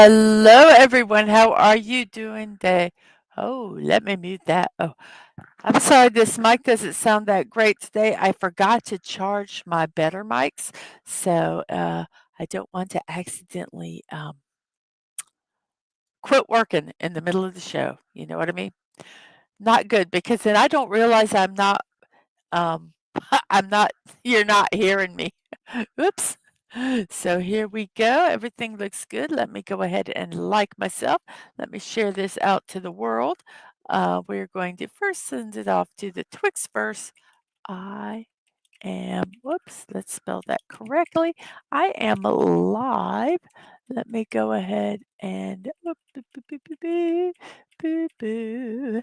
Hello, everyone. How are you doing today? Oh, let me mute that. Oh, I'm sorry, this mic doesn't sound that great today. I forgot to charge my better mics, so I don't want to accidentally quit working in the middle of the show. You know what I mean? Not good because then I don't realize I'm not. Um, I'm not. You're not hearing me. Oops. So here we go. Everything looks good. Let me go ahead and like myself. Let me share this out to the world. We're going to first send it off to the Twix verse. I am, whoops, let's spell that correctly. I am live. Let me go ahead and, oh, boo, boo, boo, boo, boo, boo, boo.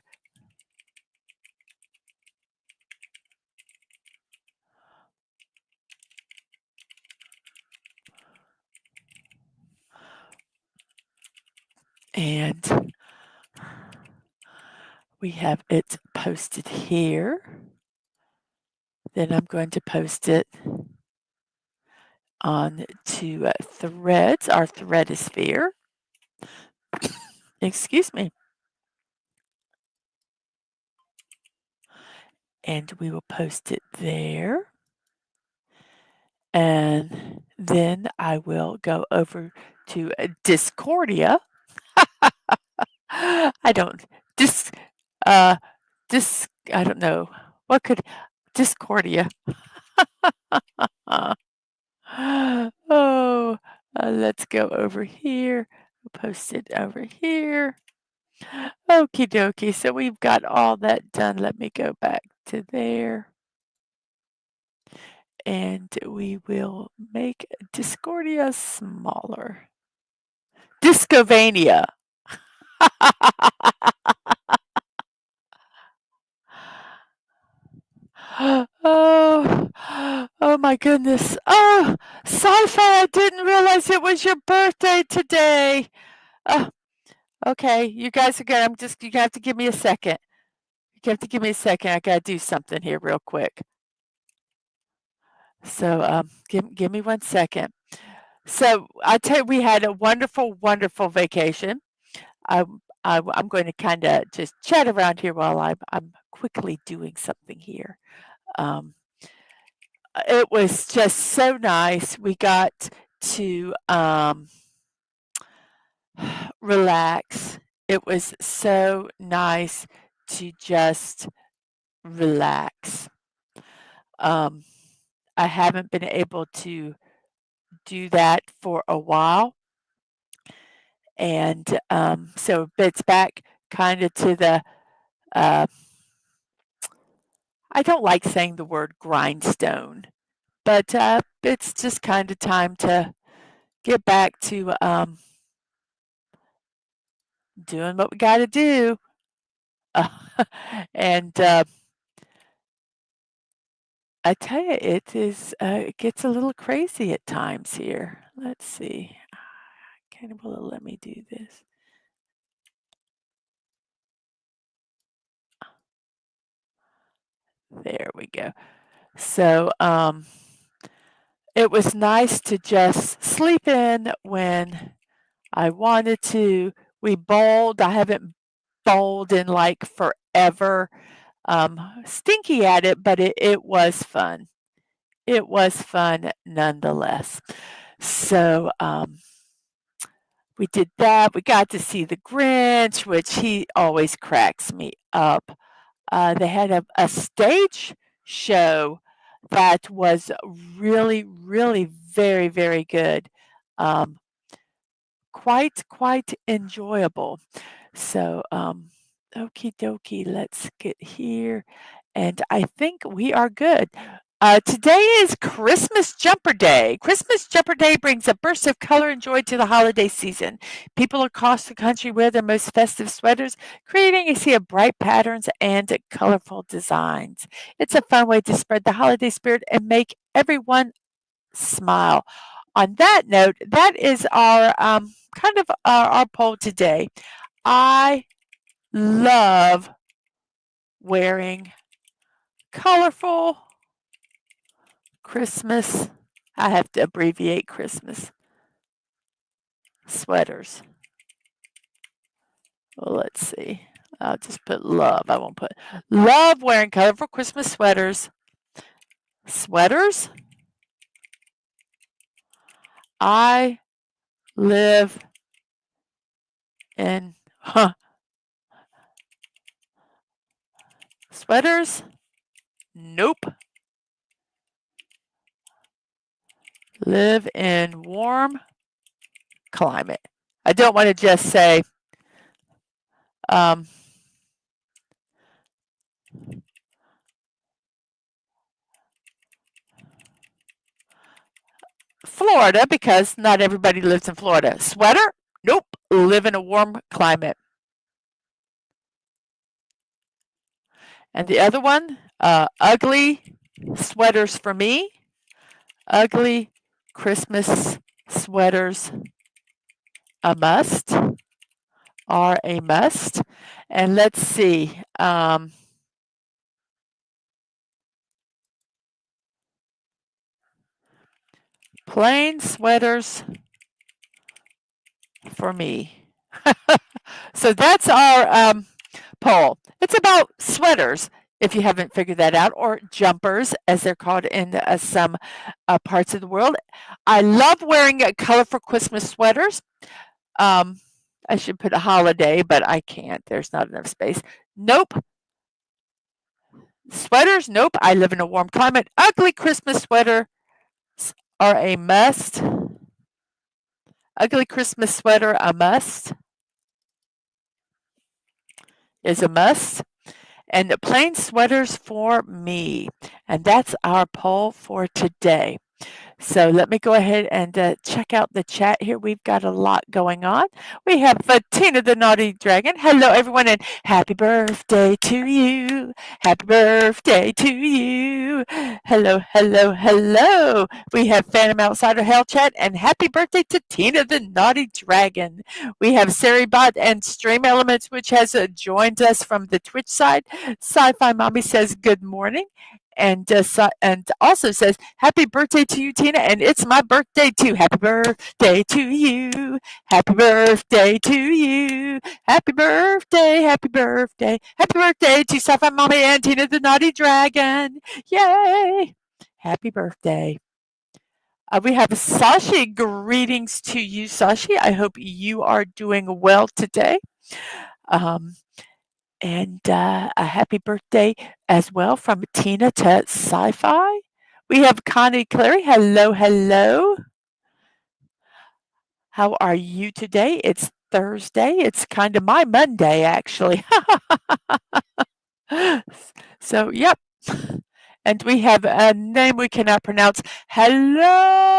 And we have it posted here. Then I'm going to post it on to Threads, our Threadosphere. Excuse me. And we will post it there. And then I will go over to Discordia. I don't dis uh I don't know. What could Discordia? Oh, let's go over here. Post it over here. Okie dokie. So we've got all that done. Let me go back to there. And we will make Discordia smaller. Discovania. Oh, oh my goodness. Oh, Sci-Fi, I didn't realize it was your birthday today. Oh, okay, you guys are good. You have to give me a second. You have to give me a second. I gotta do something here real quick. So, give me 1 second. So I tell you, we had a wonderful, wonderful vacation. I'm going to kind of just chat around here while I'm quickly doing something here. Um, it was just so nice. We got to relax. It was so nice to just relax. Um, I haven't been able to do that for a while. And so it's back kind of to the, uh, I don't like saying the word grindstone, but it's just kind of time to get back to doing what we got to do. And I tell you, it gets a little crazy at times here. Let's see. Can will it let me do this? There we go. So it was nice to just sleep in when I wanted to. We bowled. I haven't bowled in like forever. Stinky at it, but it was fun. It was fun nonetheless. So we did that. We got to see the Grinch, which he always cracks me up. They had a stage show that was really, really very, very good. Um, quite enjoyable. So, okie dokie, let's get here. And I think we are good. Today is Christmas Jumper Day. Christmas Jumper Day brings a burst of color and joy to the holiday season. People across the country wear their most festive sweaters, creating a sea of bright patterns and colorful designs. It's a fun way to spread the holiday spirit and make everyone smile. On that note, that is our kind of our poll today. I love wearing colorful Christmas. I have to abbreviate Christmas. sweaters. Well, let's see. I'll just put love. I won't put love wearing colorful Christmas sweaters. Sweaters? I live in sweaters? Nope. Live in warm climate. I don't want to just say um, Florida because not everybody lives in Florida. Sweater? Nope. Live in a warm climate. And the other one, ugly sweaters for me. Ugly Christmas sweaters a must, are a must. And let's see. Plain sweaters for me. So that's our poll. It's about sweaters, if you haven't figured that out, or jumpers, as they're called in some parts of the world. I love wearing colorful Christmas sweaters. I should put a holiday, but I can't. There's not enough space. Nope. Sweaters? Nope. I live in a warm climate. Ugly Christmas sweaters are a must. Ugly Christmas sweater, a must. Is a must. And the plain sweaters for me. And that's our poll for today. So let me go ahead and check out the chat here. We've got a lot going on. We have Tina the Naughty Dragon. Hello, everyone, and happy birthday to you. Happy birthday to you. Hello, hello, hello. We have Phantom Outsider Hell Chat, and happy birthday to Tina the Naughty Dragon. We have Saribot and Stream Elements, which has joined us from the Twitch side. Sci-Fi Mommy says good morning. And also says, happy birthday to you, Tina, and it's my birthday too. Happy birthday to you. Happy birthday to you. Happy birthday, happy birthday. Happy birthday to Sci-Fi Mommy and Tina the Naughty Dragon. Yay. Happy birthday. We have Sashi. Greetings to you, Sashi. I hope you are doing well today. And a happy birthday as well from Tina to Sci-Fi. We have Connie Clary. Hello, hello. How are you today? It's Thursday. It's kind of my Monday, actually. So, yep. And we have a name we cannot pronounce. Hello.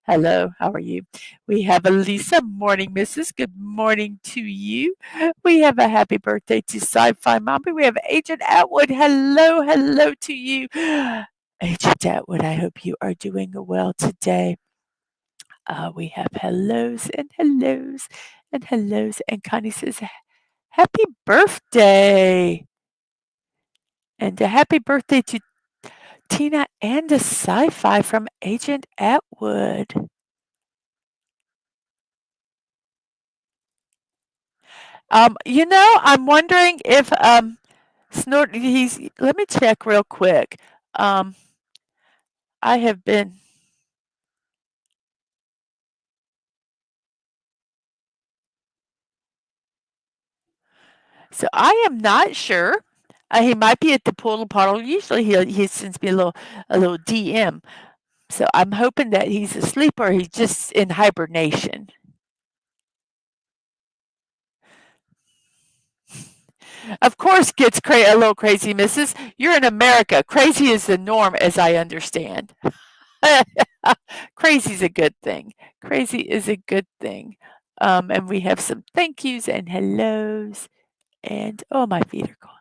Hello, how are you? We have Elisa, morning, Mrs. Good morning to you. We have a happy birthday to Sci-Fi Mommy. We have Agent Atwood. Hello, hello to you. Agent Atwood, I hope you are doing well today. We have hellos and hellos and hellos. And Connie says, happy birthday. And a happy birthday to Tina and a Sci-Fi from Agent Atwood. I'm wondering if Snort. Let me check real quick. I have been. So I am not sure. He might be at the pool puddle. Usually he sends me a little DM. So I'm hoping that he's asleep or he's just in hibernation. Of course, gets a little crazy, Mrs. You're in America. Crazy is the norm, as I understand. Crazy is a good thing. Crazy is a good thing. And we have some thank yous and hellos. And oh, my feet are gone.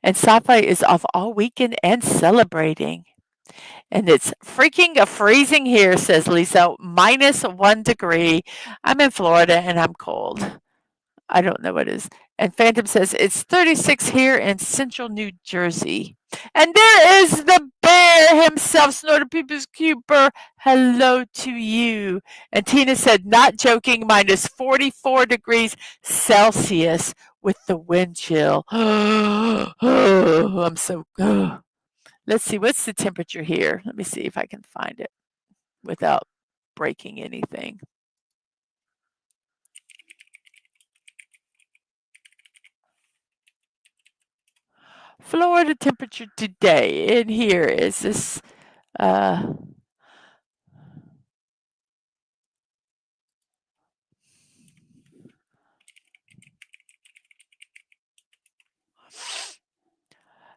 And Sci-Fi is off all weekend and celebrating. And it's freaking freezing here, says Lisa. -1 degree. I'm in Florida and I'm cold. I don't know what it is. And Phantom says it's 36 here in central New Jersey. And there is the bear himself, Snorter People's Cooper. Hello to you. And Tina said, not joking, minus 44 degrees Celsius with the wind chill. Oh, I'm so. Let's see, what's the temperature here? Let me see if I can find it without breaking anything. Florida temperature today in here is this uh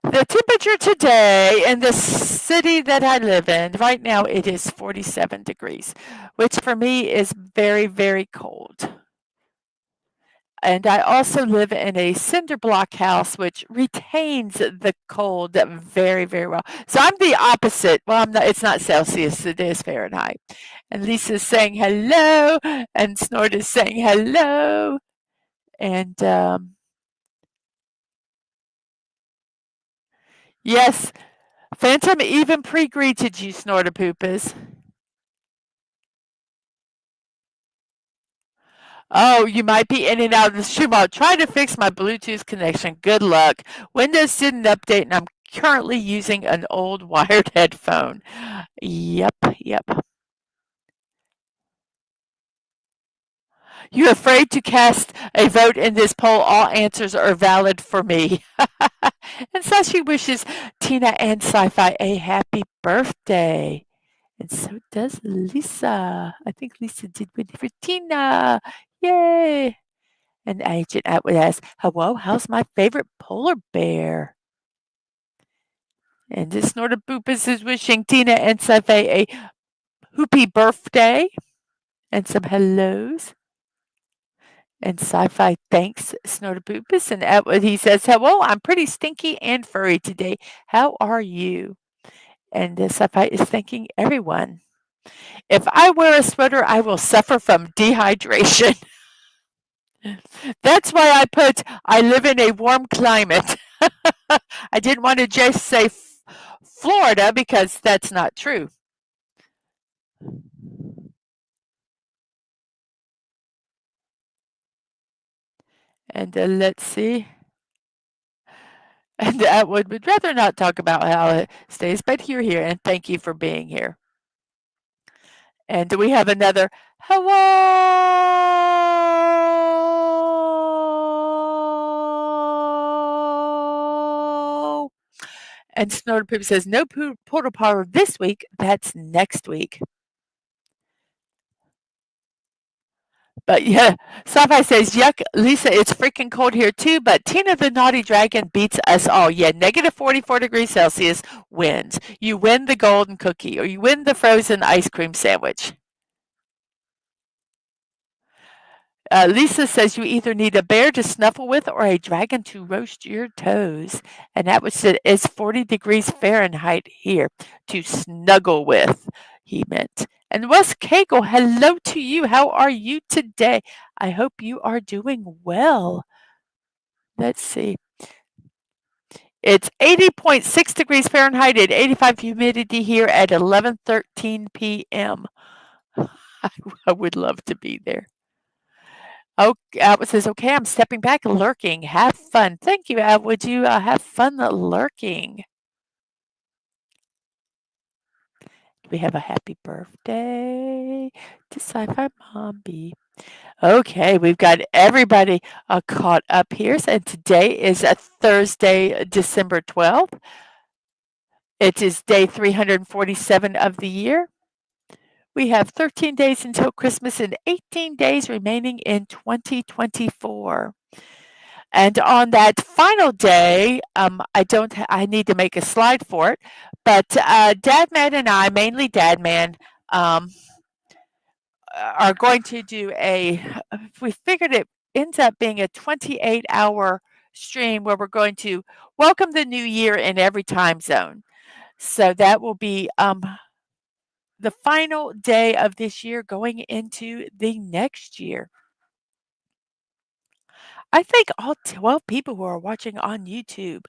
the temperature today in the city that I live in, right now it is 47 degrees, which for me is very, very cold. And I also live in a cinder block house, which retains the cold very, very well. So I'm the opposite. Well, I'm not, it's not Celsius, it is Fahrenheit. And Lisa's saying hello, and Snort is saying hello. And yes, Phantom even pre-greeted you, Snortapoopas. Oh, you might be in and out of the stream. I'll try to fix my Bluetooth connection. Good luck. Windows didn't update, and I'm currently using an old wired headphone. Yep, yep. You're afraid to cast a vote in this poll. All answers are valid for me. And Sashi wishes Tina and Sci-Fi a happy birthday. And so does Lisa. I think Lisa did win for Tina. Yay. And Agent Atwood asks, hello, how's my favorite polar bear? And this Snortaboopus is wishing Tina and Sci-Fi a hoopy birthday. And some hellos. And Sci-Fi thanks Snortaboopus. And Atwood, he says, hello, I'm pretty stinky and furry today. How are you? And Sci-Fi is thanking everyone. If I wear a sweater, I will suffer from dehydration. That's why I put, I live in a warm climate. I didn't want to just say Florida because that's not true. And let's see. And Atwood would rather not talk about how it stays, but you're here, and thank you for being here. And we have another hello. And Snorterpoop says, no portal power this week. That's next week. But yeah, Sci-Fi says, yuck, Lisa, it's freaking cold here too, but Tina the Naughty Dragon beats us all. Yeah, negative 44 degrees Celsius wins. You win the golden cookie or you win the frozen ice cream sandwich. Lisa says you either need a bear to snuffle with or a dragon to roast your toes. And that was it. It's 40 degrees Fahrenheit here to snuggle with, he meant. And Wes Cagle, hello to you. How are you today? I hope you are doing well. Let's see. It's 80.6 degrees Fahrenheit and 85 humidity here at 11:13 p.m. I would love to be there. Oh, Atwood says, okay, I'm stepping back, lurking. Have fun. Thank you, Atwood. You have fun lurking. We have a happy birthday to Sci-Fi Mombi. Okay, we've got everybody caught up here. And today is a Thursday, December 12th. It is day 347 of the year. We have 13 days until Christmas and 18 days remaining in 2024. And on that final day, I need to make a slide for it, but Dadman and I, mainly Dadman, are going to do we figured it ends up being a 28-hour stream where we're going to welcome the new year in every time zone. So that will be the final day of this year going into the next year. I think all 12 people who are watching on YouTube.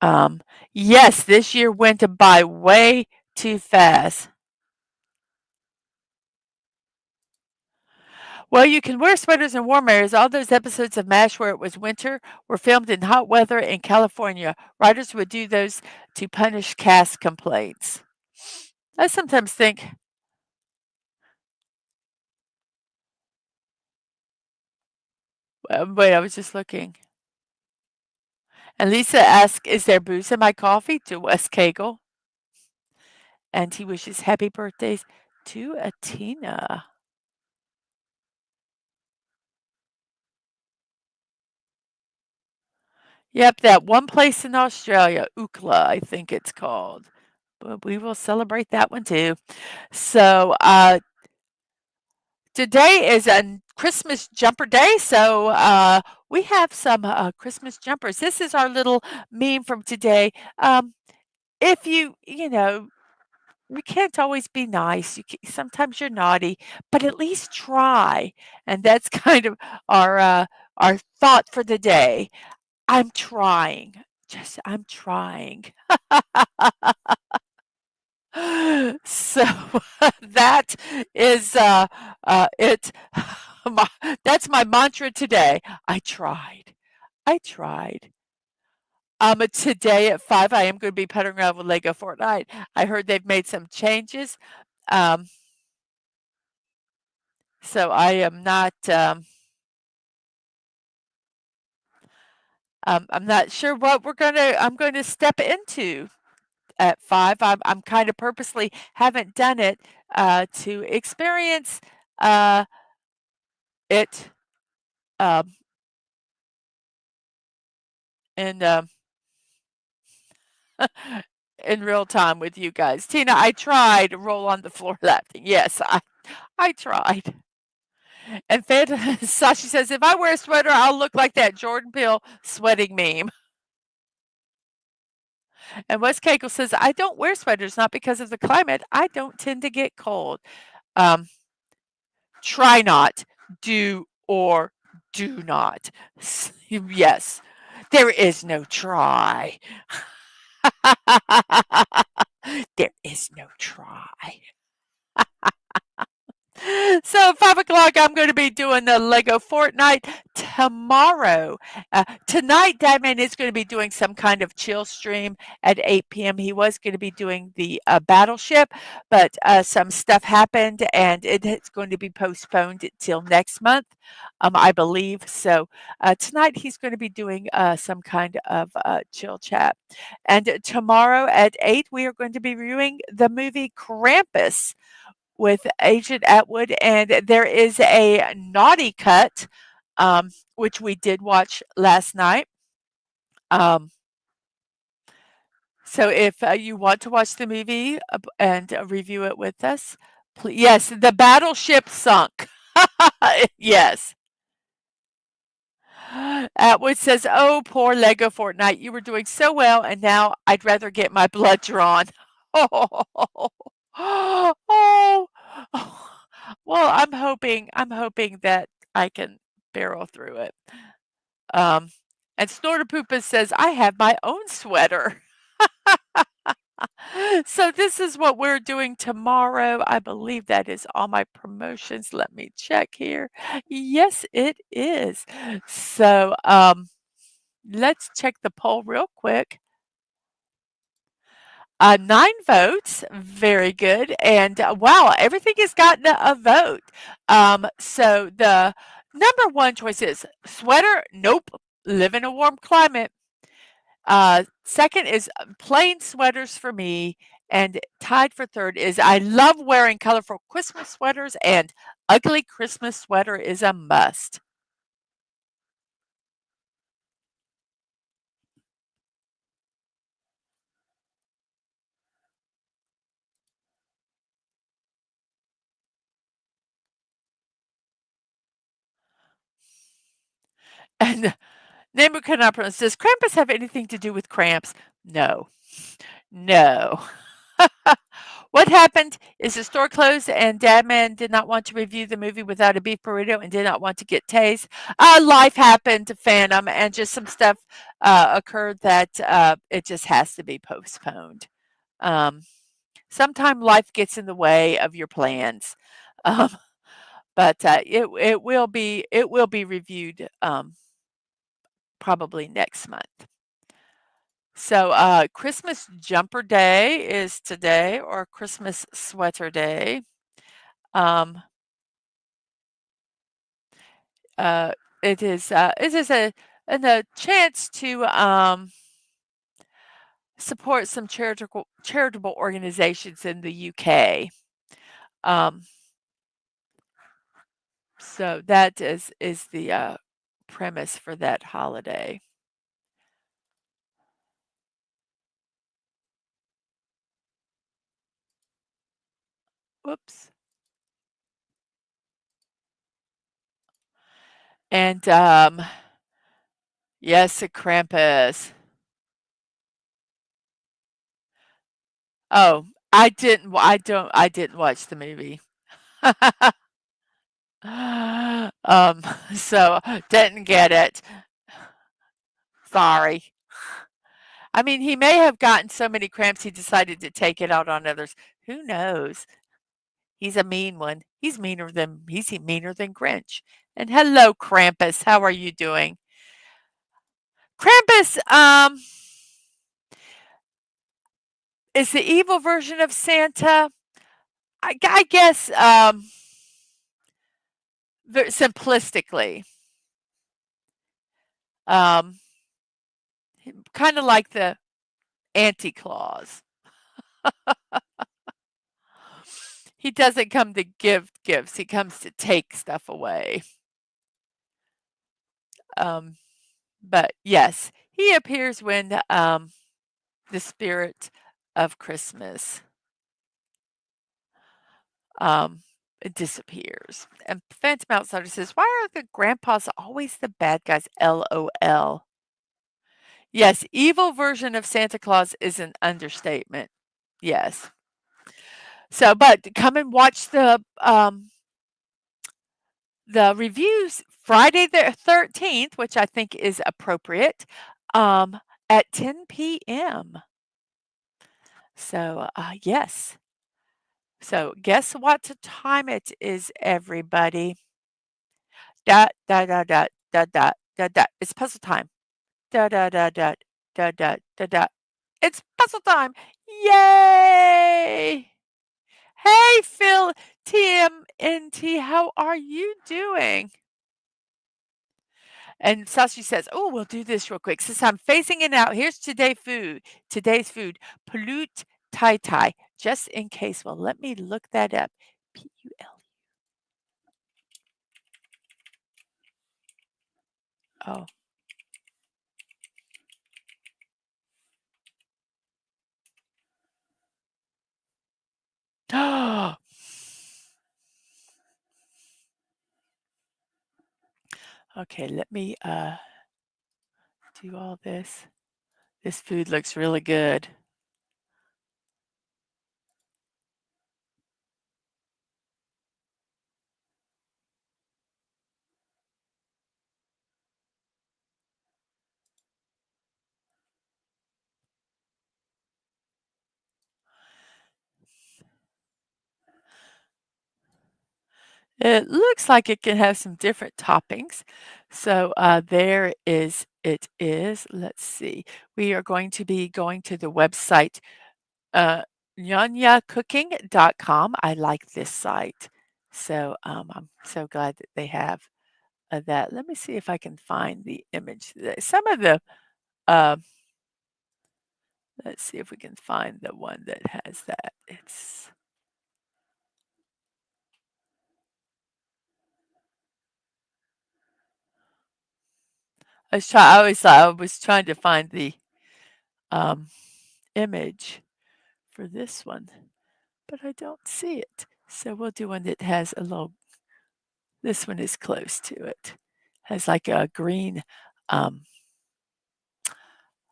Um, yes, this year went by way too fast. Well, you can wear sweaters in warm areas. All those episodes of MASH where it was winter were filmed in hot weather in California. Writers would do those to punish cast complaints. I sometimes think, wait, I was just looking. And Lisa asks, "Is there booze in my coffee?" to Wes Cagle. And he wishes happy birthdays to Atina. Yep, that one place in Australia, Ukla, I think it's called. But we will celebrate that one too. So, today is a Christmas jumper day, so we have some Christmas jumpers. This is our little meme from today. If you can't always be nice. Sometimes you're naughty, but at least try. And that's kind of our thought for the day. I'm trying. Just I'm trying. So that is it. My, that's my mantra today. I tried. I tried. Today at 5, I am going to be puttering around with Lego Fortnite. I heard they've made some changes. Um, so I am not. I'm not sure what I'm going to step into at 5. I'm kind of purposely haven't done it to experience it um, in in real time with you guys. Tina, I tried to roll on the floor laughing. Yes, I tried. And Sashi says, if I wear a sweater, I'll look like that Jordan Peele sweating meme. And Wes Cagle says, I don't wear sweaters, not because of the climate. I don't tend to get cold. Um, Try not, do or do not. Yes, there is no try. There is no try. So 5 o'clock, I'm going to be doing the Lego Fortnite tomorrow. Tonight, Dadman is going to be doing some kind of chill stream at 8 p.m. He was going to be doing the Battleship, but some stuff happened and it's going to be postponed till next month, I believe. So tonight, he's going to be doing some kind of chill chat. And tomorrow at 8, we are going to be reviewing the movie Krampus with Agent Atwood, and there is a naughty cut, which we did watch last night. Um, so if you want to watch the movie and review it with us, please. Yes, the battleship sunk. Yes. Atwood says, "Oh, poor Lego Fortnite, you were doing so well, and now I'd rather get my blood drawn." Oh, oh, oh. Well, I'm hoping that I can barrel through it. Um, and Snorterpoopa says, "I have my own sweater." So this is what we're doing tomorrow. I believe that is all my promotions. Let me check here. Yes, it is. So let's check the poll real quick. 9 votes, very good, and, wow, everything has gotten a vote. So the number 1 choice is sweater, nope, live in a warm climate. Second is plain sweaters for me, and tied for third is I love wearing colorful Christmas sweaters, and ugly Christmas sweater is a must. And Nebuchadnezzar says, "Krampus have anything to do with cramps?" No. No. What happened is the store closed and Dadman did not want to review the movie without a beef burrito and did not want to get taste. Life happened to Phantom and just some stuff occurred that it just has to be postponed. Um, Sometimes life gets in the way of your plans. Um, but it will be reviewed probably next month. So Christmas jumper day is today, or Christmas sweater day. Um, uh, it is a chance to support some charitable organizations in the UK. Um, so that is the premise for that holiday. Whoops. And yes, a Krampus. Oh, I didn't watch the movie. Um, so didn't get it. Sorry. I mean, he may have gotten so many cramps he decided to take it out on others. Who knows? He's a mean one. He's meaner than Grinch. And hello, Krampus. How are you doing? Krampus is the evil version of Santa. I guess simplistically, um, kind of like the Anti Claus. He doesn't come to give gifts, he comes to take stuff away. Um, but yes, he appears when the spirit of Christmas um, disappears. And Phantom Outsider says, "Why are the grandpas always the bad guys?" LOL. Yes, evil version of Santa Claus is an understatement. Yes. So, but come and watch the reviews Friday the 13th, which I think is appropriate, um, at 10 p.m. So, yes. So, guess what time it is, everybody? Dot, dot, dot, dot, dot, dot, dot, dot. It's puzzle time. Dot, dot, dot, dot, dot, dot, dot, dot. It's puzzle time. Yay! Hey, Phil TMNT, how are you doing? And Sashi says, "Oh, we'll do this real quick. Since I'm phasing it out, here's today's food, pollute tai tai, just in case." Well, let me look that up. P-U-L. Oh. Okay, let me do all this. This food looks really good. It looks like it can have some different toppings. So there is it is. Let's see. We are going to be going to the website uh, nyanyacooking.com. I like this site. So I'm so glad that they have that. Let me see if I can find the image. Some of the, uh, let's see if we can find the one that has that. I was trying to find the um, image for this one, but I don't see it. So we'll do one that has a little, this one is close to it. Has like a green um,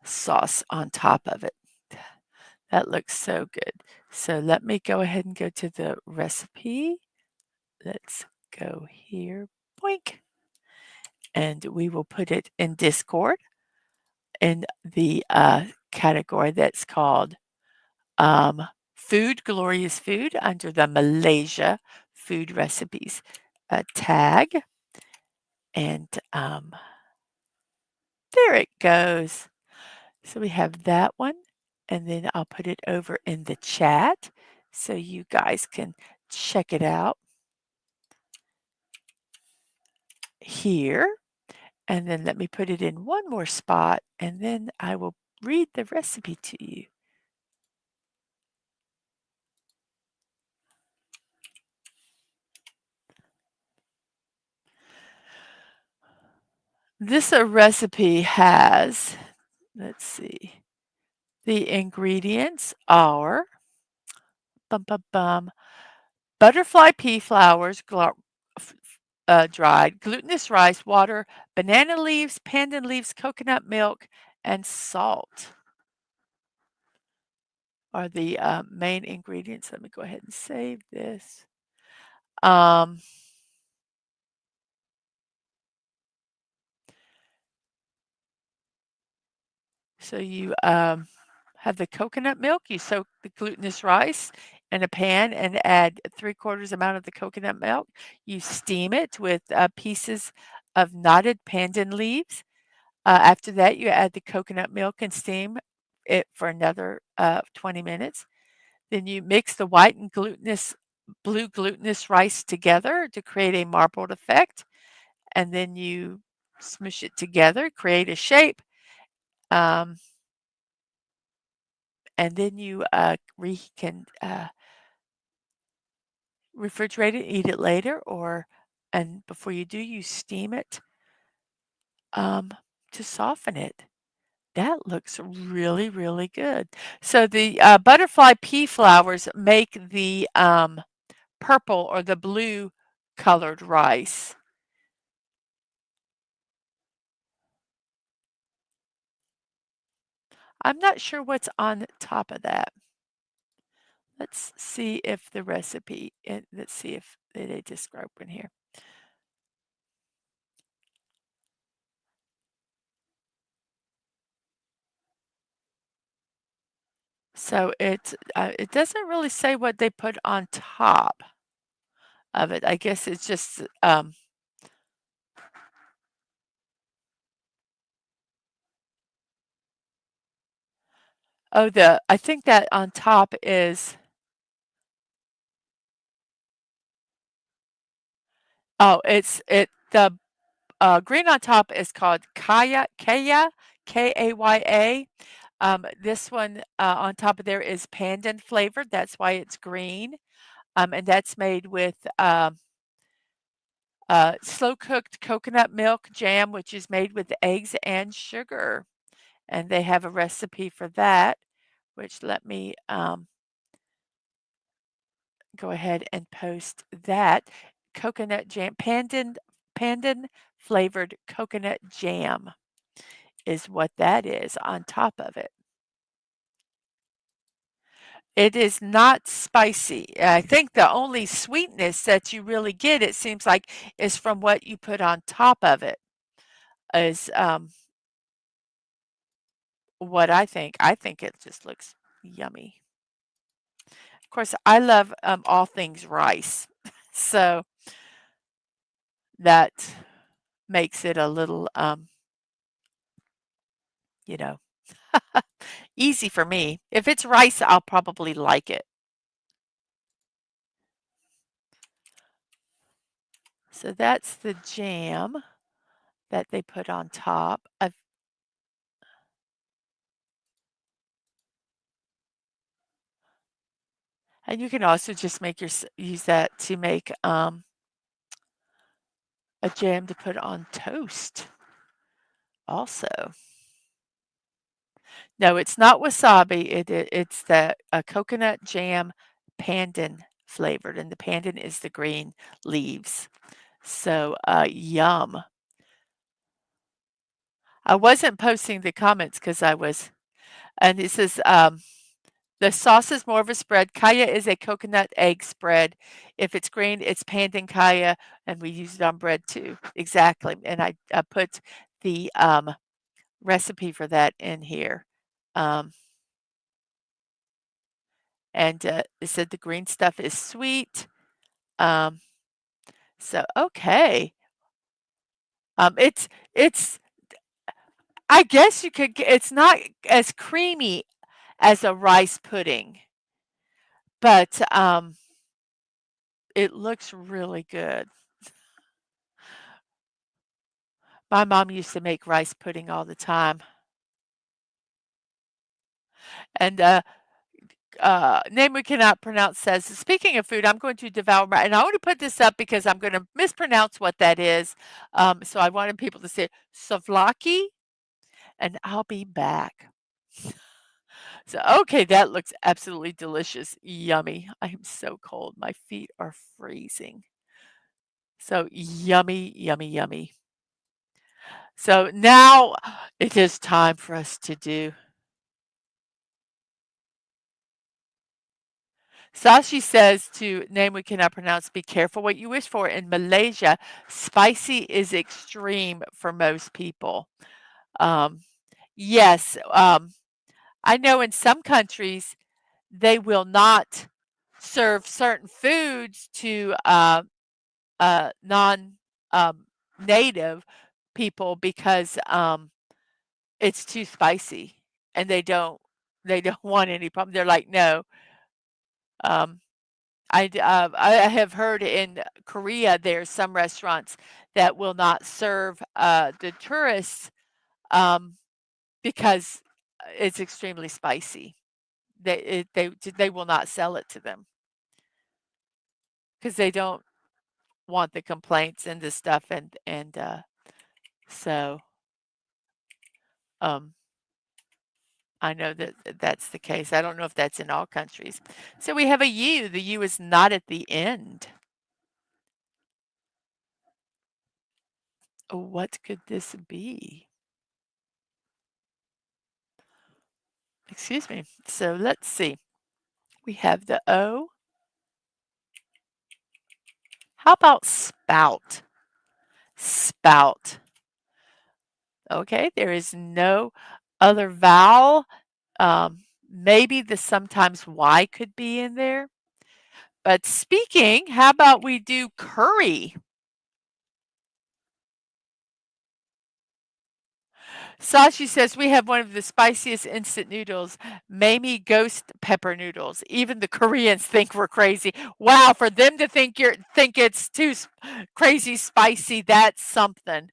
sauce on top of it. That looks so good. So let me go ahead and go to the recipe. Let's go here, boink, and we will put it in Discord in the category that's called Food, Glorious Food under the Malaysia Food Recipes tag. And there it goes. So we have that one. And then I'll put it over in the chat so you guys can check it out here. And then let me put it in one more spot and then I will read the recipe to you. This recipe has, let's see, the ingredients are bum, bum, bum, butterfly pea flowers, dried, glutinous rice, water, banana leaves, pandan leaves, coconut milk, and salt are the main ingredients. Let me go ahead and save this. Um, so you have the coconut milk. You soak the glutinous rice in a pan and add 3/4 amount of the coconut milk. You steam it with pieces of knotted pandan leaves. After that, you add the coconut milk and steam it for another 20 minutes. Then you mix the white and blue glutinous rice together to create a marbled effect. And then you smoosh it together, create a shape. Um, and then you can refrigerate it, eat it later, and before you do, you steam it um, to soften it. That looks really, really good. So the butterfly pea flowers make the purple or the blue colored rice. I'm not sure what's on top of that. Let's see if the recipe, let's see if they describe one here. So it doesn't really say what they put on top of it. I guess it's just oh, I think that on top is, oh, the green on top is called Kaya, Kaya. This one on top of there is pandan flavored. That's why it's green. And that's made with slow cooked coconut milk jam, which is made with eggs and sugar. And they have a recipe for that, which let me go ahead and post that. Coconut jam, pandan flavored coconut jam is what that is on top of it. It is not spicy. I think the only sweetness that you really get, it seems like, is from what you put on top of it, is what I think. I think it just looks yummy. Of course, I love all things rice, so that makes it a little, you know, easy for me. If it's rice, I'll probably like it. So that's the jam that they put on top of, and you can also just use that to make a jam to put on toast also. No, it's not wasabi. It's the coconut jam pandan flavored, and the pandan is the green leaves. So, yum. I wasn't posting the comments because I was, and it says, The sauce is more of a spread. Kaya is a coconut egg spread. If it's green, it's pandan kaya, and we use it on bread too. Exactly. And I put the recipe for that in here. Um, and it said the green stuff is sweet. Um, so okay. It's I guess you could. It's not as creamy as a rice pudding, but it looks really good. My mom used to make rice pudding all the time. And name we cannot pronounce says, speaking of food, I'm going to devour my, and I want to put this up because I'm going to mispronounce what that is. So I wanted people to say souvlaki, and I'll be back. So, okay, that looks absolutely delicious. Yummy. I am so cold. My feet are freezing. So yummy, yummy, yummy. So now it is time for us to do. Sashi says to name we cannot pronounce, be careful what you wish for. In Malaysia, spicy is extreme for most people. Um, yes, I know in some countries they will not serve certain foods to non native people because it's too spicy and they don't want any problem. They're like, no. Um, I have heard in Korea there's some restaurants that will not serve the tourists um, because it's extremely spicy. They will not sell it to them because they don't want the complaints and the stuff and so um, I know that that's the case. I don't know if that's in all countries. So we have a U. The U is not at the end. What could this be? Excuse me. So let's see. We have the O. How about spout? Spout. Okay, there is no other vowel. Maybe the sometimes Y could be in there. But speaking, how about we do curry? Sashi says we have one of the spiciest instant noodles, Mamie ghost pepper noodles. Even the Koreans think we're crazy. Wow, for them to think it's too crazy spicy, that's something.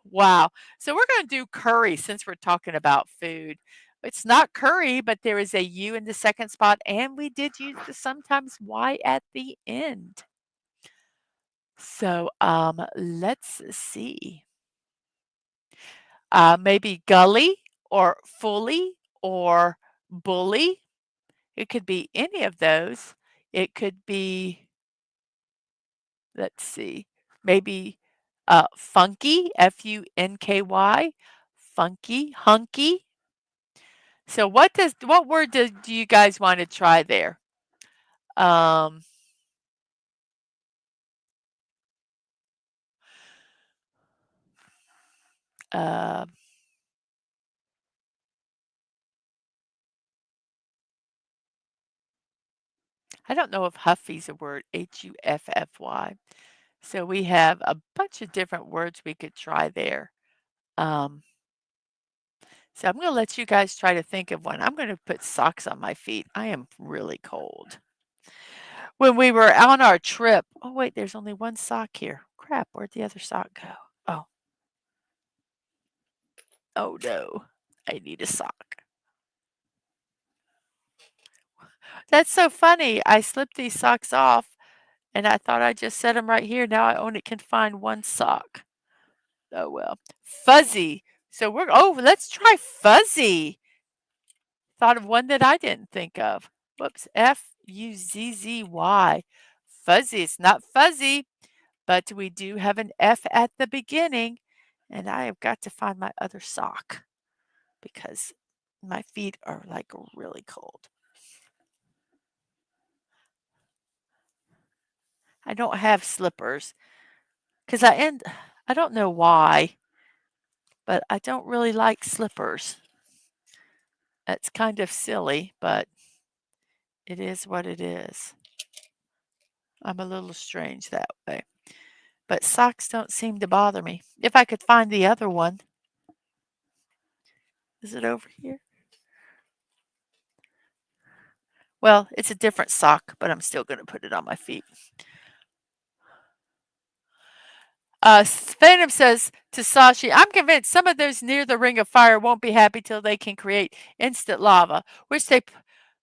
Wow. So we're going to do curry since we're talking about food. It's not curry, but there is a U in the second spot, and we did use the sometimes Y at the end. So let's see. Maybe gully or fully or bully. It could be any of those. It could be, let's see, maybe funky, Funky, funky, hunky. So what word do you guys want to try there? Um, uh, I don't know if huffy's a word, Huffy. So we have a bunch of different words we could try there. Um, so I'm going to let you guys try to think of one. I'm going to put socks on my feet. I am really cold. When we were on our trip, oh wait, there's only one sock here. Crap, where'd the other sock go? Oh, oh no, I need a sock. That's so funny. I slipped these socks off and I thought I just set them right here. Now I only can find one sock. Oh well. Fuzzy. So let's try fuzzy. Thought of one that I didn't think of. Whoops. Fuzzzy. Fuzzy. It's not fuzzy, but we do have an F at the beginning. And I have got to find my other sock because my feet are like really cold. I don't have slippers because I don't know why, but I don't really like slippers. That's kind of silly, but it is what it is. I'm a little strange that way. But socks don't seem to bother me. If I could find the other one. Is it over here? Well, it's a different sock, but I'm still going to put it on my feet. Phantom says to Sashi, I'm convinced some of those near the ring of fire won't be happy till they can create instant lava, which they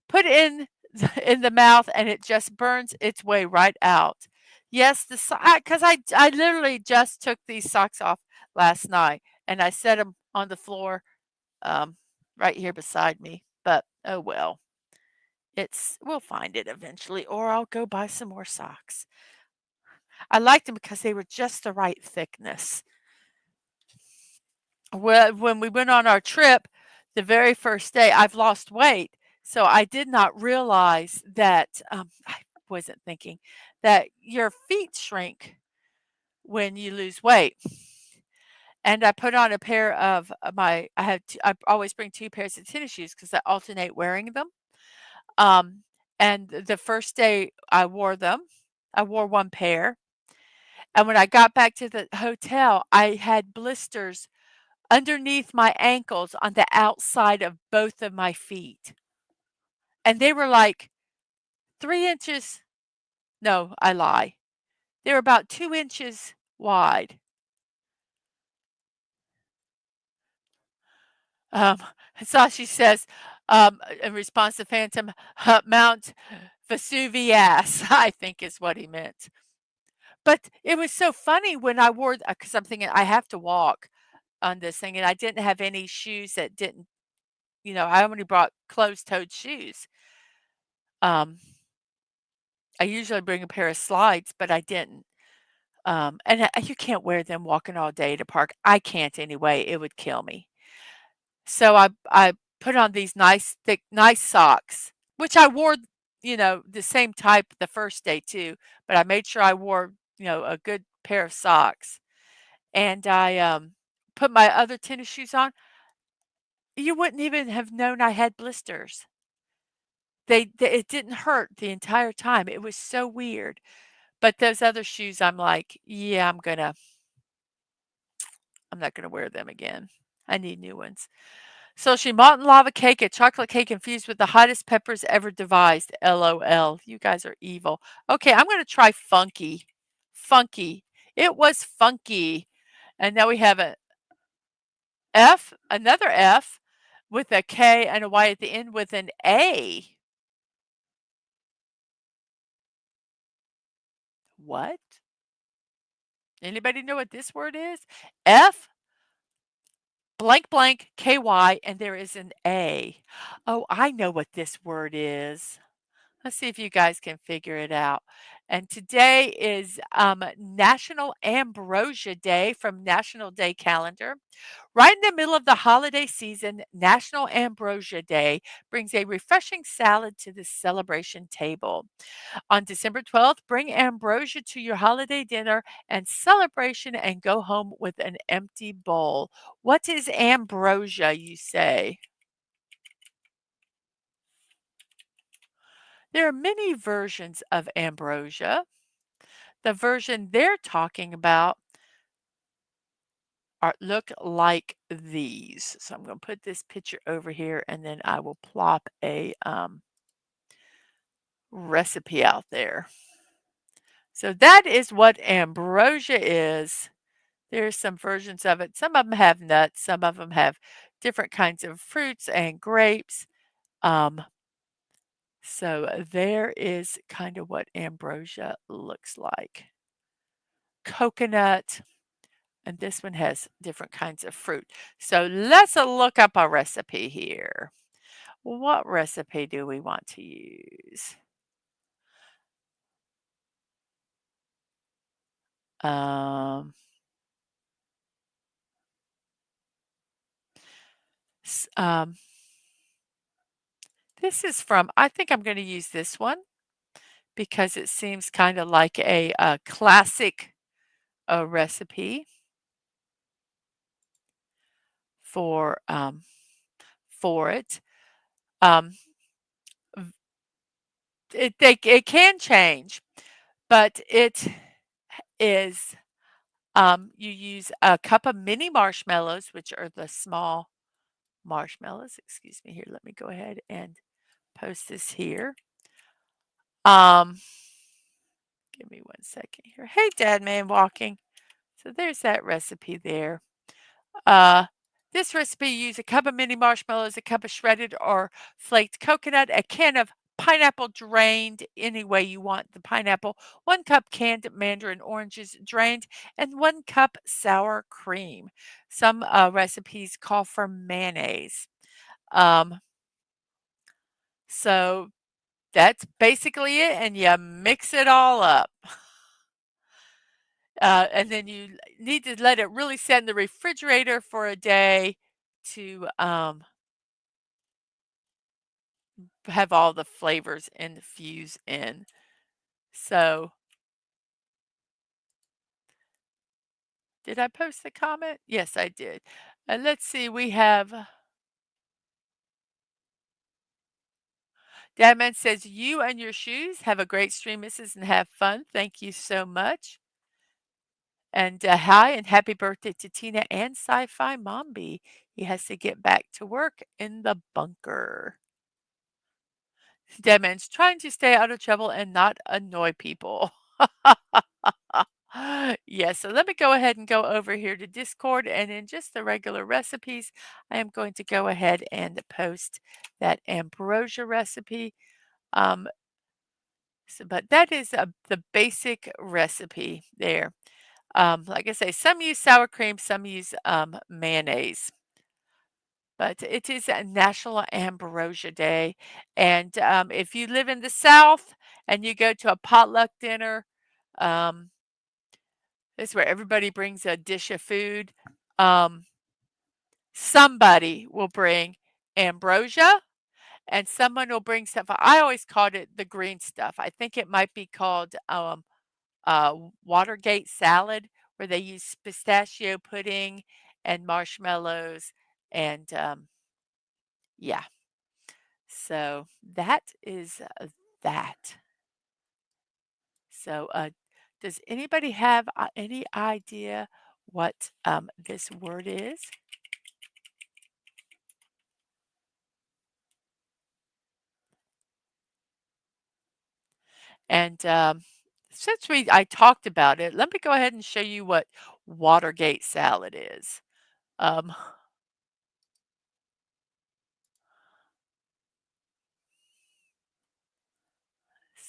put in the mouth and it just burns its way right out. Yes, because I literally just took these socks off last night and I set them on the floor um, right here beside me. But oh well, we'll find it eventually, or I'll go buy some more socks. I liked them because they were just the right thickness. Well, when we went on our trip, the very first day, I've lost weight, so I did not realize that, I wasn't thinking that your feet shrink when you lose weight. And I put on a pair of I always bring 2 pairs of tennis shoes because I alternate wearing them. Um, and the first day I wore them, I wore 1 pair, and when I got back to the hotel, I had blisters underneath my ankles on the outside of both of my feet. And they were like 3 inches. No, I lie. They were about 2 inches wide. Um, Sashi says, in response to Phantom, Mount Vesuvius, I think is what he meant. But it was so funny when I wore, because I'm thinking I have to walk on this thing, and I didn't have any shoes that didn't, I only brought closed-toed shoes. Um, I usually bring a pair of slides, but I didn't. And you can't wear them walking all day to park. I can't anyway. It would kill me. So I put on these nice thick nice socks, which I wore, the same type the first day too, but I made sure I wore, a good pair of socks. And I put my other tennis shoes on. You wouldn't even have known I had blisters. It didn't hurt the entire time. It was so weird. But those other shoes, I'm like, yeah, I'm not gonna wear them again. I need new ones. So she molten lava cake, a chocolate cake infused with the hottest peppers ever devised. LOL. You guys are evil. Okay, I'm gonna try funky. Funky. It was funky. And now we have a F, another F with a K and a Y at the end with an A. What? Anybody know what this word is? F blank blank KY and there is an A. Oh, I know what this word is. Let's see if you guys can figure it out. And today is National Ambrosia Day from National Day Calendar. Right in the middle of the holiday season, National Ambrosia Day brings a refreshing salad to the celebration table. On December 12th, bring ambrosia to your holiday dinner and celebration and go home with an empty bowl. What is ambrosia, you say? There are many versions of ambrosia. The version they're talking about look like these. So I'm going to put this picture over here and then I will plop a recipe out there. So that is what ambrosia is. There's some versions of it. Some of them have nuts. Some of them have different kinds of fruits and grapes. Um, so there is kind of what ambrosia looks like. Coconut, and this one has different kinds of fruit. So let's look up a recipe here. What recipe do we want to use? Um, s- um, this is from, I think I'm going to use this one because it seems kind of like a classic recipe for for it. Um, v- it can change, but it is you use a cup of mini marshmallows, which are the small marshmallows. Excuse me here. Let me go ahead and post this here. Um, Give me 1 second here. Hey, Dad Man Walking. So there's that recipe there. Uh, this recipe use a cup of mini marshmallows, a cup of shredded or flaked coconut, a can of pineapple drained any way you want the pineapple, 1 cup canned mandarin oranges drained, and 1 cup sour cream. Some recipes call for mayonnaise. Um, so that's basically it, and you mix it all up. And then you need to let it really set in the refrigerator for a day to have all the flavors infuse in. So, did I post the comment? Yes, I did. Let's see, we have Dadman says, "You and your shoes have a great stream, missus, and have fun. Thank you so much." And hi and happy birthday to Tina and Sci-Fi Mombi. He has to get back to work in the bunker. Deadman's trying to stay out of trouble and not annoy people. Yeah, so let me go ahead and go over here to Discord, and in just the regular recipes, I am going to go ahead and post that ambrosia recipe. Um, but that is the basic recipe there. Like I say, some use sour cream, some use mayonnaise. But it is a National Ambrosia Day, and if you live in the South and you go to a potluck dinner, um, it's where everybody brings a dish of food. Um, Somebody will bring ambrosia and someone will bring stuff. I always called it the green stuff. I think it might be called Watergate salad, where they use pistachio pudding and marshmallows. And yeah, so that is that. So, does anybody have any idea what this word is? And since I talked about it, let me go ahead and show you what Watergate salad is. Um,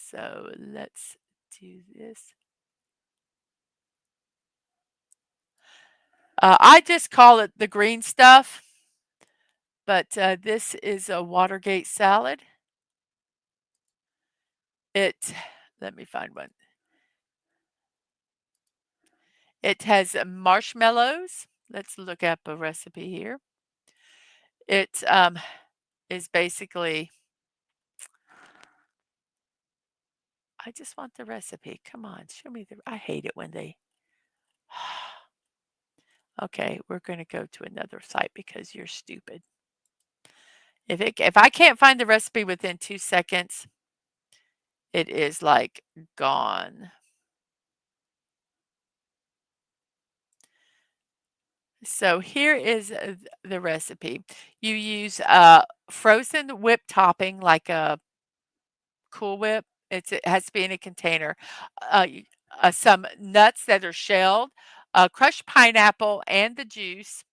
so let's do this. I just call it the green stuff, but this is a Watergate salad. It, let me find one. It has marshmallows. Let's look up a recipe here. It is basically, I just want the recipe. Come on, show me the, I hate it when they, okay, we're going to go to another site because you're stupid. If I can't find the recipe within 2 seconds, it is like gone. So here is the recipe. You use frozen whipped topping like a Cool Whip. It has to be in a container. Some nuts that are shelled, crushed pineapple and the juice,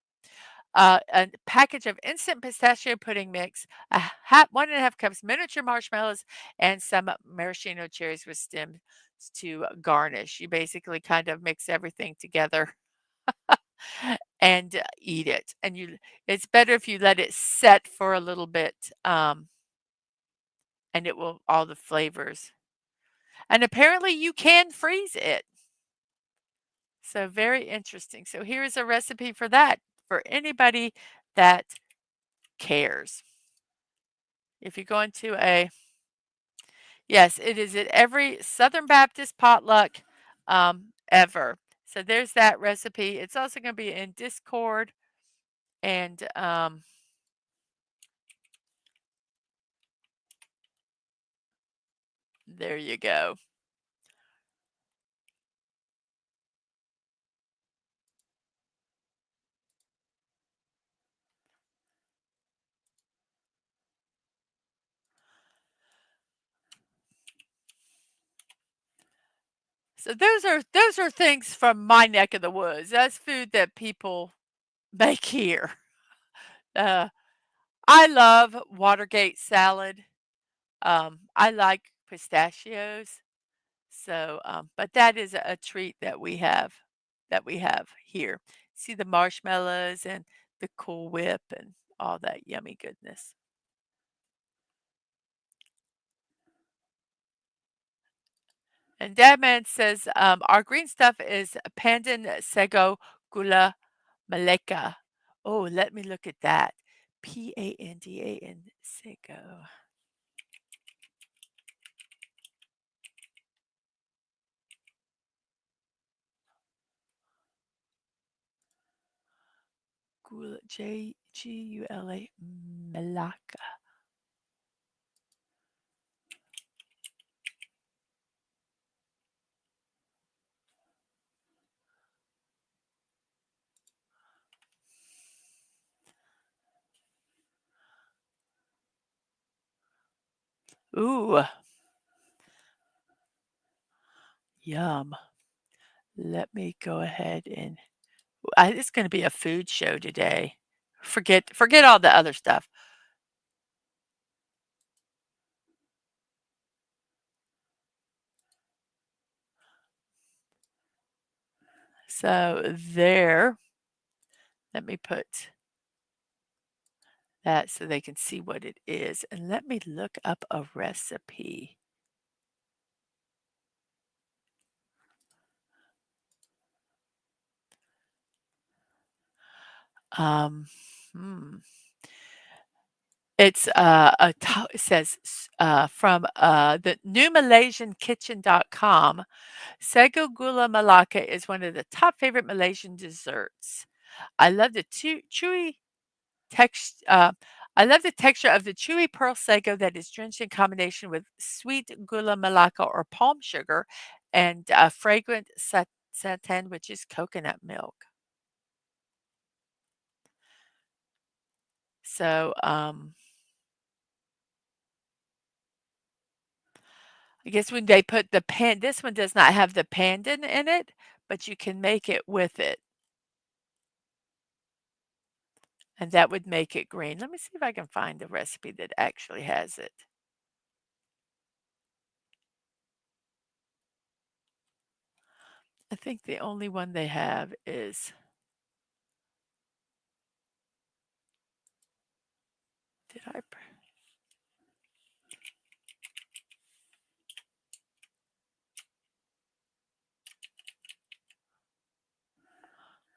a package of instant pistachio pudding mix, 1.5 cups miniature marshmallows, and some maraschino cherries with stems to garnish. You basically kind of mix everything together and eat it. And it's better if you let it set for a little bit, and it will all the flavors. And apparently you can freeze it. So very interesting. So here is a recipe for that for anybody that cares. If you go into a Yes, it is at every Southern Baptist potluck ever. So there's that recipe. It's also going to be in Discord, and there you go. So those are things from my neck of the woods. That's food that people make here. Uh, I love Watergate salad. I like pistachios. So, but that is a treat that we have here. See the marshmallows and the Cool Whip and all that yummy goodness. And Dadman says, our green stuff is pandan sago gula maleka. Oh, let me look at that. Pandan sago. Gula, Gula malaka. Ooh, yum. Let me go ahead and it's gonna be a food show today. Forget all the other stuff. So there, let me put that so they can see what it is, and let me look up a recipe. Um, hmm. It's, it says, from, the newmalaysiankitchen.com. Sago Gula Melaka is one of the top favorite Malaysian desserts. I love the chewy text I love the texture of the chewy pearl sago that is drenched in combination with sweet gula melaka or palm sugar and fragrant satan, which is coconut milk. So I guess when they put this one does not have the pandan in it, but you can make it with it, and that would make it green. Let me see if I can find the recipe that actually has it. I think the only one they have is did I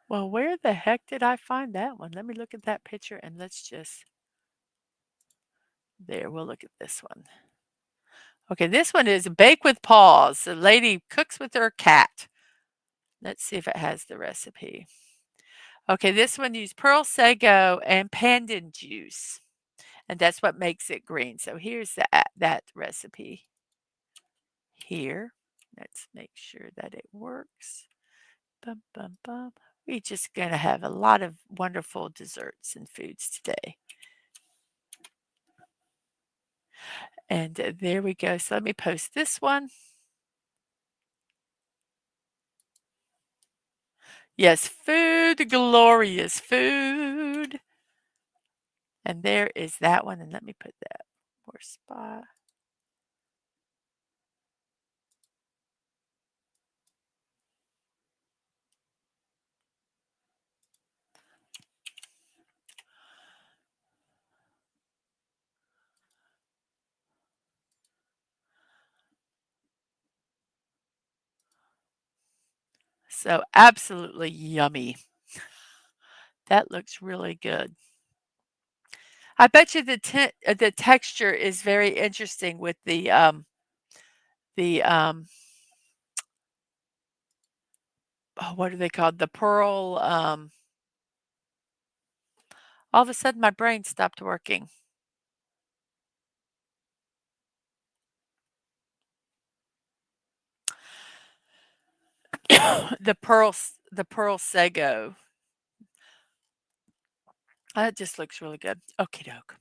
well, where the heck did I find that one? Let me look at that picture and let's just there, we'll look at this one. Okay, this one is Bake with Paws. The lady cooks with her cat. Let's see if it has the recipe. Okay, this one used pearl sago and pandan juice, and that's what makes it green. So here's that recipe here. Let's make sure that it works. Bum, bum, bum. We're just going to have a lot of wonderful desserts and foods today. And there we go. So let me post this one. Yes, food, glorious food. And there is that one. And let me put that more spot. So absolutely yummy. That looks really good. I bet you the texture is very interesting with the the, oh, what are they called? The pearl, all of a sudden my brain stopped working. The pearl sago. That just looks really good. Okie doke.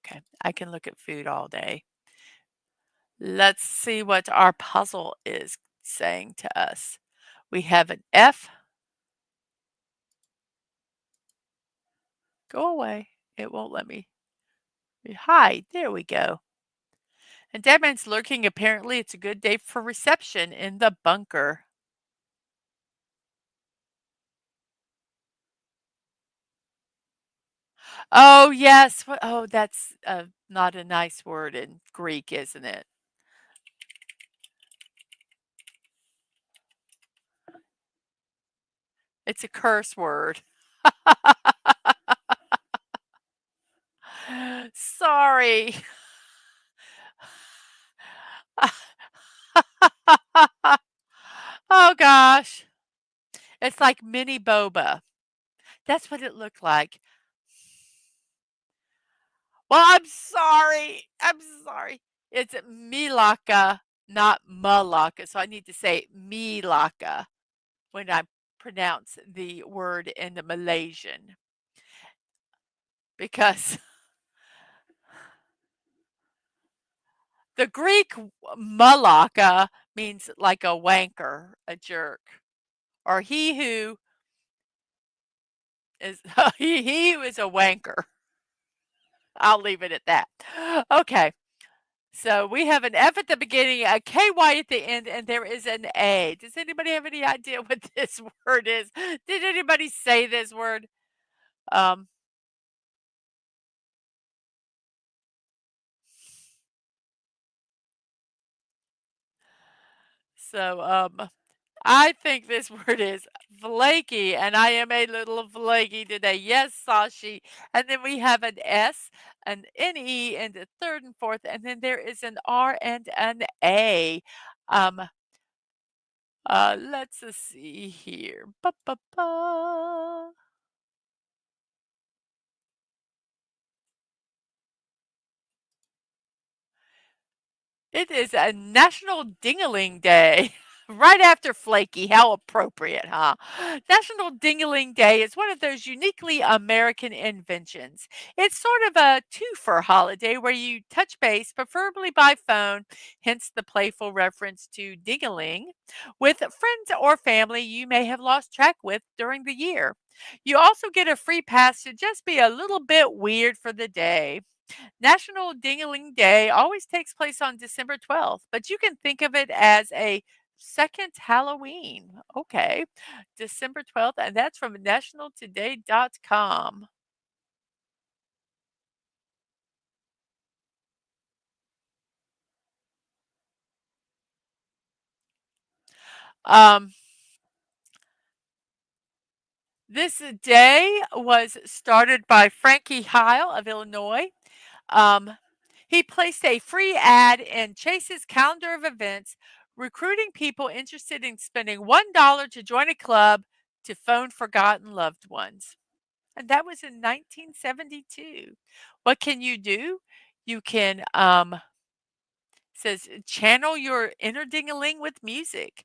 Okay, I can look at food all day. Let's see what our puzzle is saying to us. We have an F. Go away. It won't let me hide. There we go. And Deadman's lurking. Apparently, it's a good day for reception in the bunker. Oh, yes. Oh, that's not a nice word in Greek, isn't it? It's a curse word. Sorry. Oh gosh. It's like mini boba. That's what it looked like. Well, I'm sorry. I'm sorry. It's Milaka, not Malaka. So I need to say Milaka when I pronounce the word in the Malaysian because the Greek Malaka means like a wanker, a jerk, or he who is he who is a wanker. I'll leave it at that. Okay. So we have an F at the beginning, a KY at the end, and there is an A. Does anybody have any idea what this word is? Did anybody say this word? Um, so I think this word is flaky, and I am a little flaky today. Yes, Sashi. And then we have an S, an NE in the third and fourth, and then there is an R and an A. Um, let's see here. Ba, ba, ba. It is a National Dingaling Day. Right after Flaky. How appropriate, huh? National Dingaling Day is one of those uniquely American inventions. It's sort of a twofer holiday where you touch base, preferably by phone, hence the playful reference to dingaling, with friends or family you may have lost track with during the year. You also get a free pass to just be a little bit weird for the day. National Dingaling Day always takes place on December 12th, but you can think of it as a second Halloween. Okay. December 12th, and that's from nationaltoday.com. Um, this day was started by Frankie Heil of Illinois. Um, he placed a free ad in Chase's calendar of events, recruiting people interested in spending $1 to join a club to phone forgotten loved ones. And that was in 1972. What can you do? You can says channel your inner ding-a-ling with music.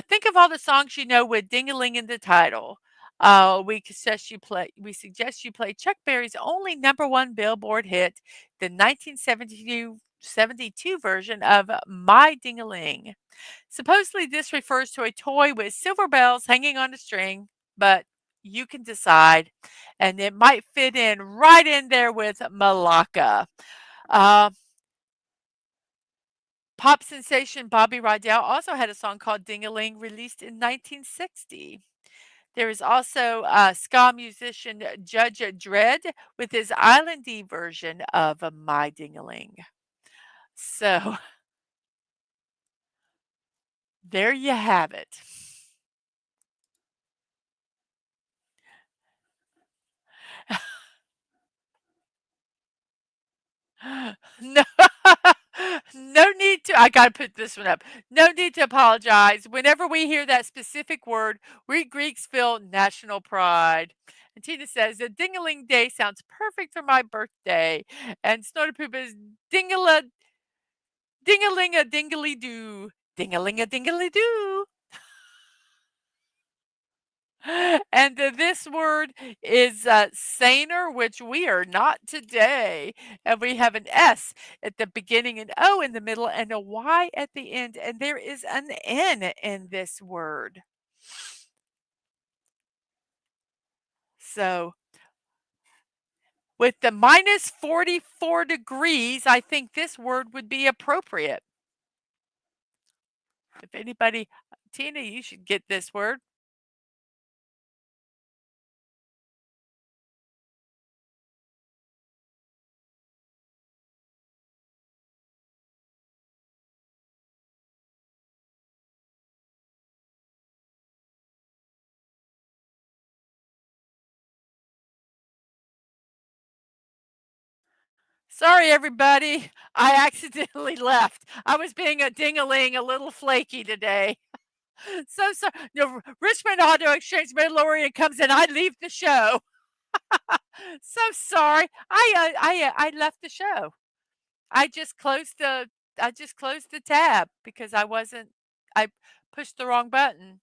Think of all the songs you know with ding-a-ling in the title. We suggest you play Chuck Berry's only number one Billboard hit, the 1972 version of My Ding-a-Ling. Supposedly, this refers to a toy with silver bells hanging on a string, but you can decide, and it might fit in right in there with Malacca. Uh, Pop sensation Bobby Rydell also had a song called Ding-a-Ling released in 1960. There is also ska musician Judge Dredd with his islandy version of My Ding-a-Ling. So there you have it. No, No need to I gotta put this one up. No need to apologize. Whenever we hear that specific word, we Greeks feel national pride. And Tina says, "A ding-a-ling day sounds perfect for my birthday." And Snowda Poop is ding-a-ling-a-dingly-doo. Ding-a-ling-a-dingly-doo. And this word is saner, which we are not today. And we have an S at the beginning, an O in the middle, and a Y at the end. And there is an N in this word. So with the minus 44 degrees, I think this word would be appropriate. If anybody, Tina, you should get this word. Sorry, everybody. I accidentally left. I was being a ding-a-ling, a little flaky today. So sorry. No, Richmond Auto Exchange Mandalorian comes in. I leave the show. So sorry. I left the show. I just closed the I just closed the tab because I pushed the wrong button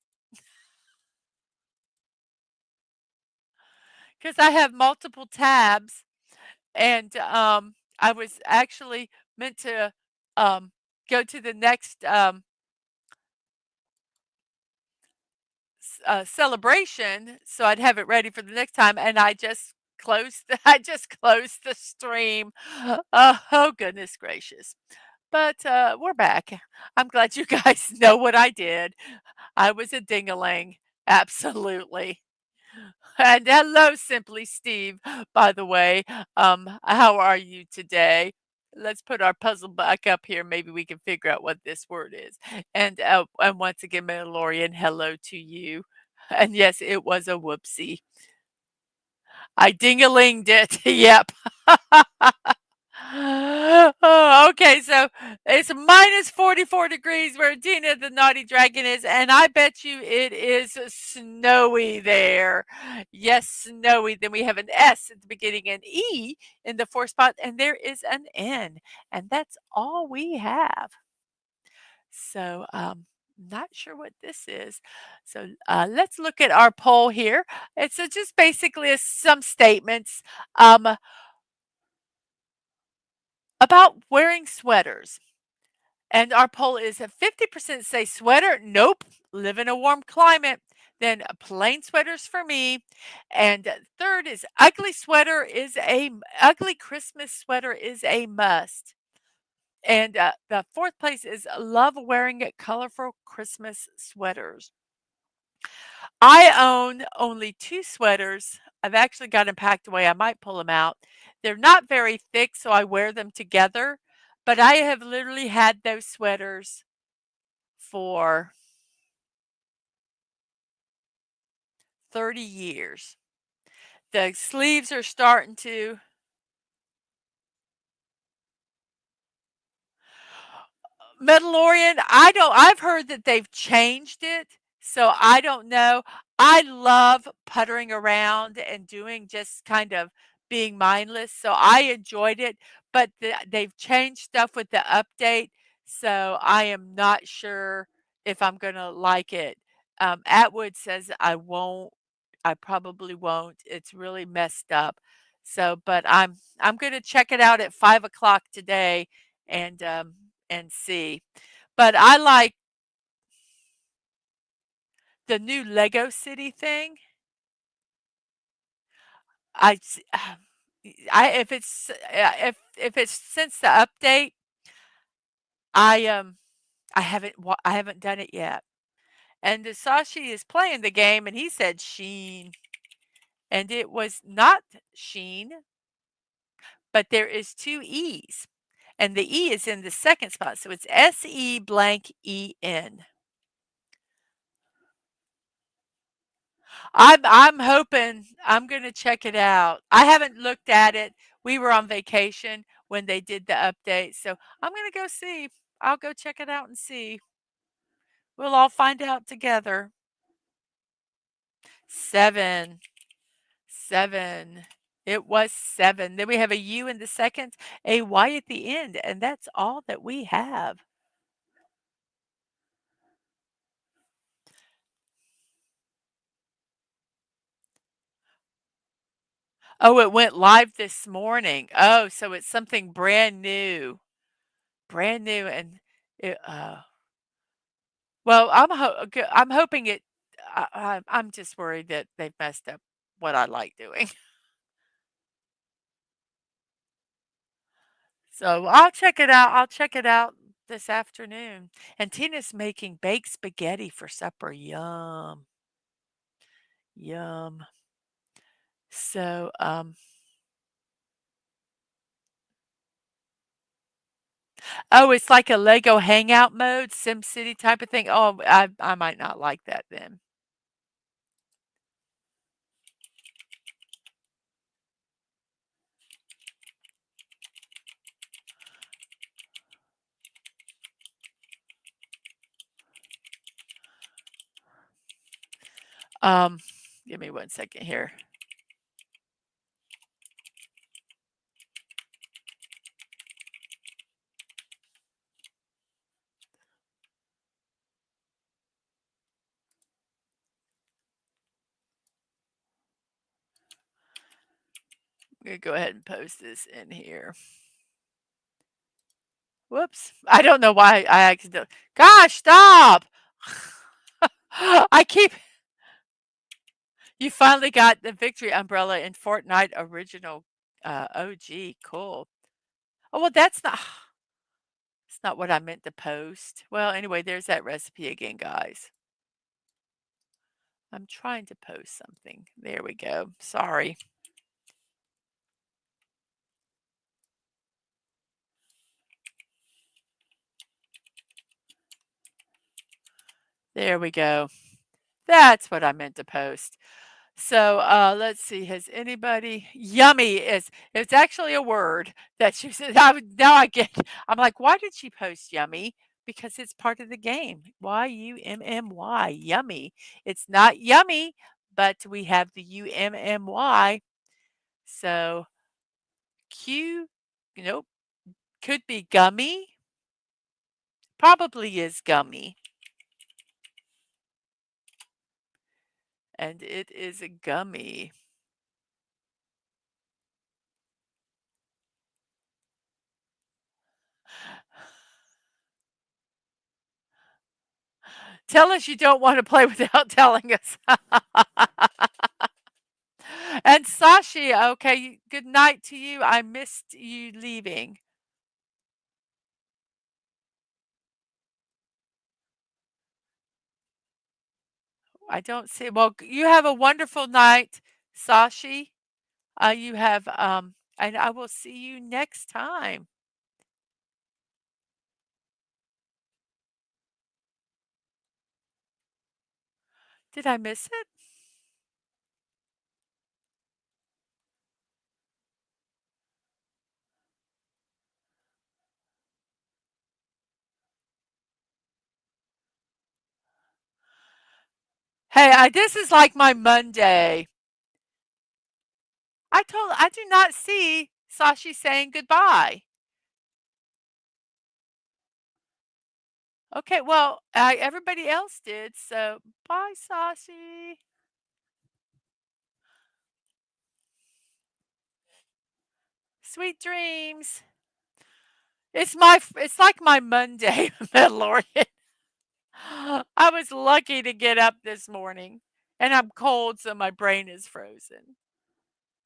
because I have multiple tabs and I was actually meant to um go to the next celebration so I'd have it ready for the next time and I just closed the stream. Oh goodness gracious. But we're back. I'm glad you guys know what I did. I was a ding-a-ling. Absolutely. And hello, Simply Steve, by the way. How are you today? Let's put our puzzle back up here. Maybe we can figure out what this word is. And once again, Mandalorian, hello to you. And yes, it was a whoopsie. I ding-a-linged it. Yep. Oh, okay, so it's minus 44 degrees where Tina the naughty dragon is, and I bet you it is snowy there. Yes, snowy. Then we have an S at the beginning, an E in the fourth spot, and there is an N, and that's all we have. So, not sure what this is. So, let's look at our poll here. It's just basically some statements um, about wearing sweaters. And our poll is 50% say sweater. Nope. Live in a warm climate. Then plain sweaters for me. And third is ugly Christmas sweater is a must. And the fourth place is love wearing colorful Christmas sweaters. I own only 2 sweaters. I've actually got them packed away. I might pull them out. They're not very thick, so I wear them together. But I have literally had those sweaters for 30 years. The sleeves are starting to Mandalorian, I've heard that they've changed it, so I don't know. I love puttering around and doing just kind of being mindless, so I enjoyed it, but they've changed stuff with the update, so I am not sure if I'm gonna like it. Atwood says I probably won't. It's really messed up. So, but I'm gonna check it out at 5 o'clock today and see. But I like the new Lego City thing. I s I if it's since the update, I, I haven't done it yet. And the Sashi is playing the game, and he said Sheen, and it was not Sheen, but there is 2 E's, and the E is in the second spot, so it's S-E blank E-N. I'm hoping I'm gonna check it out. I haven't looked at it. We were on vacation. when they did the update. So I'm gonna go see. I'll go check it out and see. We'll all find out together. 7. 7. It was 7. Then we have a U in the second, a Y at the end, and that's all that we have. Oh, it went live this morning. Oh, so it's something brand new. Brand new and it, well, I'm hoping it I'm just worried that they've messed up what I like doing. So I'll check it out. I'll check it out this afternoon. And Tina's making baked spaghetti for supper. Yum. Yum. So, oh, it's like a Lego hangout mode, Sim City type of thing. Oh, I might not like that then. Um, Give me one second here. I'm gonna go ahead and post this in here. Whoops. I don't know why I accidentally. Gosh, stop! I keep. You finally got the victory umbrella in Fortnite original. OG, cool. Oh well, that's not. It's not what I meant to post. Well, anyway, there's that recipe again, guys. I'm trying to post something. There we go. Sorry. There we go. That's what I meant to post. So let's see. Has anybody yummy is it's actually a word that she said now I get I'm like, why did she post yummy? Because it's part of the game. YUMMY. Yummy. It's not yummy, but we have the UMMY. So Q, nope, could be gummy. Probably is gummy. And it is a gummy. Tell us you don't want to play without telling us. And Sashi, okay, good night to you. I missed you leaving. I don't see. Well, you have a wonderful night, Sashi. You have, and I will see you next time. Did I miss it? Hey, this is like my Monday. I do not see Sashi saying goodbye. Okay, well, everybody else did, so bye, Sashi. Sweet dreams. It's like my Monday, Mandalorian. I was lucky to get up this morning, and I'm cold, so my brain is frozen.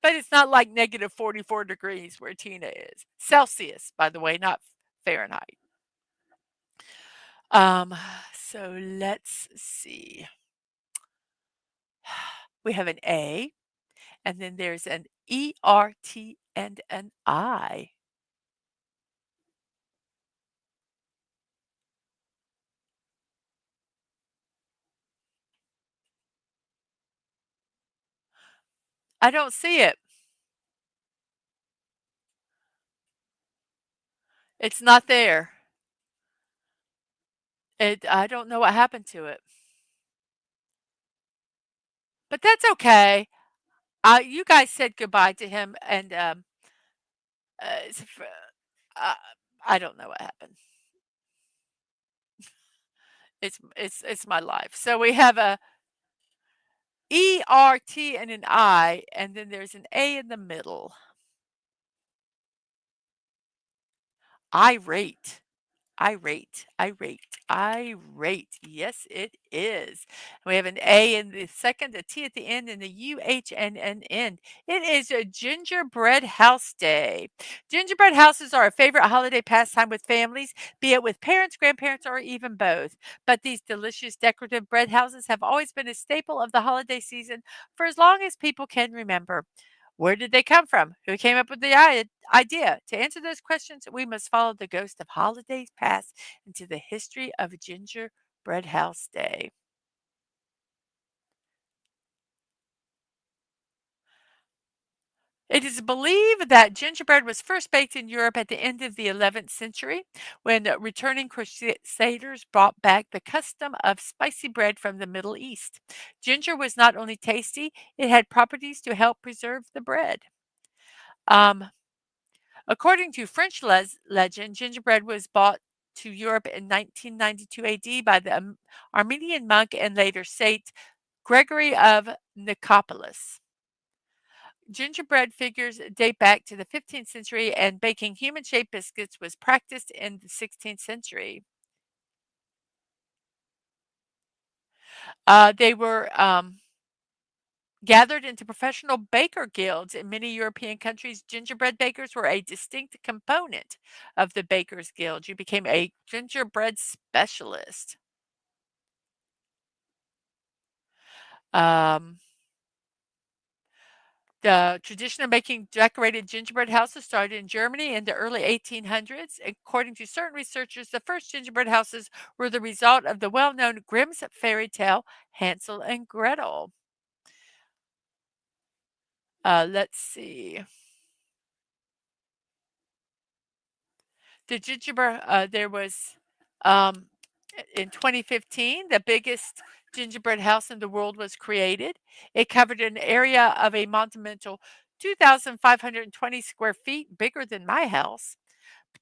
But it's not like negative 44 degrees where Tina is. Celsius, by the way, not Fahrenheit. Um, so let's see. We have an A, and then there's an ERT and an I. I don't see it. It's not there. I don't know what happened to it, but that's okay. You guys said goodbye to him, and it's uh, I don't know what happened. It's my life. So we have a E-R-T and an I, and then there's an A in the middle. Irate. Irate, irate, irate. Yes, it is. We have an A in the second, a T at the end, and a UH and an N. It is a gingerbread house day. Gingerbread houses are a favorite holiday pastime with families, be it with parents, grandparents, or even both. But these delicious decorative bread houses have always been a staple of the holiday season for as long as people can remember. Where did they come from? Who came up with the idea? To answer those questions, we must follow the ghost of holidays past into the history of Gingerbread House Day. It is believed that gingerbread was first baked in Europe at the end of the 11th century when returning crusaders brought back the custom of spicy bread from the Middle East. Ginger was not only tasty, it had properties to help preserve the bread. Um, According to French legend, gingerbread was brought to Europe in 1992 AD by the Armenian monk and later Saint Gregory of Nicopolis. Gingerbread figures date back to the 15th century, and baking human shaped biscuits was practiced in the 16th century. They were gathered into professional baker guilds in many European countries. Gingerbread bakers were a distinct component of the Bakers Guild. You became a gingerbread specialist. Um, the tradition of making decorated gingerbread houses started in Germany in the early 1800s. According to certain researchers, the first gingerbread houses were the result of the well known Grimm's fairy tale Hansel and Gretel. Let's see. The gingerbread, there was um, in 2015, the biggest gingerbread house in the world was created. It covered an area of a monumental 2,520 square feet, bigger than my house.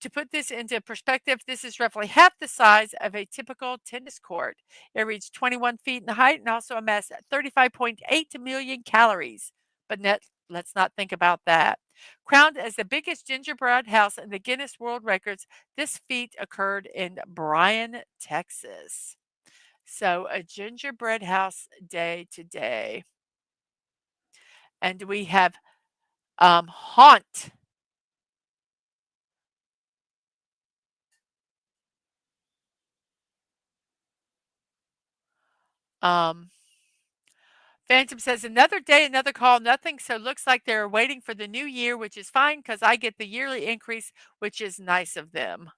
To put this into perspective, this is roughly half the size of a typical tennis court. It reached 21 feet in height and also amassed 35.8 million calories. But let's not think about that. Crowned as the biggest gingerbread house in the Guinness World Records, this feat occurred in Bryan, Texas. So a gingerbread house day today. And we have haunt. Um, Phantom says, another day, another call, nothing. So looks like they're waiting for the new year, which is fine because I get the yearly increase, which is nice of them.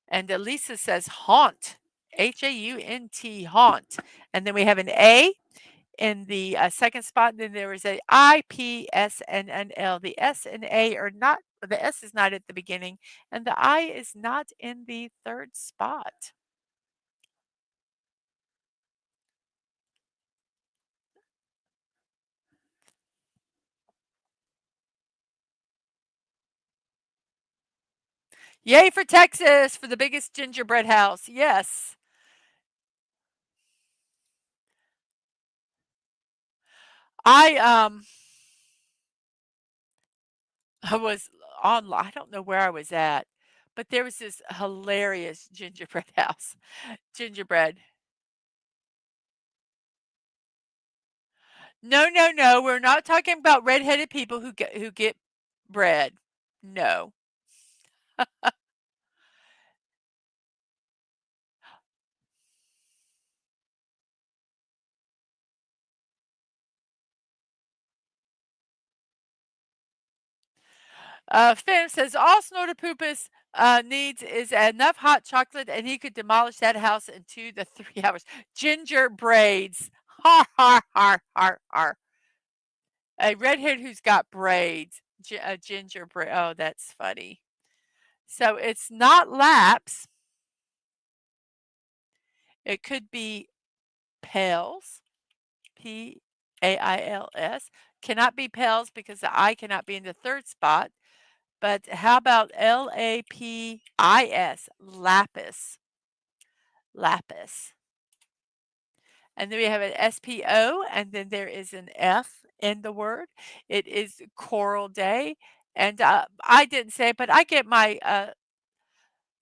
And Elisa says, haunt, Haunt, haunt. And then we have an A in the second spot. Then there is a I, P, S, and an L. The S and A are not, the S is not at the beginning, and the I is not in the third spot. Yay for Texas for the biggest gingerbread house. Yes. I I was I don't know where I was at, but there was this hilarious gingerbread house. Gingerbread. No, no, no, we're not talking about redheaded people who get bread. No. Finn says all Snortopoopas needs is enough hot chocolate and he could demolish that house in 2 to 3 hours. Ginger braids. Har, har, har, har, har. A redhead who's got braids. A ginger braid. Oh, that's funny. So it's not laps. It could be pales, P-A-I-L-S. Cannot be pales because the I cannot be in the third spot. But how about L-A-P-I-S, lapis, lapis. And then we have an S-P-O, and then there is an F in the word. It is Coral Day. And I didn't say it, but I get my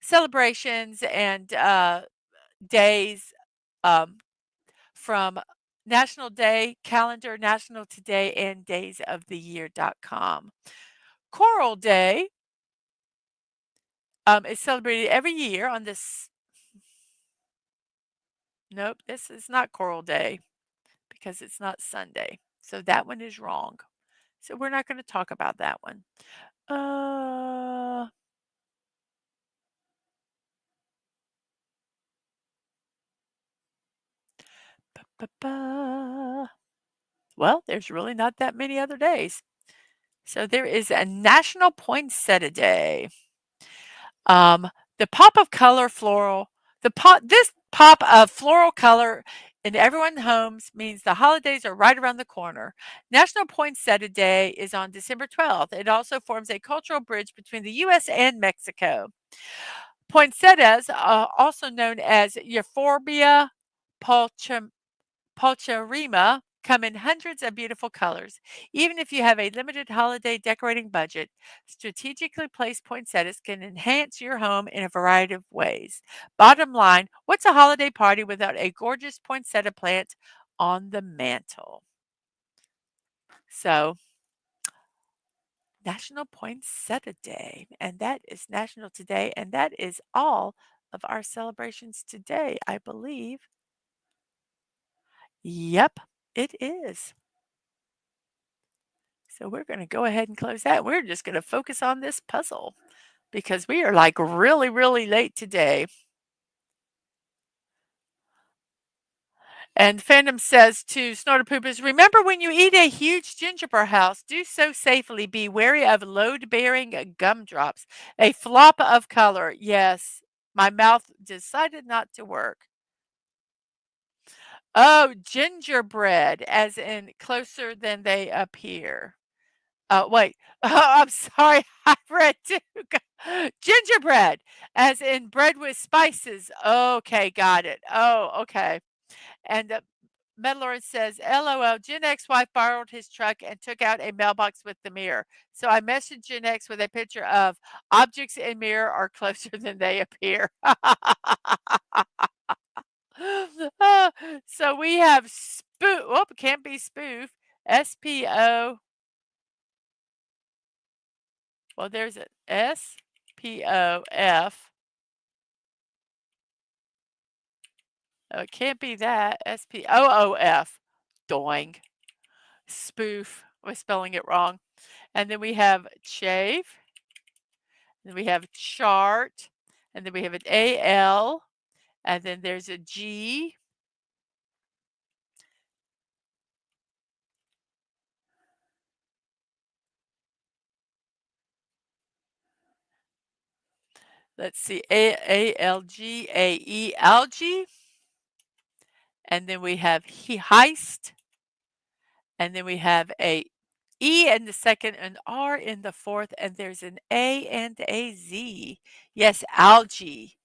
celebrations and days um, from National Day Calendar, National Today, and daysoftheyear.com. Coral Day is celebrated every year on this. Nope, this is not Coral Day because it's not Sunday. So that one is wrong. So we're not going to talk about that one. Uh, well, there's really not that many other days. So there is a National Poinsettia Day. Um, the pop of color floral, this pop of floral color in everyone's homes means the holidays are right around the corner. National Poinsettia Day is on December 12th. It also forms a cultural bridge between the U.S. and Mexico. Poinsettias, also known as Euphorbia Pulcherrima, come in hundreds of beautiful colors. Even if you have a limited holiday decorating budget, strategically placed poinsettias can enhance your home in a variety of ways. Bottom line, what's a holiday party without a gorgeous poinsettia plant on the mantle? So, National Poinsettia Day, and that is national today, and that is all of our celebrations today, I believe. Yep, it is. So we're going to go ahead and close that. We're just going to focus on this puzzle because we are like really, really late today. And Phantom says to Snorter Poopers, remember when you eat a huge gingerbread house, do so safely. Be wary of load-bearing gumdrops. A flop of color. Yes, my mouth decided not to work. Oh, gingerbread, as in closer than they appear. Wait. Oh, I'm sorry. I read too. Gingerbread, as in bread with spices. Okay, got it. Oh, okay. And Meadlord says, LOL, Gen X wife borrowed his truck and took out a mailbox with the mirror. So I messaged Gen X with a picture of objects in mirror are closer than they appear. So we have spoof. Oh, it can't be spoof. SPO. Well, there's an SPOF. Oh, it can't be that. SPOOF. Doing. Spoof. We're spelling it wrong. And then we have chafe. Then we have chart. And then we have an AL. And then there's a G. Let's see. ALGAE, algae. And then we have heist. And then we have a E in the second, an R in the fourth, and there's an A and a Z. Yes, algae.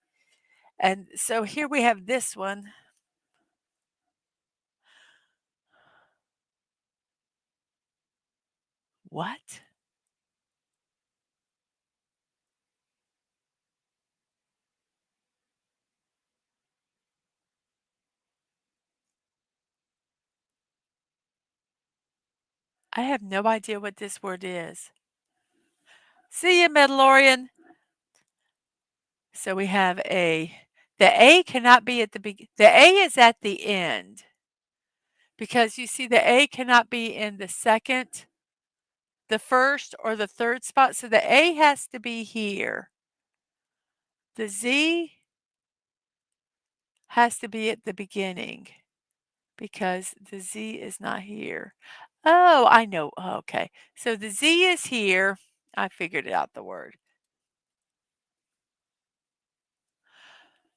And so here we have this one. What? I have no idea what this word is. See you, Mandalorian. So we have the A cannot be at the beginning. The A is at the end because you see the A cannot be in the second, the first, or the third spot. So the A has to be here. The Z has to be at the beginning because the Z is not here. Oh, I know. Okay. So the Z is here. I figured out the word.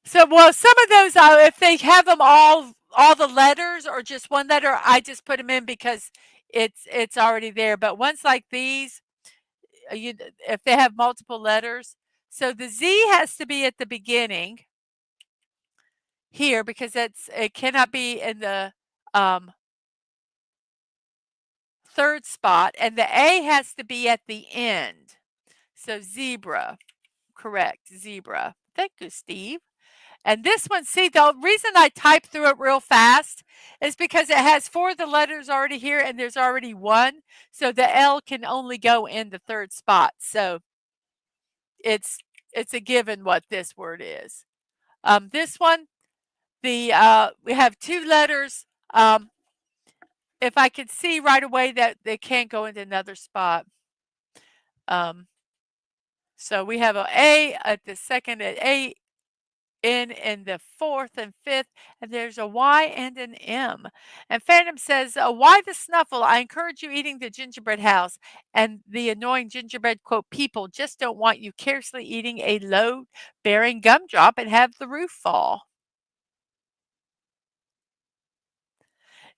So, well, some of those, if they have them all the letters or just one letter, I just put them in because it's already there. But ones like these, if they have multiple letters, so the Z has to be at the beginning here because it cannot be in the um, third spot, and the A has to be at the end. So zebra, correct, zebra. Thank you, Steve. And this one, see, the reason I type through it real fast is because it has 4 of the letters already here and there's already one. So the L can only go in the third spot. So it's it's a given what this word is. This one, we have 2 letters. If I could see right away that they can't go into another spot. So we have A at the second at A, N in the fourth and fifth, and there's a Y and an M. And Phantom says, why the snuffle? I encourage you eating the gingerbread house. And the annoying gingerbread quote, people just don't want you carelessly eating a load bearing gumdrop and have the roof fall.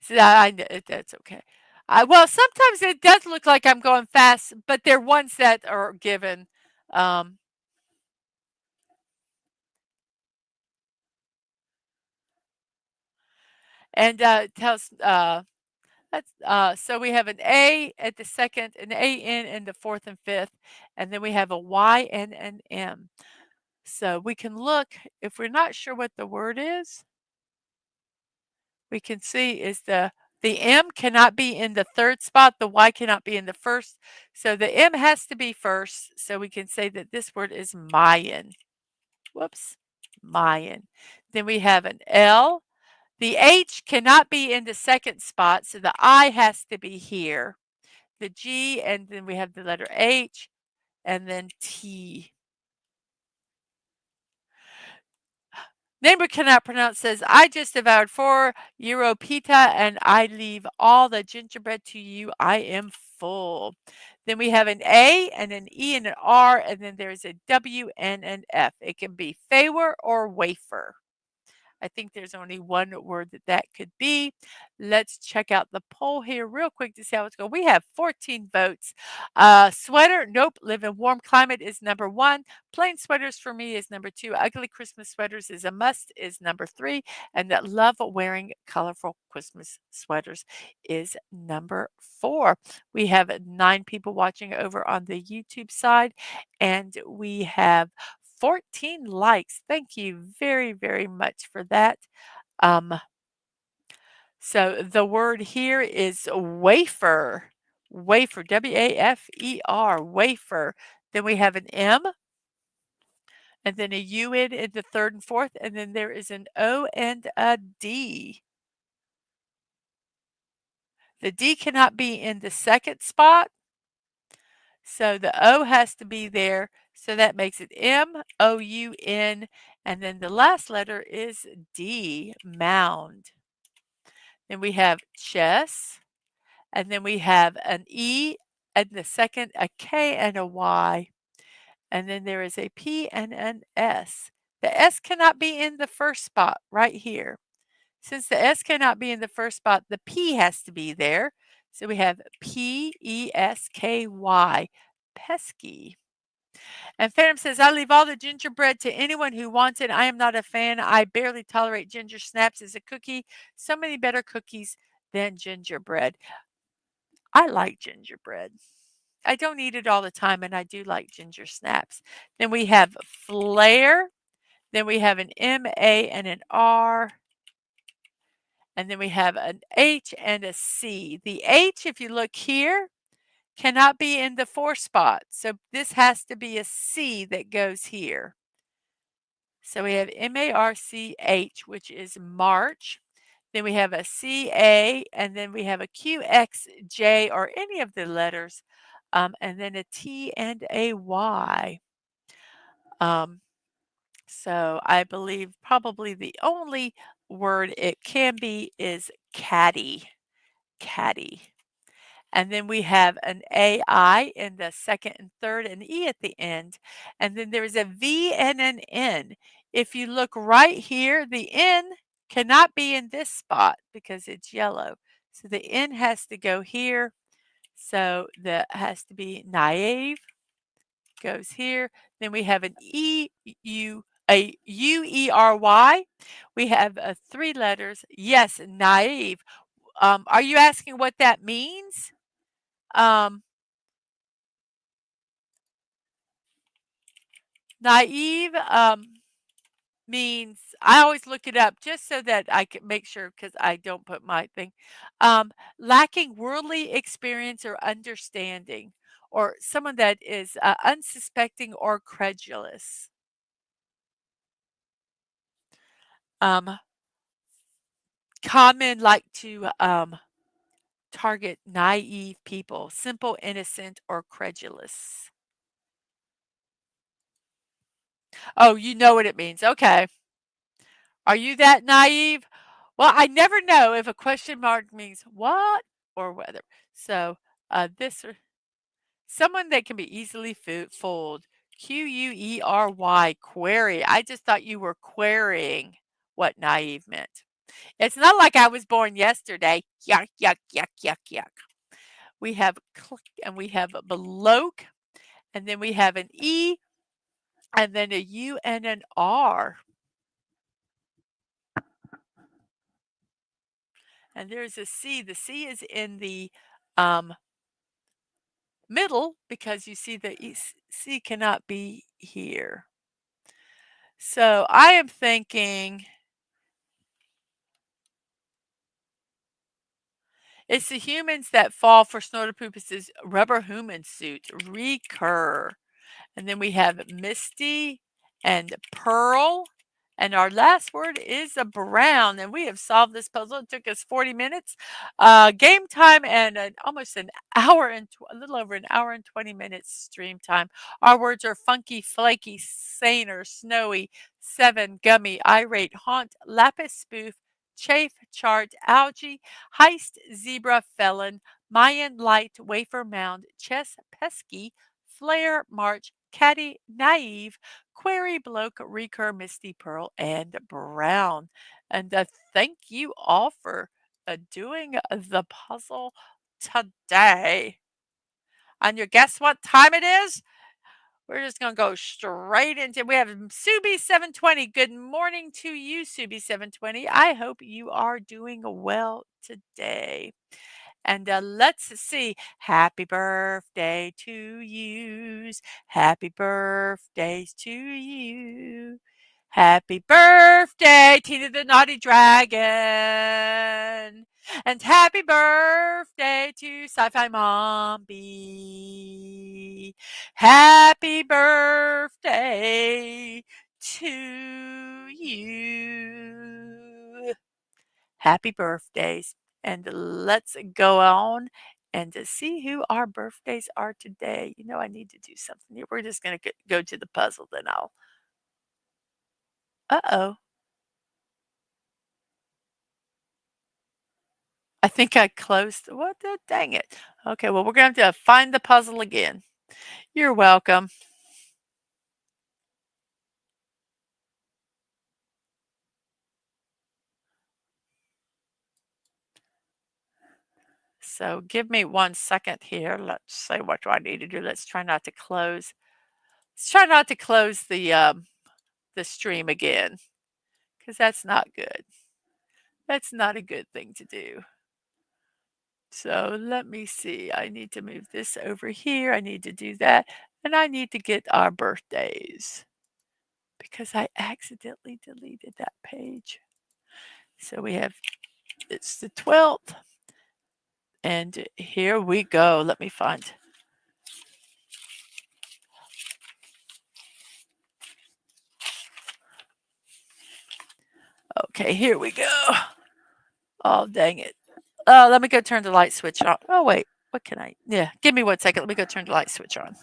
So that's okay. Well, sometimes it does look like I'm going fast, but they're ones that are given. Um, and tells so we have an A at the second, an AN in the fourth and fifth, and then we have a Y and an M. So we can look if we're not sure what the word is. We can see is the M cannot be in the third spot, the Y cannot be in the first. So the M has to be first. So we can say that this word is Mayan. Whoops, Mayan. Then we have an L. The H cannot be in the second spot, so the I has to be here. The G, and then we have the letter H, and then T. Neighbor cannot pronounce says, I just devoured 4 euro pita and I leave all the gingerbread to you. I am full. Then we have an A and an E and an R, and then there's a W and an F. It can be favor or wafer. I think there's only one word that could be. Let's check out the poll here real quick to see how it's going. We have 14 votes. Sweater, nope. Live in warm climate is number 1. Plain sweaters for me is number 2. Ugly Christmas sweaters is a must is number 3. And that love wearing colorful Christmas sweaters is number 4. We have 9 people watching over on the YouTube side, and we have 14 likes. Thank you very, very much for that. Um, so the word here is wafer. Wafer, W-A-F-E-R, wafer. Then we have an M, and then a U in the third and fourth, and then there is an O and a D. The D cannot be in the second spot, so the O has to be there. So that makes it M-O-U-N, and then the last letter is D, mound. Then we have chess, and then we have an E and the second, a K and a Y, and then there is a P and an S. The S cannot be in the first spot right here. Since the S cannot be in the first spot, the P has to be there. So we have P-E-S-K-Y, pesky. And Phantom says, I leave all the gingerbread to anyone who wants it. I am not a fan. I barely tolerate ginger snaps as a cookie. So many better cookies than gingerbread. I like gingerbread. I don't eat it all the time, and I do like ginger snaps. Then we have flare. Then we have an M-A and an R. And then we have an H and a C. The H, if you look here, cannot be in the fourth spot. So this has to be a C that goes here. So we have M-A-R-C-H, which is March. Then we have a C-A, and then we have a Q-X-J, or any of the letters, and then a T and a Y. So I believe probably the only word it can be is caddy. Caddy. And then we have an AI in the second and third, and E at the end. And then there's a V and an N. If you look right here, the N cannot be in this spot because it's yellow. So the N has to go here. So that has to be naive, goes here. Then we have an U-E-R-Y. We have 3 letters. Yes, naive. Are you asking what that means? Um, Naive means, I always look it up just so that I can make sure because I don't put my thing. Lacking worldly experience or understanding, or someone that is unsuspecting or credulous. Um, Common like to target naive people, simple, innocent, or credulous. Oh, you know what it means. Okay. Are you that naive? Well, I never know if a question mark means what or whether. So, this or someone that can be easily fooled. Query, query. I just thought you were querying what naive meant. It's not like I was born yesterday. Yuck, yuck, yuck, yuck, yuck. We have click and we have a bloke, and then we have an E, and then a U and an R. And there's a C. The C is in the um, middle because you see the C cannot be here. So I am thinking it's the humans that fall for Snortopoopis's rubber human suit, recur. And then we have Misty and Pearl. And our last word is a brown. And we have solved this puzzle. It took us 40 minutes. Game time and almost an hour and a little over an hour and 20 minutes stream time. Our words are funky, flaky, saner, snowy, 7, gummy, irate, haunt, lapis spoof, chafe, chart, algae, heist, zebra, felon, Mayan, light, wafer mound, chess, pesky, flare, march, caddy, naive, query, bloke, recur, misty, pearl, and brown. And thank you all for doing the puzzle today. And you guess what time it is? We're just going to go straight into, we have Subi720. Good morning to you, Subi720. I hope you are doing well today. And let's see. Happy birthday to yous. Happy birthdays to you. Happy birthday, Tina the Naughty Dragon. And happy birthday to Sci-Fi Mom B. Happy birthday to you. Happy birthdays. And let's go on and to see who our birthdays are today. You know, I need to do something here. We're just going to go to the puzzle, then I'll. Uh-oh. I think I closed. What the dang it. Okay, well, we're going to have to find the puzzle again. You're welcome. So give me 1 second here. Let's say what do I need to do. Let's try not to close. Let's try not to close the stream again, because that's not good. That's not a good thing to do. So let me see. I need to move this over here. I need to do that. And I need to get our birthdays because I accidentally deleted that page. So we have, it's the 12th. And here we go. Let me find. Okay, here we go. Oh, dang it. Let me go turn the light switch on. Oh, wait. What can I? Yeah, give me 1 second. Let me go turn the light switch on.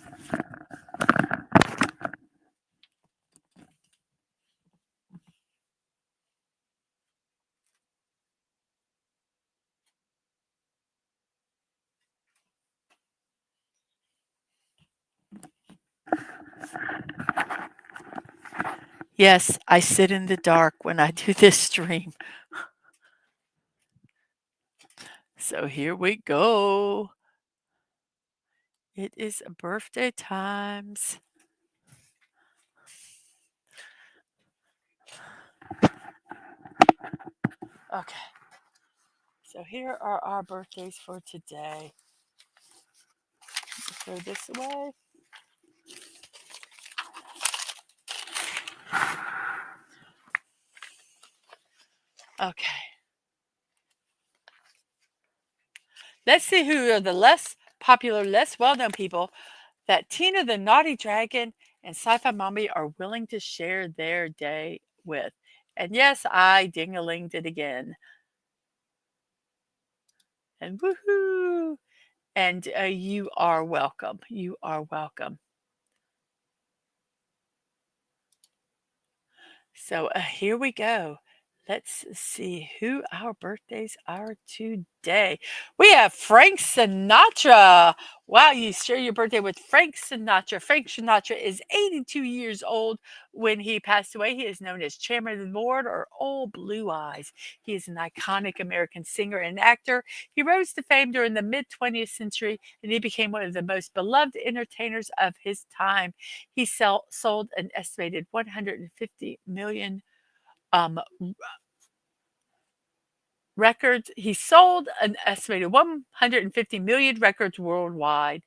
Yes, I sit in the dark when I do this stream. So here we go. It is birthday times. Okay. So here are our birthdays for today. Throw this away. Okay. Let's see who are the less popular, less well-known people that Tina the Naughty Dragon and Sci-Fi Mommy are willing to share their day with. And yes, I ding-a-linged it again. And woohoo! And you are welcome. You are welcome. So here we go. Let's see who our birthdays are today. We have Frank Sinatra. Wow, you share your birthday with Frank Sinatra. Frank Sinatra is 82 years old when he passed away. He is known as Chairman of the Board or Old Blue Eyes. He is an iconic American singer and actor. He rose to fame during the mid 20th century and he became one of the most beloved entertainers of his time. He sold an estimated 150 million um, records. He sold an estimated 150 million records worldwide.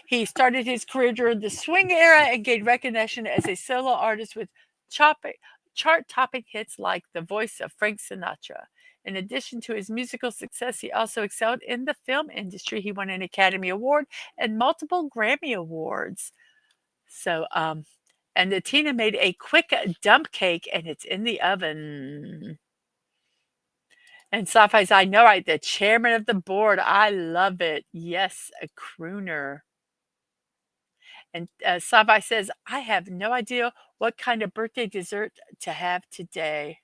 He started his career during the swing era and gained recognition as a solo artist with chart-topping hits like The Voice of Frank Sinatra. In addition to his musical success, he also excelled in the film industry. He won an Academy Award and multiple Grammy Awards. So, and the Tina made a quick dump cake and it's in the oven. And Sci-Fi's I know, right? The chairman of the board. I love it. Yes, a crooner. And Sci-Fi says, I have no idea what kind of birthday dessert to have today.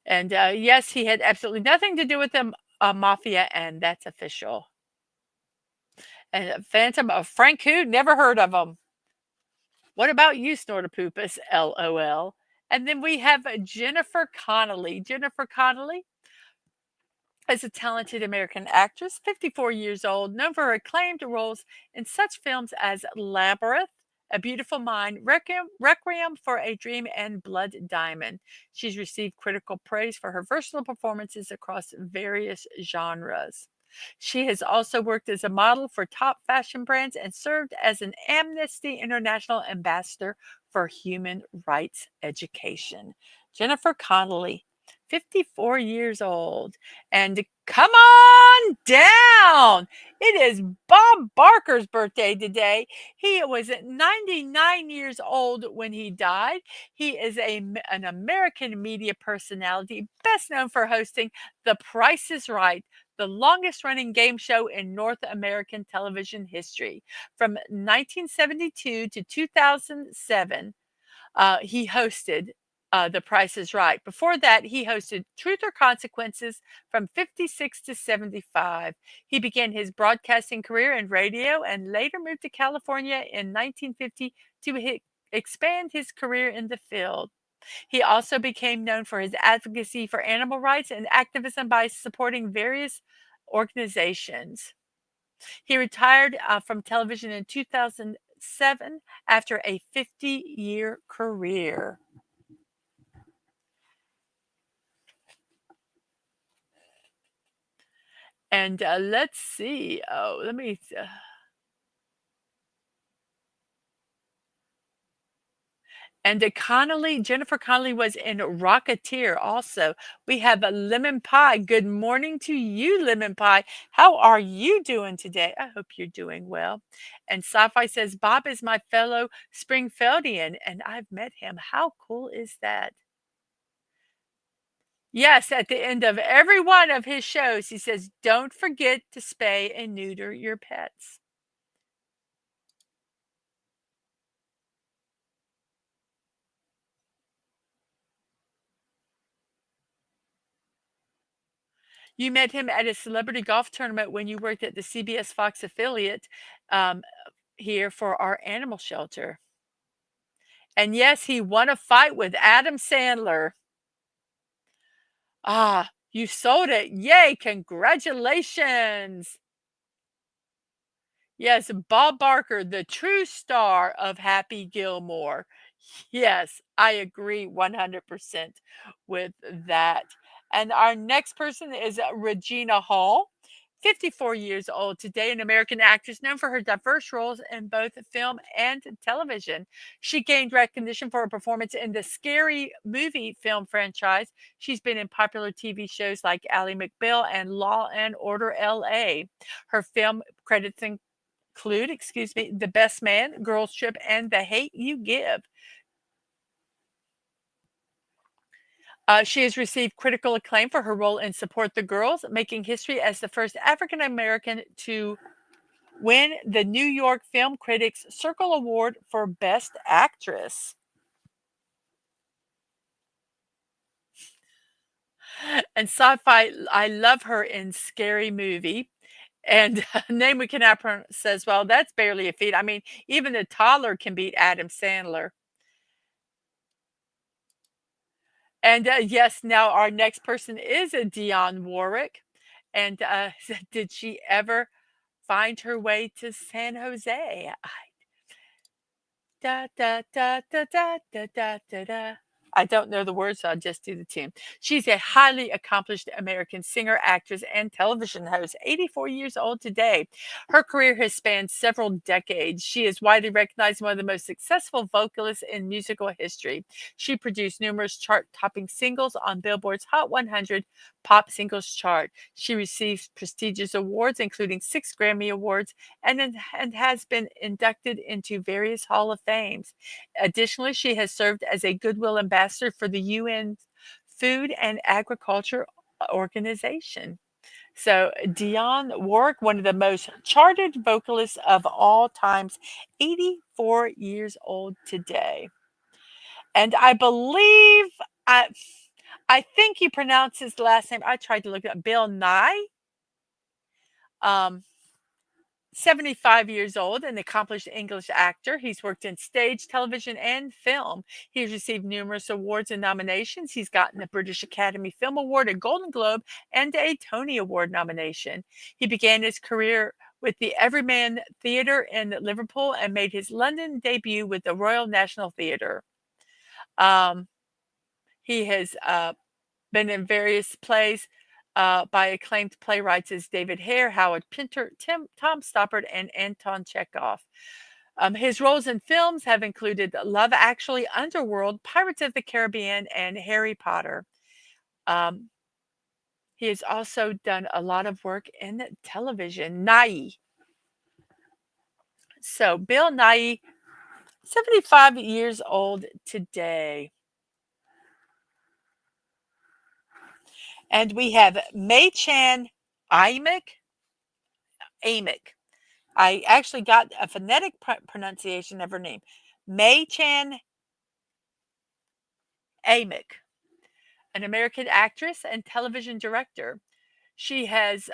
And yes, he had absolutely nothing to do with the mafia, and that's official. And Phantom of Frank who? Never heard of him. What about you, Snortopoopus? LOL. And then we have Jennifer Connelly. Jennifer Connelly is a talented American actress, 54 years old, known for her acclaimed roles in such films as Labyrinth, A Beautiful Mind, Requiem for a Dream, and Blood Diamond. She's received critical praise for her versatile performances across various genres. She has also worked as a model for top fashion brands and served as an Amnesty International ambassador for human rights education. Jennifer Connelly, 54 years old. And come on down. It is Bob Barker's birthday today. He was 99 years old when he died. He is an American media personality, best known for hosting The Price is Right, the longest running game show in North American television history. From 1972 to 2007, he hosted The Price is Right. Before that, he hosted Truth or Consequences from 56 to 75. He began his broadcasting career in radio and later moved to California in 1950 to expand his career in the field. He also became known for his advocacy for animal rights and activism by supporting various organizations. He retired from television in 2007 after a 50-year career. And let's see. Oh, let me. And Jennifer Connelly was in Rocketeer also. We have a Lemon Pie. Good morning to you, Lemon Pie. How are you doing today? I hope you're doing well. And Sci-Fi says, Bob is my fellow Springfieldian, and I've met him. How cool is that? Yes, at the end of every one of his shows, he says, don't forget to spay and neuter your pets. You met him at a celebrity golf tournament when you worked at the CBS Fox affiliate um, here for our animal shelter. And yes, he won a fight with Adam Sandler. Ah, you sold it. Yay, congratulations. Yes, Bob Barker, the true star of Happy Gilmore. Yes, I agree 100% with that. And our next person is Regina Hall, 54 years old today, an American actress known for her diverse roles in both film and television. She gained recognition for her performance in the Scary Movie film franchise. She's been in popular TV shows like Ally McBeal and Law and Order LA. Her film credits include, The Best Man, Girls Trip, and The Hate You Give. She has received critical acclaim for her role in Support the Girls, making history as the first African American to win the New York Film Critics Circle Award for Best Actress. And sci-fi, I love her in Scary Movie. And name we cannot pronounce says, well, that's barely a feat. I mean, even a toddler can beat Adam Sandler. And, yes, now our next person is a Dionne Warwick, and, did she ever find her way to San Jose? Da da da da da da da da da. I don't know the words, so I'll just do the tune. She's a highly accomplished American singer, actress, and television host, 84 years old today. Her career has spanned several decades. She is widely recognized as one of the most successful vocalists in musical history. She produced numerous chart-topping singles on Billboard's Hot 100 Pop Singles chart. She received prestigious awards, including 6 Grammy Awards, and has been inducted into various Hall of Fames. Additionally, she has served as a Goodwill Ambassador for the UN Food and Agriculture Organization. So, Dionne Warwick, one of the most charted vocalists of all times, 84 years old today. And I believe, I, I think you pronounce his last name. I tried to look it up. Bill Nye. Um, 75 years old, an accomplished English actor. He's worked in stage, television, and film. He's received numerous awards and nominations. He's gotten a British Academy Film Award, a Golden Globe, and a Tony Award nomination. He began his career with the Everyman Theatre in Liverpool and made his London debut with the Royal National Theatre. Um, he has been in various plays by acclaimed playwrights as David Hare, Howard Pinter, Tom Stoppard, and Anton Chekhov. His roles in films have included Love Actually, Underworld, Pirates of the Caribbean, and Harry Potter. Um, he has also done a lot of work in television. Nye. So, Bill Nye, 75 years old today. And we have May Chan Amick. Amick. I actually got a phonetic pronunciation of her name. May Chan Amick, an American actress and television director. She has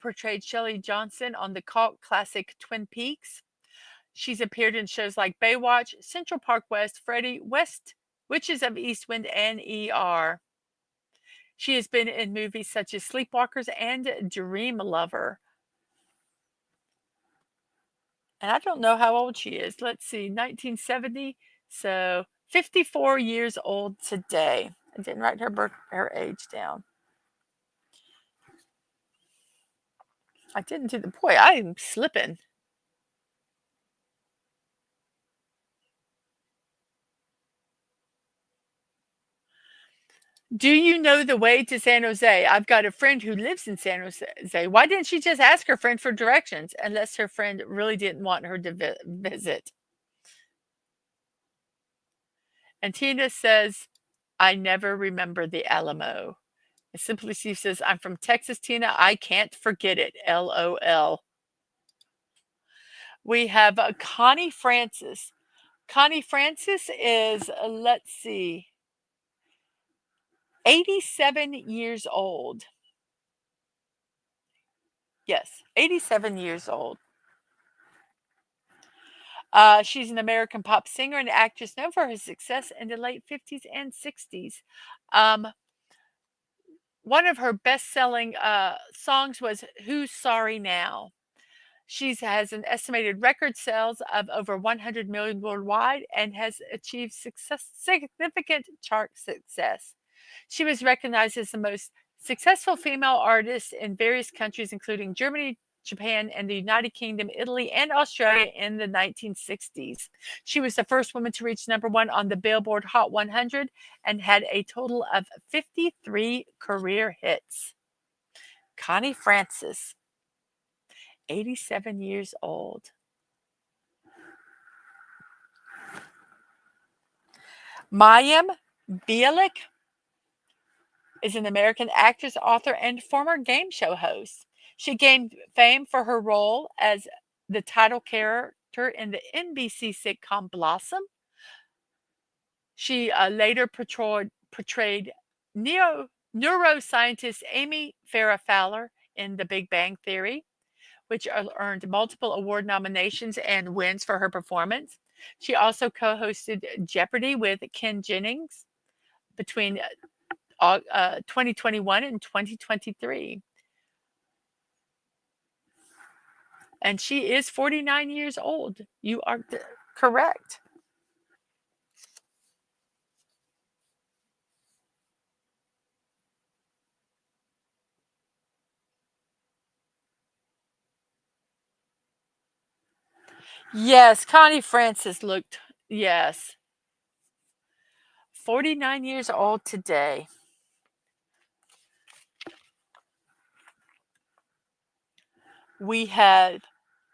portrayed Shelley Johnson on the cult classic Twin Peaks. She's appeared in shows like Baywatch, Central Park West, Freddy, West, Witches of Eastwind, and ER. She has been in movies such as Sleepwalkers and Dream Lover. And I don't know how old she is. Let's see, 1970. So 54 years old today. I didn't write her age down. I didn't do the boy. I'm slipping. Do you know the way to San Jose? I've got a friend who lives in San Jose. Why didn't she just ask her friend for directions? Unless her friend really didn't want her to visit. And Tina says, I never remember the Alamo. And Simply Steve says, I'm from Texas, Tina. I can't forget it. LOL. We have Connie Francis. Connie Francis is, let's see, 87 years old. Yes, 87 years old. She's an American pop singer and actress known for her success in the late 50s and 60s. Um, One of her best-selling songs was "Who's Sorry Now." She has an estimated record sales of over 100 million worldwide and has achieved significant chart success. She was recognized as the most successful female artist in various countries, including Germany, Japan, and the United Kingdom, Italy, and Australia in the 1960s. She was the first woman to reach number one on the Billboard Hot 100 and had a total of 53 career hits. Connie Francis, 87 years old. Mayim Bialik is an American actress, author, and former game show host. She gained fame for her role as the title character in the NBC sitcom Blossom. She later portrayed neuroscientist Amy Farrah Fowler in The Big Bang Theory, which earned multiple award nominations and wins for her performance. She also co hosted Jeopardy with Ken Jennings between 2021 and 2023. And she is 49 years old. You are correct. Yes, Connie Francis looked, yes, 49 years old today. We had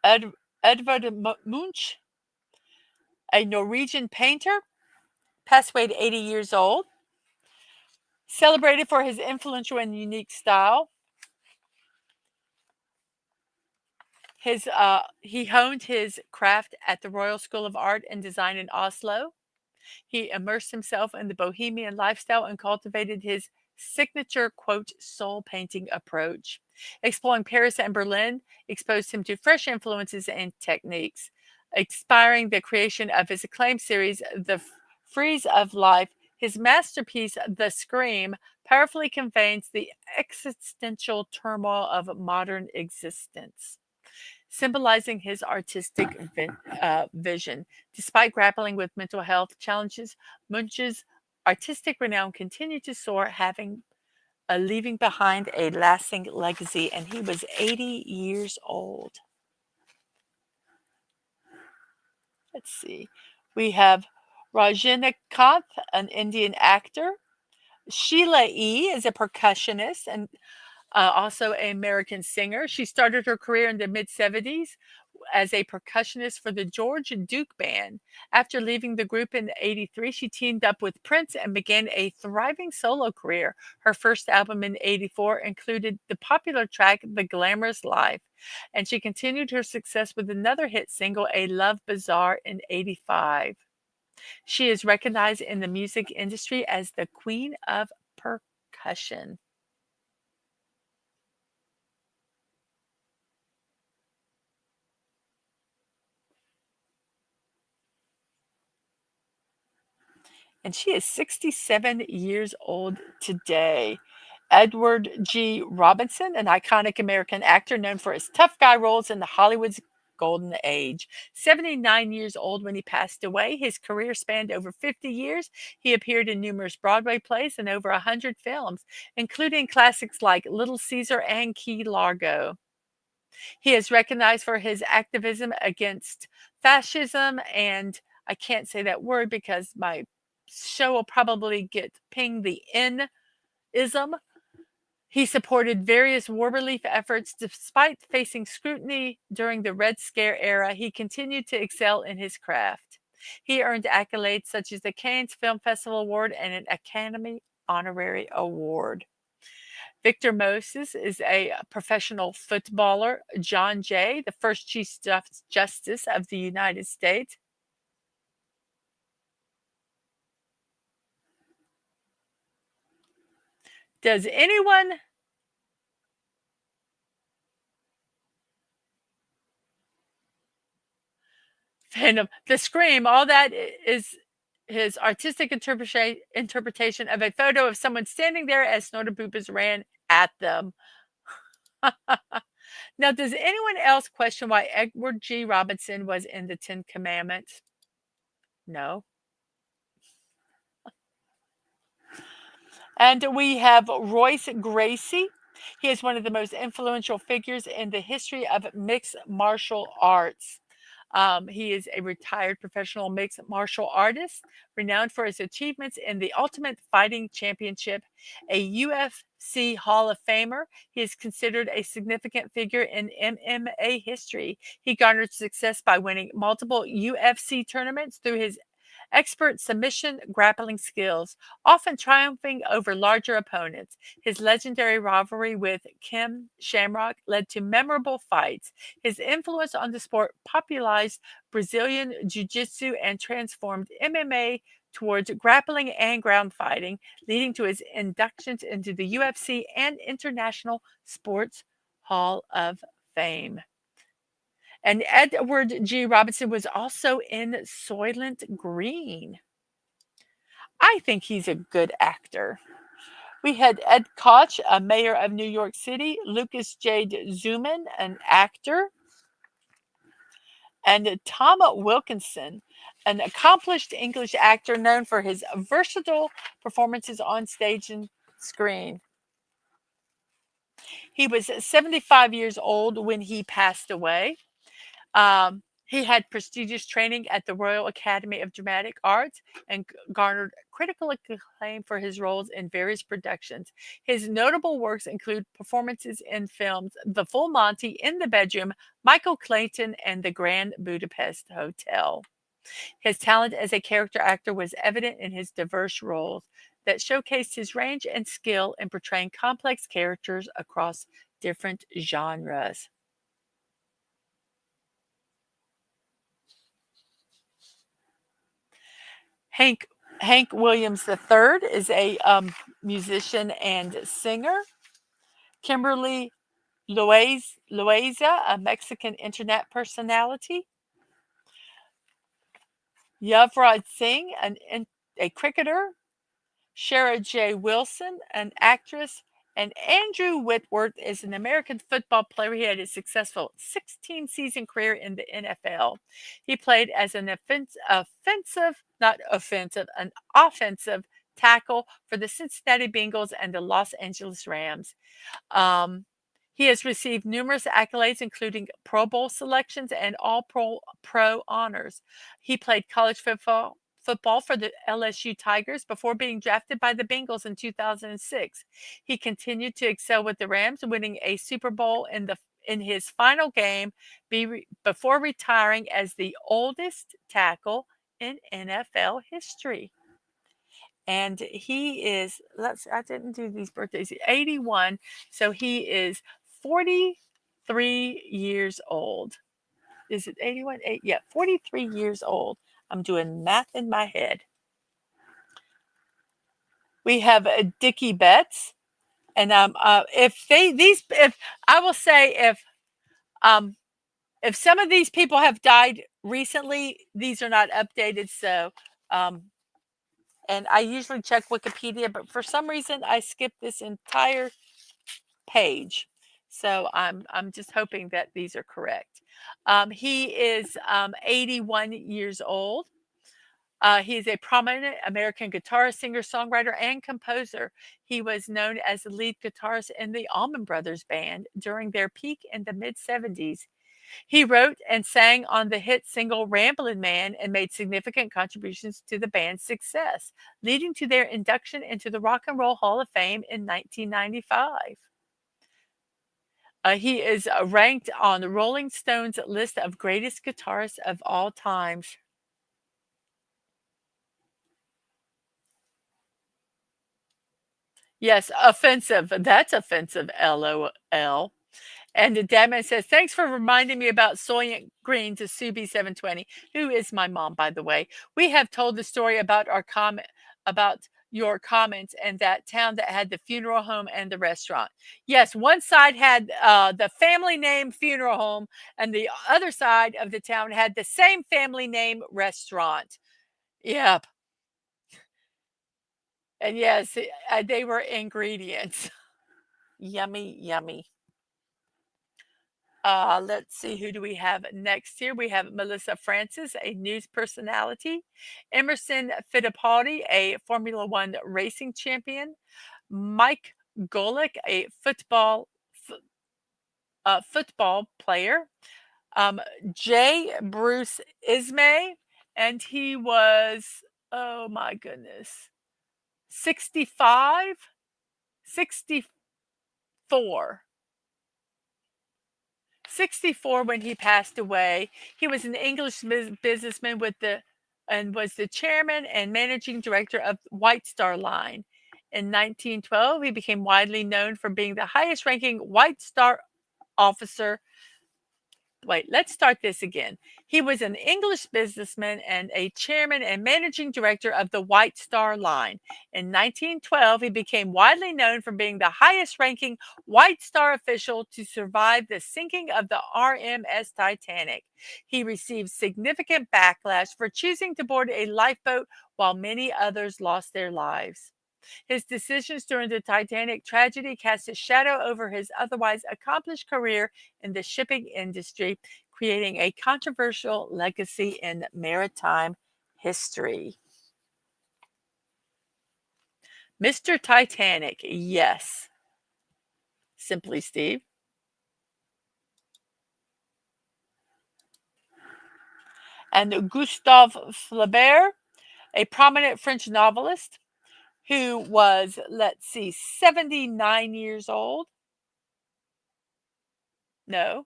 Edvard Munch, a Norwegian painter, passed away at 80 years old, celebrated for his influential and unique style. He honed his craft at the Royal School of Art and Design in Oslo. He immersed himself in the bohemian lifestyle and cultivated his signature, quote, soul painting approach. Exploring Paris and Berlin exposed him to fresh influences and techniques, inspiring the creation of his acclaimed series, The Frieze of Life. His masterpiece, The Scream, powerfully conveys the existential turmoil of modern existence, symbolizing his artistic vision. Despite grappling with mental health challenges, Munch's artistic renown continued to soar, leaving behind a lasting legacy, and he was 80 years old. Let's see. We have Rajinikanth, an Indian actor. Sheila E. is a percussionist and also an American singer. She started her career in the mid 70s as a percussionist for the George Duke Band. After leaving the group in '83, she teamed up with Prince and began a thriving solo career. Her first album in '84 included the popular track The Glamorous Life, and she continued her success with another hit single, A Love Bazaar, in '85. She is recognized in the music industry as the Queen of Percussion. And she is 67 years old today. Edward G. Robinson, an iconic American actor known for his tough guy roles in the Hollywood's golden age. 79 years old when he passed away. His career spanned over 50 years. He appeared in numerous Broadway plays and over 100 films, including classics like Little Caesar and Key Largo. He is recognized for his activism against fascism, and I can't say that word because my show will probably get pinged the N ism. He supported various war relief efforts despite facing scrutiny during the Red Scare era. He continued to excel in his craft. He earned accolades such as the Cannes Film Festival Award and an Academy Honorary Award. Victor Moses is a professional footballer. John Jay, the first Chief Justice of the United States. Does anyone And the scream, all that is his artistic interpretation of a photo of someone standing there as Snortoboopas ran at them. Now, does anyone else question why Edward G. Robinson was in the Ten Commandments? No. And we have Royce Gracie. He is one of the most influential figures in the history of mixed martial arts. He is a retired professional mixed martial artist, renowned for his achievements in the Ultimate Fighting Championship, a UFC Hall of Famer. He is considered a significant figure in MMA history. He garnered success by winning multiple UFC tournaments through his expert submission grappling skills, often triumphing over larger opponents. His legendary rivalry with Kim Shamrock led to memorable fights. His influence on the sport popularized Brazilian Jiu Jitsu and transformed MMA towards grappling and ground fighting, leading to his inductions into the UFC and International Sports Hall of Fame. And Edward G. Robinson was also in Soylent Green. I think he's a good actor. We had Ed Koch, a mayor of New York City, Lucas J. Zuman, an actor, and Tom Wilkinson, an accomplished English actor known for his versatile performances on stage and screen. He was 75 years old when he passed away. He had prestigious training at the Royal Academy of Dramatic Arts and garnered critical acclaim for his roles in various productions. His notable works include performances in films The Full Monty, In the Bedroom, Michael Clayton, and The Grand Budapest Hotel. His talent as a character actor was evident in his diverse roles that showcased his range and skill in portraying complex characters across different genres. Hank Williams III is a musician and singer. Kimberly Loaiza, a Mexican internet personality. Yuvraj Singh, a cricketer. Shara J. Wilson, an actress. And Andrew Whitworth is an American football player. He had a successful 16-season career in the NFL. He played as an offensive tackle for the Cincinnati Bengals and the Los Angeles Rams. He has received numerous accolades, including Pro Bowl selections and All-Pro honors. He played college football for the LSU Tigers before being drafted by the Bengals in 2006. He continued to excel with the Rams, winning a Super Bowl in his final game before retiring as the oldest tackle in NFL history. And he is, I didn't do these birthdays, 81, so he is 43 years old. Is it 81? Yeah, 43 years old. I'm doing math in my head. We have Dickie Betts, and if some of these people have died recently, these are not updated. So, and I usually check Wikipedia, but for some reason I skipped this entire page. So I'm just hoping that these are correct. He is 81 years old. He's a prominent American guitarist, singer, songwriter, and composer. He was known as the lead guitarist in the Allman Brothers Band during their peak in the mid-70s. He wrote and sang on the hit single Ramblin' Man and made significant contributions to the band's success, leading to their induction into the Rock and Roll Hall of Fame in 1995. He is ranked on the Rolling Stones list of greatest guitarists of all times. Yes, offensive. That's offensive, LOL. And the Dadman says, thanks for reminding me about Soylent Green to Subi720, who is my mom, by the way. We have told the story about our comment about your comments and that town that had the funeral home and the restaurant. Yes, one side had the family name funeral home, and the other side of the town had the same family name restaurant. Yep. And yes, they were ingredients. Yummy, yummy. Let's see, who do we have next here? We have Melissa Francis, a news personality. Emerson Fittipaldi, a Formula One racing champion. Mike Golick, a football player. Um, J. Bruce Ismay, and he was, oh my goodness, 65, 64. 64 when he passed away. He was an English businessman and was the chairman and managing director of White Star Line. In 1912, he became widely known for being the highest ranking White Star officer. Wait, let's start this again. He was an English businessman and a chairman and managing director of the White Star Line. In 1912, he became widely known for being the highest ranking White Star official to survive the sinking of the RMS Titanic. He received significant backlash for choosing to board a lifeboat while many others lost their lives. His decisions during the Titanic tragedy cast a shadow over his otherwise accomplished career in the shipping industry, creating a controversial legacy in maritime history. Mr. Titanic, yes. Simply Steve. And Gustave Flaubert, a prominent French novelist who was, let's see, 79 years old. No.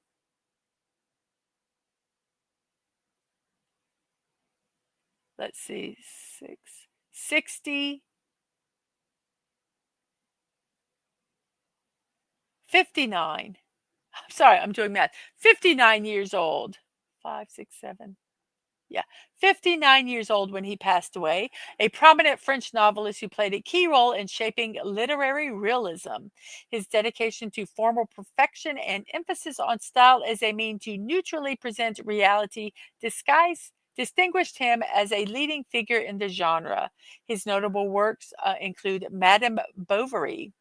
Let's see, 60, 59. Sorry, I'm doing math. 59 years old. 5, 6, 7. Yeah, 59 years old when he passed away, a prominent French novelist who played a key role in shaping literary realism. His dedication to formal perfection and emphasis on style as a mean to neutrally present reality distinguished him as a leading figure in the genre. His notable works include Madame Bovary,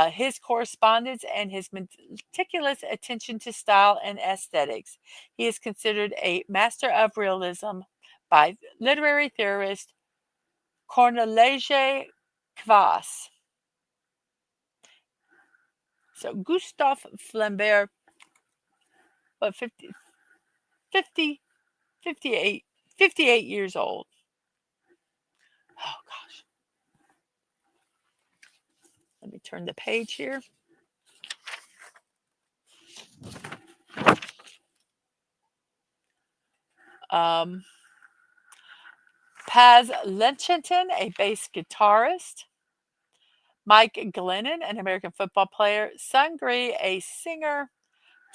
his correspondence, and his meticulous attention to style and aesthetics. He is considered a master of realism by literary theorist Cornelige Kvas. So Gustave Flaubert, what, 50, 58 years old. Oh gosh. Let me turn the page here. Paz Lenchenton, a bass guitarist. Mike Glennon, an American football player. Sungri, a singer.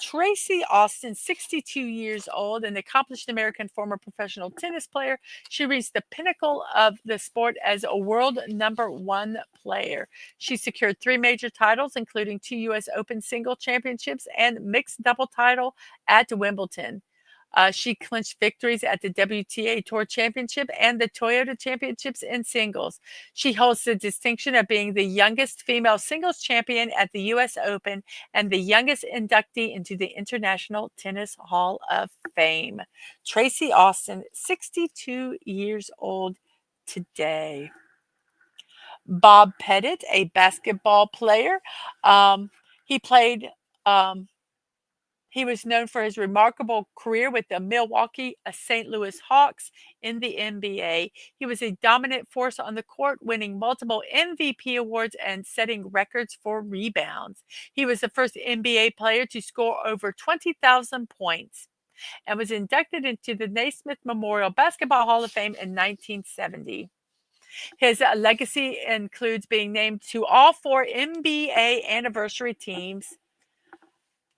Tracy Austin, 62 years old, an accomplished American former professional tennis player. She reached the pinnacle of the sport as a world #1 player. She secured 3 major titles, including 2 U.S. Open single championships and mixed double title at Wimbledon. She clinched victories at the WTA Tour Championship and the Toyota Championships in singles. She holds the distinction of being the youngest female singles champion at the U.S. Open and the youngest inductee into the International Tennis Hall of Fame. Tracy Austin, 62 years old today. Bob Pettit, a basketball player. He played He was known for his remarkable career with the Milwaukee St. Louis Hawks in the NBA. He was a dominant force on the court, winning multiple MVP awards and setting records for rebounds. He was the first NBA player to score over 20,000 points and was inducted into the Naismith Memorial Basketball Hall of Fame in 1970. His legacy includes being named to all 4 NBA anniversary teams,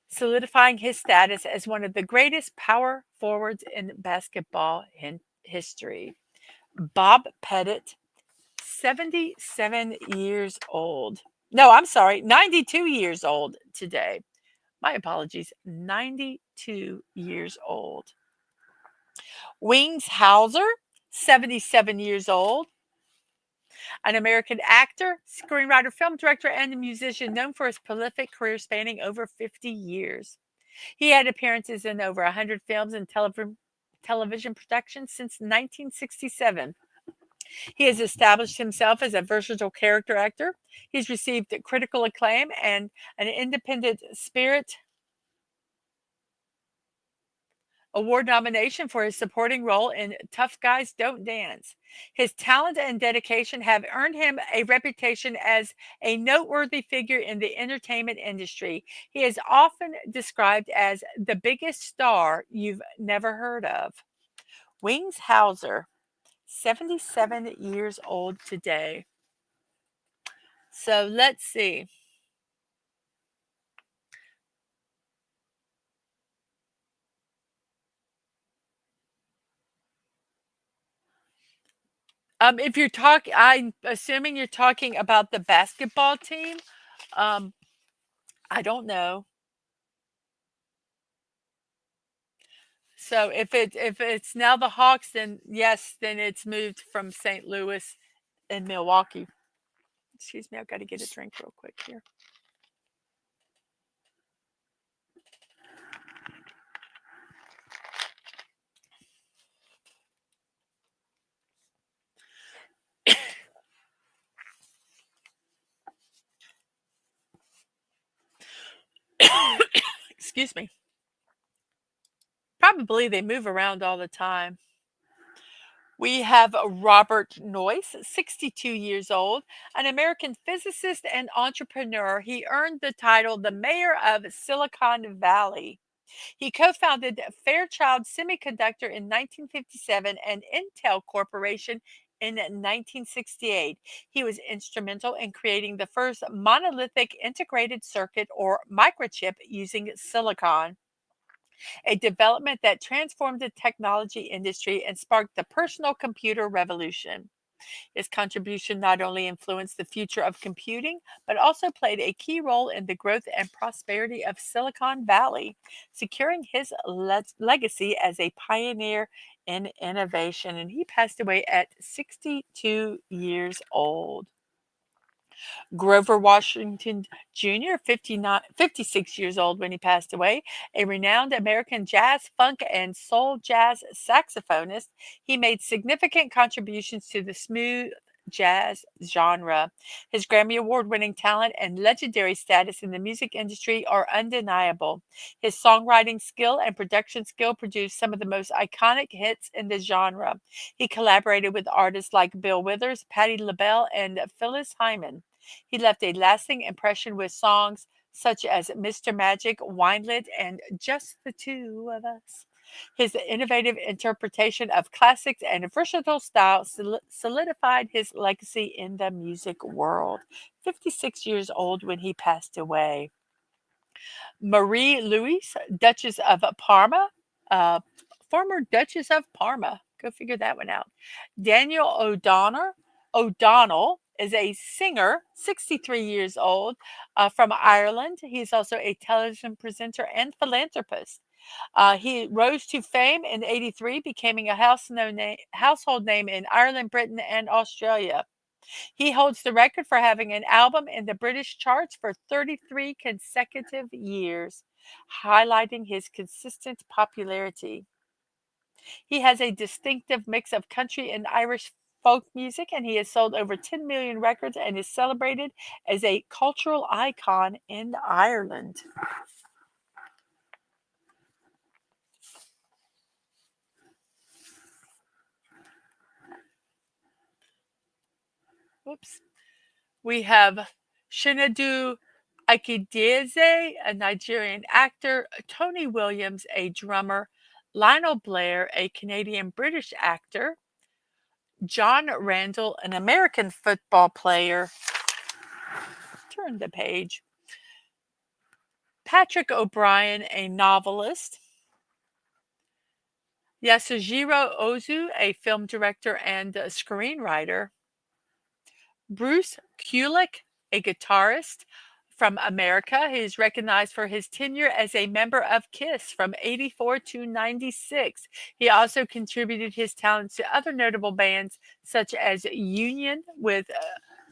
solidifying his status as one of the greatest power forwards in basketball history. Bob Pettit, 77 years old. No, I'm sorry, 92 years old today. My apologies, 92 years old. Wings Hauser, 77 years old, an American actor, screenwriter, film director, and a musician known for his prolific career spanning over 50 years. He had appearances in over 100 films and television productions since 1967. He has established himself as a versatile character actor. He's received critical acclaim and an Independent Spirit Award nomination for his supporting role in Tough Guys Don't Dance. His talent and dedication have earned him a reputation as a noteworthy figure in the entertainment industry. He is often described as the biggest star you've never heard of. Wings Hauser, 77 years old today. So let's see. If you're talking, I'm assuming you're talking about the basketball team. Um, I don't know. So if it's now the Hawks, then yes, then it's moved from St. Louis and Milwaukee. Excuse me, I've got to get a drink real quick here. Excuse me. Probably they move around all the time. We have Robert Noyce, 62 years old, an American physicist and entrepreneur. He earned the title the Mayor of Silicon Valley. He co founded Fairchild Semiconductor in 1957 and Intel Corporation in 1968. He was instrumental in creating the first monolithic integrated circuit or microchip using silicon, a development that transformed the technology industry and sparked the personal computer revolution. His contribution not only influenced the future of computing, but also played a key role in the growth and prosperity of Silicon Valley, securing his legacy as a pioneer in innovation. And he passed away at 62 years old. Grover Washington Jr., 56 years old when he passed away, a renowned American jazz, funk, and soul jazz saxophonist. He made significant contributions to the smooth jazz genre. His Grammy Award winning talent and legendary status in the music industry are undeniable. His songwriting skill and production skill produced some of the most iconic hits in the genre. He collaborated with artists like Bill Withers, Patti LaBelle, and Phyllis Hyman. He left a lasting impression with songs such as Mr. Magic, Winelet, and Just the Two of Us. His innovative interpretation of classics and versatile style solidified his legacy in the music world. 56 years old when he passed away. Marie Louise, Duchess of Parma, uh, former Duchess of Parma. Go figure that one out. Daniel O'Donnell is a singer, 63 years old, from Ireland. He's also a television presenter and philanthropist. He rose to fame in '83, becoming a household name in Ireland, Britain, and Australia. He holds the record for having an album in the British charts for 33 consecutive years, highlighting his consistent popularity. He has a distinctive mix of country and Irish folk music, and he has sold over 10 million records and is celebrated as a cultural icon in Ireland. Whoops. We have Chinedu Ikedieze, a Nigerian actor, Tony Williams, a drummer, Lionel Blair, a Canadian British actor, John Randall, an American football player. Turn the page. Patrick O'Brien, a novelist. Yasujiro Ozu, a film director and a screenwriter. Bruce Kulick, a guitarist from America, he is recognized for his tenure as a member of Kiss from 84 to 96. He also contributed his talents to other notable bands such as Union with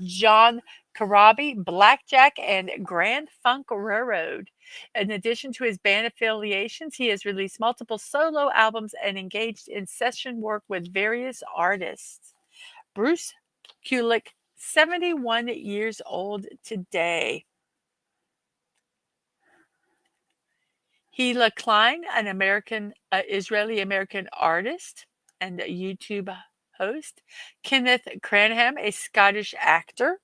John Corabi, Blackjack, and Grand Funk Railroad. In addition to his band affiliations, he has released multiple solo albums and engaged in session work with various artists. Bruce Kulick, 71 years old today. Hila Klein, an Israeli-American artist and a YouTube host. Kenneth Cranham, a Scottish actor.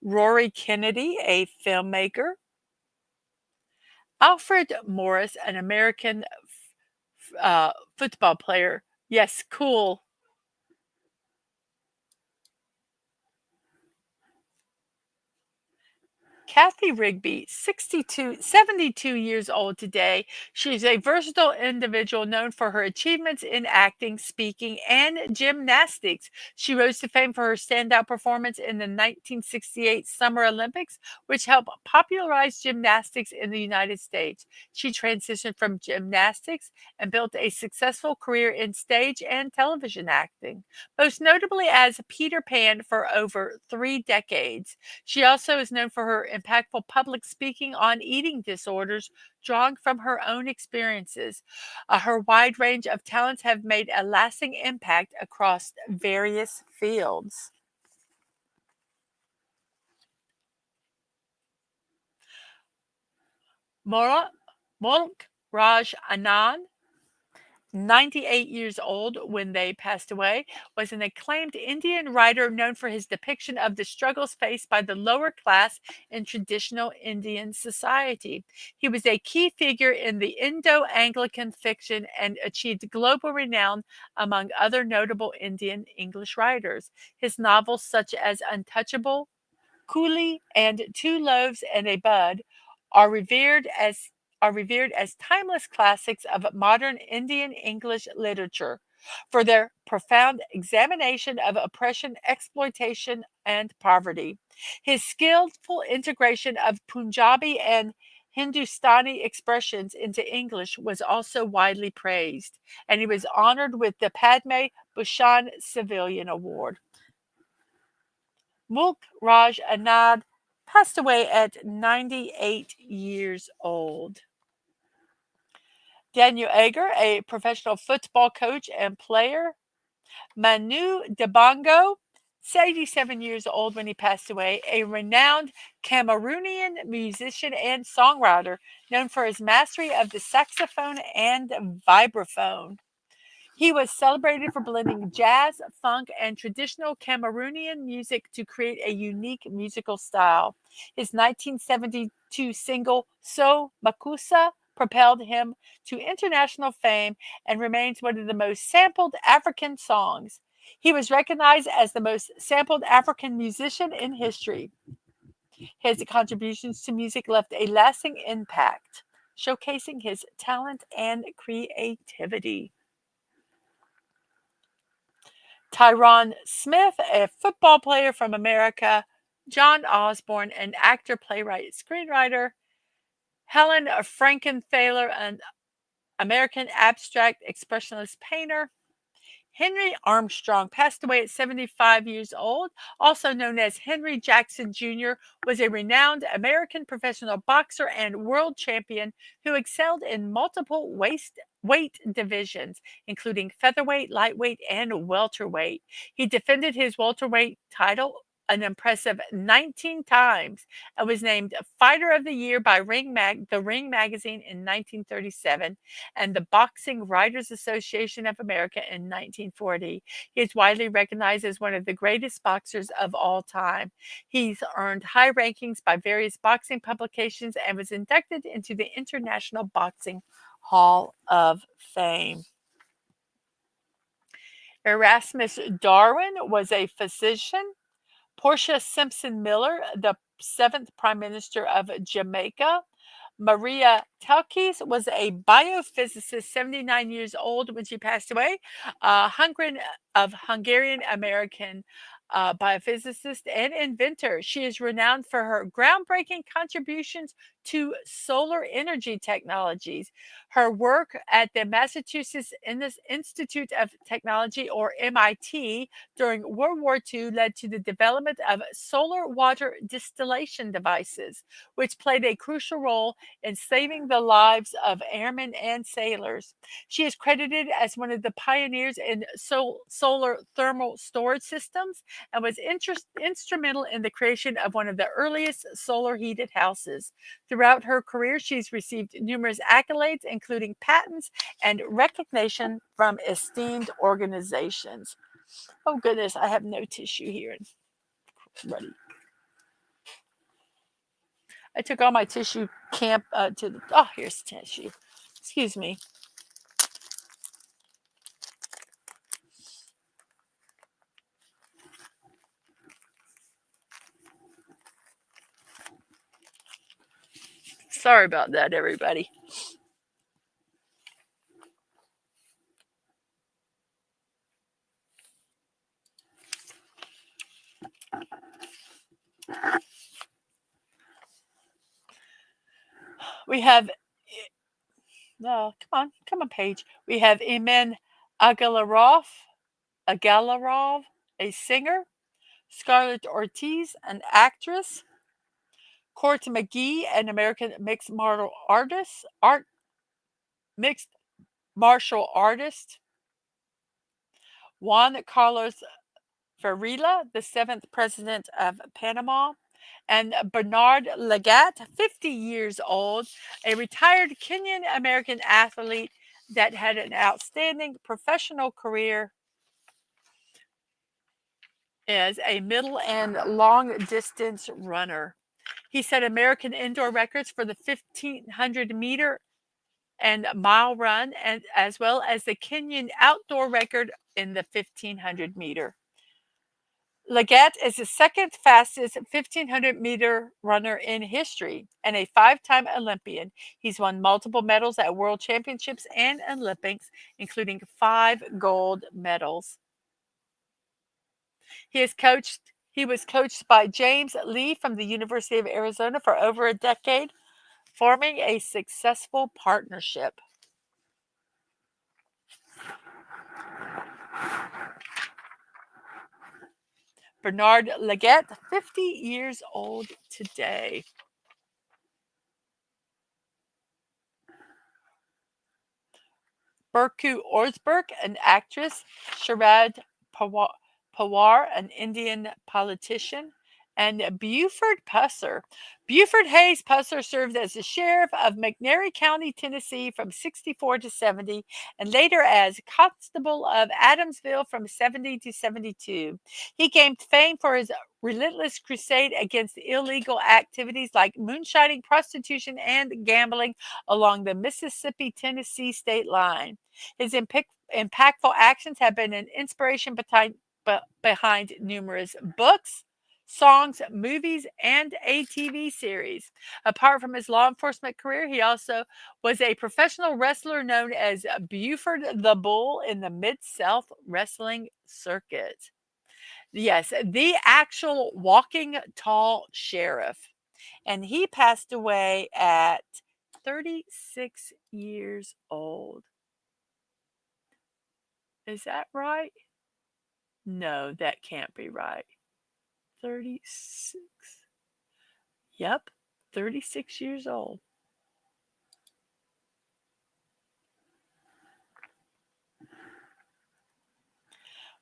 Rory Kennedy, a filmmaker. Alfred Morris, an American football player. Yes, cool. Kathy Rigby, 72 years old today. She's a versatile individual known for her achievements in acting, speaking, and gymnastics. She rose to fame for her standout performance in the 1968 Summer Olympics, which helped popularize gymnastics in the United States. She transitioned from gymnastics and built a successful career in stage and television acting, most notably as Peter Pan for over 3 decades. She also is known for her impactful public speaking on eating disorders, drawing from her own experiences. Her wide range of talents have made a lasting impact across various fields. Mulk Raj Anand, 98 years old when they passed away, was an acclaimed Indian writer known for his depiction of the struggles faced by the lower class in traditional Indian society. He was a key figure in the Indo-Anglican fiction and achieved global renown among other notable Indian English writers. His novels such as Untouchable, Coolie, and Two Loaves and a Bud are revered as timeless classics of modern Indian English literature for their profound examination of oppression, exploitation, and poverty. His skillful integration of Punjabi and Hindustani expressions into English was also widely praised, and he was honored with the Padma Bhushan Civilian Award. Mulk Raj Anand passed away at 98 years old. Daniel Ager, a professional football coach and player. Manu Dibango, 87 years old when he passed away, a renowned Cameroonian musician and songwriter known for his mastery of the saxophone and vibraphone. He was celebrated for blending jazz, funk, and traditional Cameroonian music to create a unique musical style. His 1972 single, So Makusa, propelled him to international fame and remains one of the most sampled African songs. He was recognized as the most sampled African musician in history. His contributions to music left a lasting impact, showcasing his talent and creativity. Tyrone Smith, a football player from America. John Osborne, an actor, playwright, screenwriter. Helen Frankenthaler, an American abstract expressionist painter. Henry Armstrong passed away at 75 years old, also known as Henry Jackson Jr., was a renowned American professional boxer and world champion who excelled in multiple weight divisions, including featherweight, lightweight, and welterweight. He defended his welterweight title an impressive 19 times and was named Fighter of the Year by the Ring magazine in 1937 and the Boxing Writers Association of America in 1940. He is widely recognized as one of the greatest boxers of all time. He's earned high rankings by various boxing publications and was inducted into the International Boxing Hall of Fame. Erasmus Darwin was a physician. Portia Simpson Miller, the 7th Prime Minister of Jamaica. Maria Telkes was a biophysicist, 79 years old when she passed away. Hungarian American biophysicist and inventor. She is renowned for her groundbreaking contributions to solar energy technologies. Her work at the Massachusetts Institute of Technology, or MIT, during World War II led to the development of solar water distillation devices, which played a crucial role in saving the lives of airmen and sailors. She is credited as one of the pioneers in solar thermal storage systems and was instrumental in the creation of one of the earliest solar heated houses. Throughout her career, she's received numerous accolades, including patents and recognition from esteemed organizations. Oh, goodness, I have no tissue here. Ready. I took all my tissue camp to the. Oh, here's tissue. Excuse me. Sorry about that, everybody. We have no, come on, page. We have Imen Agalarov, a singer, Scarlett Ortiz, an actress, Court McGee, an American mixed martial artist, Juan Carlos Varela, the seventh president of Panama, and Bernard Lagat, 50 years old, a retired Kenyan American athlete that had an outstanding professional career as a middle and long distance runner. He set American indoor records for the 1,500-meter and mile run, and as well as the Kenyan outdoor record in the 1,500-meter. Leggett is the second fastest 1,500-meter runner in history and a five-time Olympian. He's won multiple medals at World Championships and Olympics, including 5 gold medals. He was coached by James Lee from the University of Arizona for over a decade, forming a successful partnership. Bernard Leggett, 50 years old today. Burku Orsberg, an actress, Sharad Pawar, an Indian politician, and Buford Pusser. Buford Hayes Pusser served as the sheriff of McNairy County, Tennessee from 64 to 70, and later as constable of Adamsville from 70 to 72. He gained fame for his relentless crusade against illegal activities like moonshining, prostitution, and gambling along the Mississippi-Tennessee state line. His impactful actions have been an inspiration behind numerous books, songs, movies, and a TV series. Apart from his law enforcement career, he also was a professional wrestler known as Buford the Bull in the Mid-South Wrestling Circuit. Yes, the actual walking tall sheriff. And he passed away at 36 years old. Is that right? No, that can't be right. 36. Yep, 36 years old.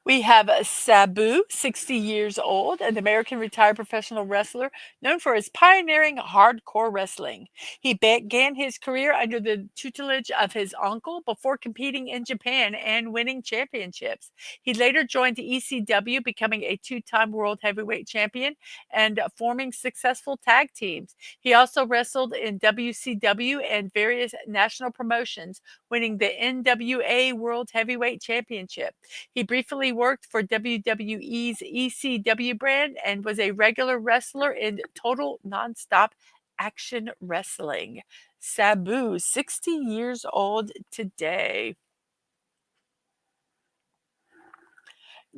We have Sabu, 60 years old, an American retired professional wrestler known for his pioneering hardcore wrestling. He began his career under the tutelage of his uncle before competing in Japan and winning championships. He later joined ECW, becoming a two-time world heavyweight champion and forming successful tag teams. He also wrestled in WCW and various national promotions, winning the NWA World Heavyweight Championship. He briefly worked for WWE's ECW brand and was a regular wrestler in Total Nonstop Action Wrestling. Sabu, 60 years old today.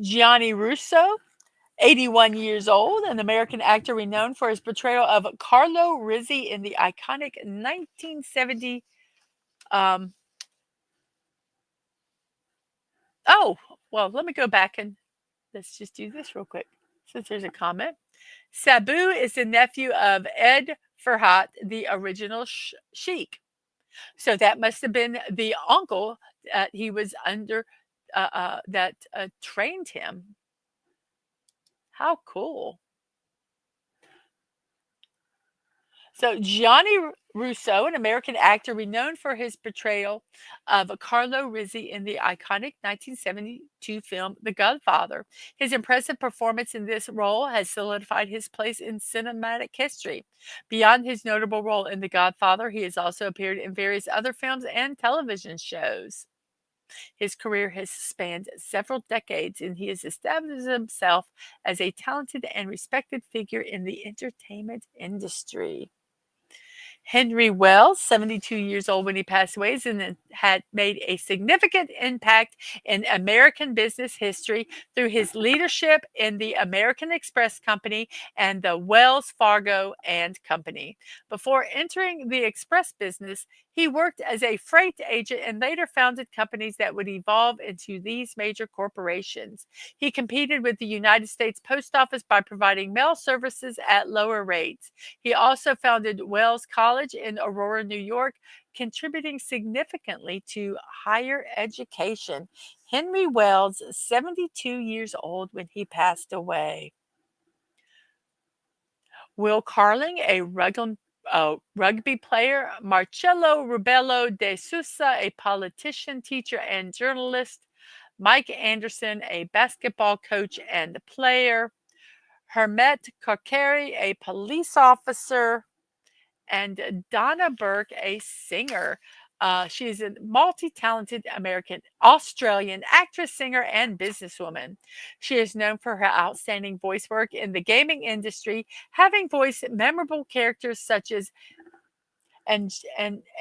Gianni Russo, 81 years old, an American actor renowned for his portrayal of Carlo Rizzi in the iconic 1970. Um, oh, well, let me go back and let's just do this real quick since there's a comment. Sabu is the nephew of Ed Farhat, the original Sheik. So that must have been the uncle that he was under, that trained him. How cool. So Gianni Russo, an American actor renowned for his portrayal of Carlo Rizzi in the iconic 1972 film The Godfather. His impressive performance in this role has solidified his place in cinematic history. Beyond his notable role in The Godfather, he has also appeared in various other films and television shows. His career has spanned several decades, and he has established himself as a talented and respected figure in the entertainment industry. Henry Wells, 72 years old when he passed away, and had made a significant impact in American business history through his leadership in the American Express Company and the Wells Fargo and Company. Before entering the express business, he worked as a freight agent and later founded companies that would evolve into these major corporations. He competed with the United States Post Office by providing mail services at lower rates. He also founded Wells College in Aurora, New York, contributing significantly to higher education. Henry Wells, 72 years old when he passed away. Will Carling, a rugby player, Marcello Rubello de Sousa, a politician, teacher, and journalist, Mike Anderson, a basketball coach and player, Hermet Kokeri, a police officer, and Donna Burke, a singer. She is a multi talented Australian actress, singer, and businesswoman. She is known for her outstanding voice work in the gaming industry, having voiced memorable characters such as and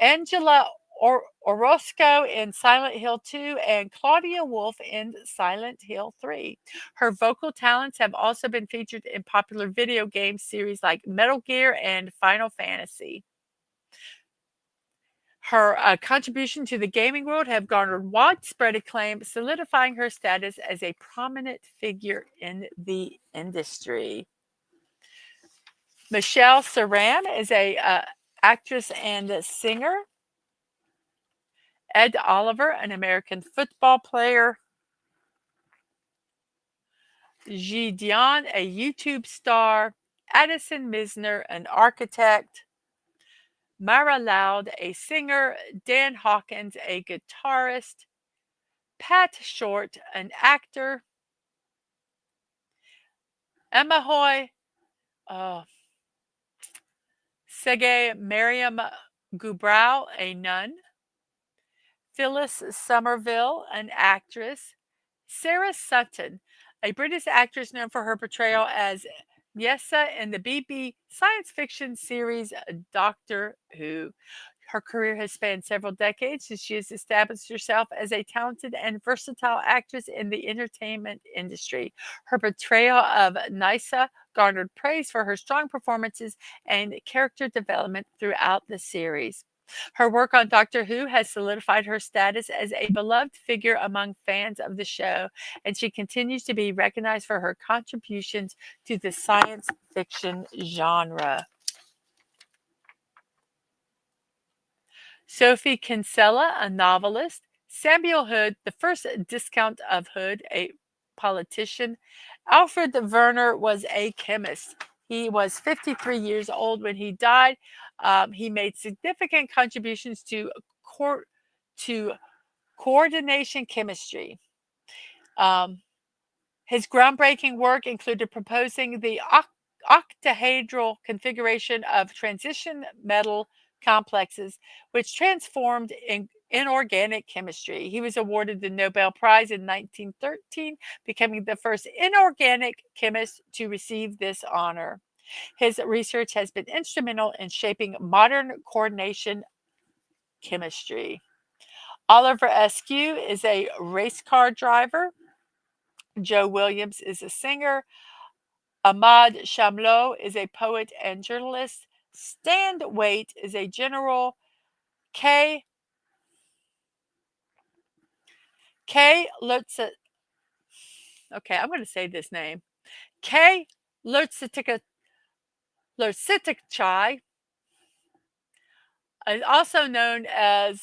Angela Orozco in Silent Hill 2 and Claudia Wolf in Silent Hill 3. Her vocal talents have also been featured in popular video game series like Metal Gear and Final Fantasy. Her contribution to the gaming world have garnered widespread acclaim, solidifying her status as a prominent figure in the industry. Michelle Saran is a actress and a singer. Ed Oliver, an American football player. Ji Dion, a YouTube star. Addison Misner, an architect. Mara Loud, a singer. Dan Hawkins, a guitarist. Pat Short, an actor. Emma Hoy, Sege Miriam Gubrau, a nun. Phyllis Somerville, an actress. Sarah Sutton, a British actress known for her portrayal as Nyessa in the BBC science fiction series Doctor Who. Her career has spanned several decades, and she has established herself as a talented and versatile actress in the entertainment industry. Her portrayal of Nyssa garnered praise for her strong performances and character development throughout the series. Her work on Doctor Who has solidified her status as a beloved figure among fans of the show, and she continues to be recognized for her contributions to the science fiction genre. Sophie Kinsella, a novelist. Samuel Hood, the first Viscount of Hood, a politician. Alfred Werner was a chemist. He was 53 years old when he died. He made significant contributions to coordination chemistry. His groundbreaking work included proposing the octahedral configuration of transition metal complexes, which transformed inorganic chemistry. He was awarded the Nobel Prize in 1913, becoming the first inorganic chemist to receive this honor. His research has been instrumental in shaping modern coordination chemistry. Oliver Askew is a race car driver. Joe Williams is a singer. Ahmad Shamlo is a poet and journalist. Stand Waite is a general. K. K. Lutz. Okay, I'm going to say this name. K. Lutzitikchai is also known as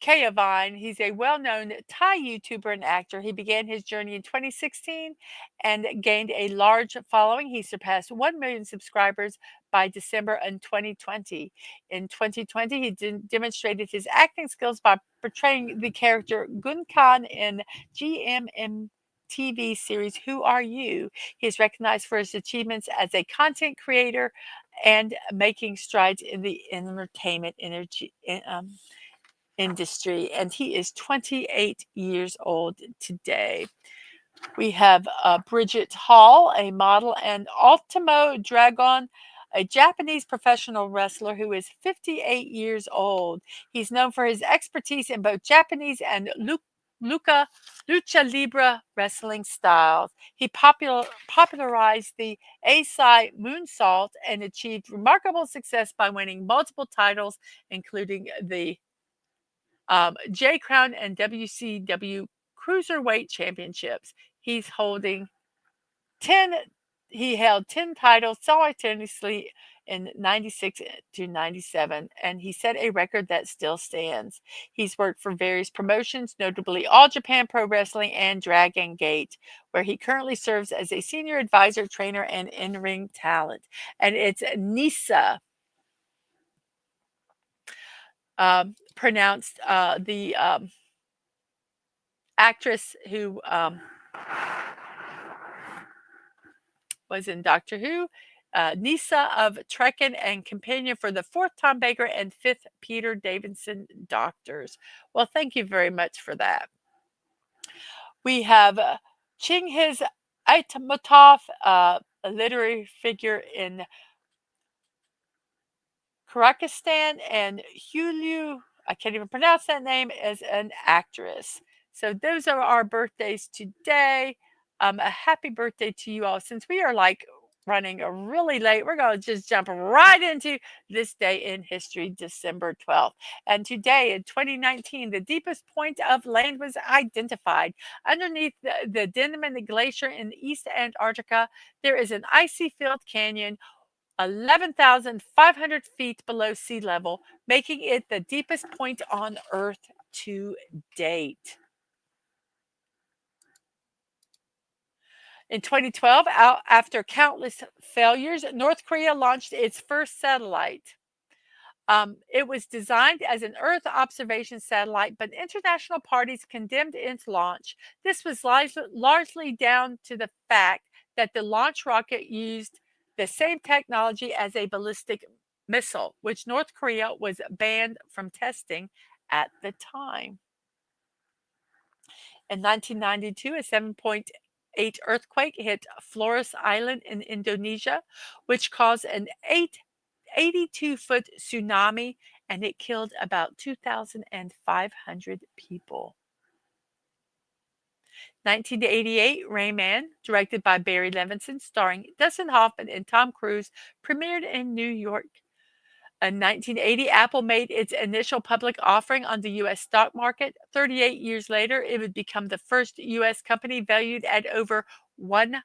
Kayavine. He's a well-known Thai YouTuber and actor. He began his journey in 2016 and gained a large following. He surpassed 1 million subscribers by December in 2020. In 2020, he demonstrated his acting skills by portraying the character Gun Khan in GMM TV series Who Are You? He is recognized for his achievements as a content creator and making strides in the entertainment industry, and he is 28 years old today. We have Bridget Hall, a model, and Ultimo Dragon, a Japanese professional wrestler who is 58 years old. He's known for his expertise in both Japanese and lucha libre wrestling styles. He popularized the Asai moonsault and achieved remarkable success by winning multiple titles, including the J Crown and WCW Cruiserweight Championships. He's holding 10, he held 10 titles simultaneously in 96 to 97, and he set a record that still stands. He's worked for various promotions, notably All Japan Pro Wrestling and Dragon Gate, where he currently serves as a senior advisor, trainer, and in-ring talent. And it's Nisa, pronounced the actress who was in Doctor Who, Nisa of Trekken and companion for the fourth Tom Baker and fifth Peter Davidson Doctors. Well, thank you very much for that. We have Chingiz Aytmatov, a literary figure in Kazakhstan, and Hulu, I can't even pronounce that name, as an actress. So those are our birthdays today. A happy birthday to you all. Since we are like running a really late, we're going to just jump right into this day in history, December 12th. And today in 2019, the deepest point of land was identified. Underneath the Denman Glacier in East Antarctica, there is an icy filled canyon 11,500 feet below sea level, making it the deepest point on Earth to date. In 2012, after countless failures, North Korea launched its first satellite. It was designed as an Earth observation satellite, but international parties condemned its launch. This was largely down to the fact that the launch rocket used the same technology as a ballistic missile, which North Korea was banned from testing at the time. In 1992, a 7.8 earthquake hit Flores Island in Indonesia, which caused an 82-foot tsunami, and it killed about 2,500 people. 1988, Rain Man, directed by Barry Levinson, starring Dustin Hoffman and Tom Cruise, premiered in New York. In 1980, Apple made its initial public offering on the U.S. stock market. 38 years later, it would become the first U.S. company valued at over $1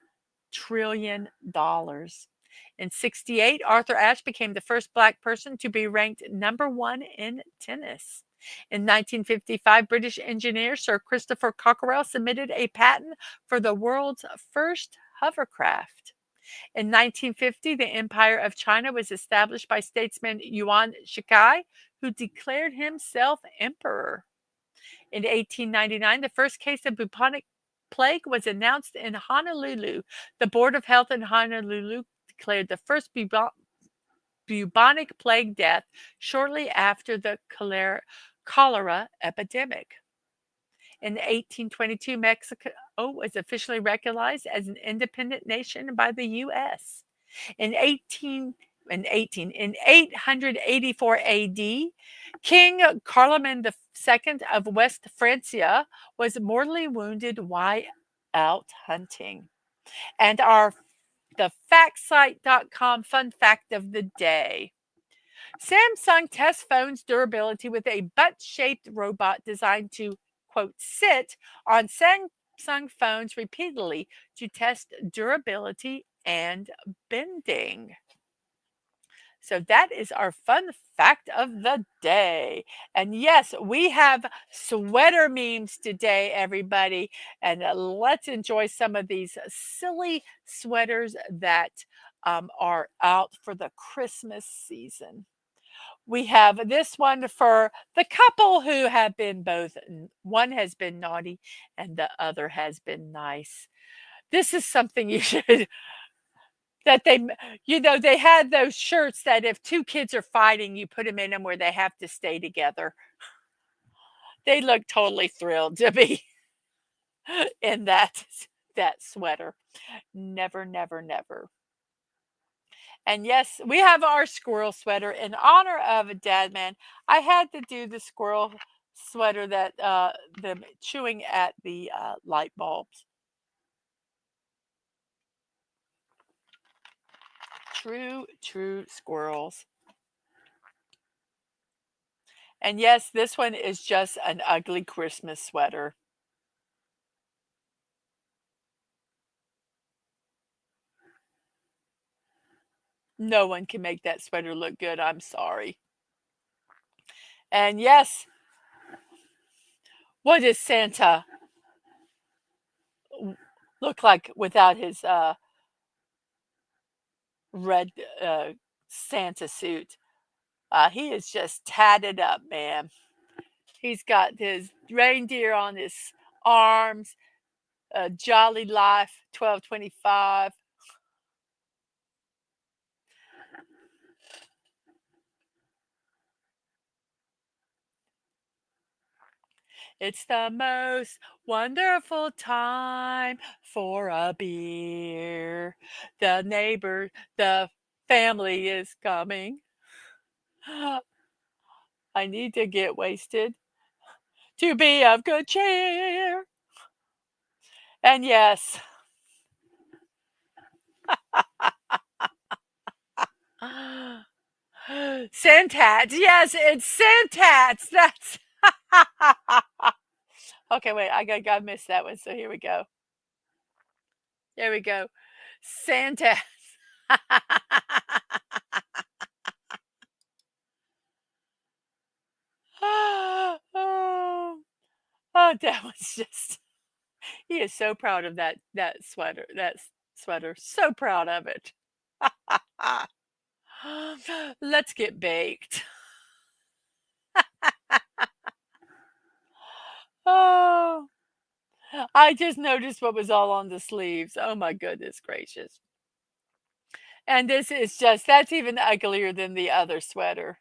trillion. In 1968, Arthur Ashe became the first Black person to be ranked #1 in tennis. In 1955, British engineer Sir Christopher Cockerell submitted a patent for the world's first hovercraft. In 1950, the Empire of China was established by statesman Yuan Shikai, who declared himself emperor. In 1899, the first case of bubonic plague was announced in Honolulu. The Board of Health in Honolulu declared the first bubonic plague death shortly after the cholera epidemic. In 1822, Mexico was officially recognized as an independent nation by the U.S. In 884 AD, King Carloman II of West Francia was mortally wounded while out hunting. And our thefactsite.com fun fact of the day. Samsung tests phone's durability with a butt-shaped robot designed to, quote, sit on Samsung phones repeatedly to test durability and bending. So that is our fun fact of the day. And yes, we have sweater memes today, everybody. And let's enjoy some of these silly sweaters that are out for the Christmas season. We have this one for the couple who have been both, one has been naughty and the other has been nice. This is something you should, that they had those shirts that if two kids are fighting, you put them in them where they have to stay together. They look totally thrilled to be in that sweater. Never, never, never. And yes, we have our squirrel sweater in honor of a dad man. I had to do the squirrel sweater that them chewing at the light bulbs. True squirrels. And yes, this one is just an ugly Christmas sweater. No one can make that sweater look good. I'm sorry. And yes, what does Santa look like without his red Santa suit? He is just tatted up, man. He's got his reindeer on his arms, Jolly Life 1225. It's the most wonderful time for a beer. The family is coming. I need to get wasted to be of good cheer. And yes, Santats. Yes, it's Santats. That's okay. Wait, I missed that one. So here we go. There we go. Santa. Oh, that was just. He is so proud of that sweater. Sweater. So proud of it. Let's get baked. Oh, I just noticed what was all on the sleeves. Oh my goodness gracious. And this is just, that's even uglier than the other sweater.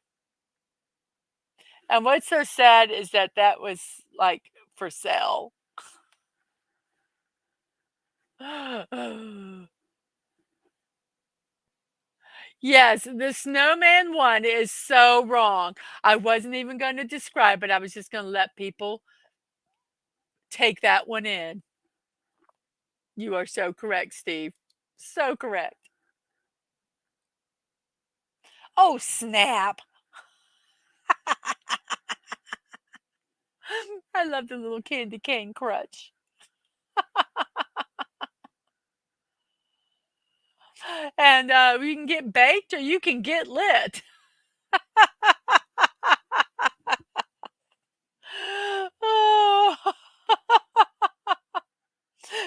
And what's so sad is that that was like for sale. Yes, the snowman one is so wrong. I wasn't even going to describe it. I was just going to let people take that one in. You are so correct, Steve. So correct. Oh, snap. I love the little candy cane crutch. And you can get baked or you can get lit. Oh,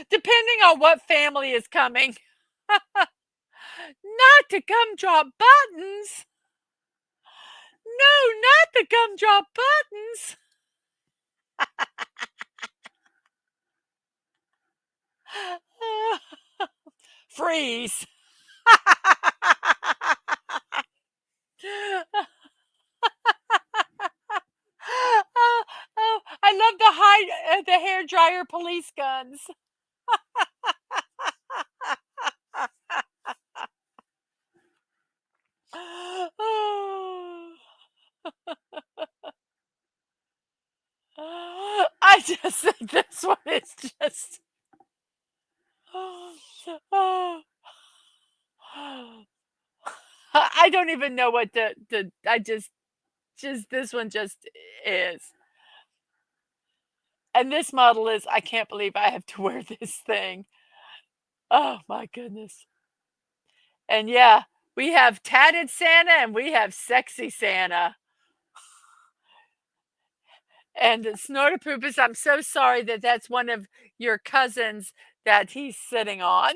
depending on what family is coming. Not to come drop buttons. No, not to come drop buttons. Freeze. Oh, I love the hair dryer police guns. Oh. I just think this one is just. Oh, don't even know what I just this one just is. And this model is, I can't believe I have to wear this thing. Oh my goodness. And yeah, we have tatted Santa and we have sexy Santa. And Snorterpoopus, I'm so sorry that that's one of your cousins that he's sitting on.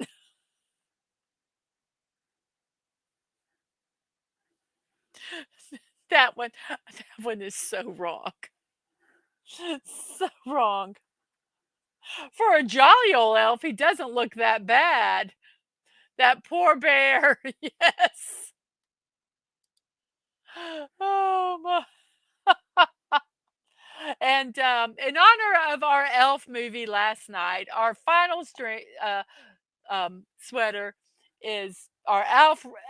That one is so wrong. So wrong. For a jolly old elf, he doesn't look that bad. That poor bear. Yes. Oh my. And in honor of our elf movie last night, our final sweater is our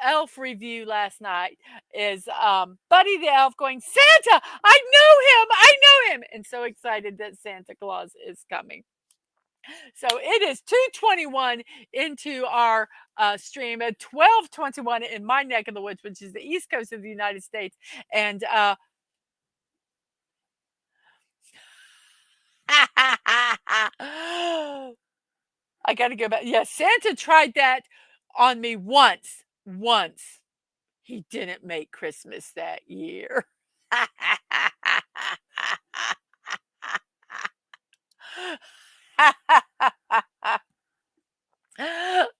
elf review last night is Buddy the elf going, Santa, I know him, and so excited that Santa Claus is coming. So it is 2:21 into our stream at 12:21 in my neck of the woods, which is the east coast of the United States, and I got to go back. Yeah, Santa tried that on me once. Once. He didn't make Christmas that year.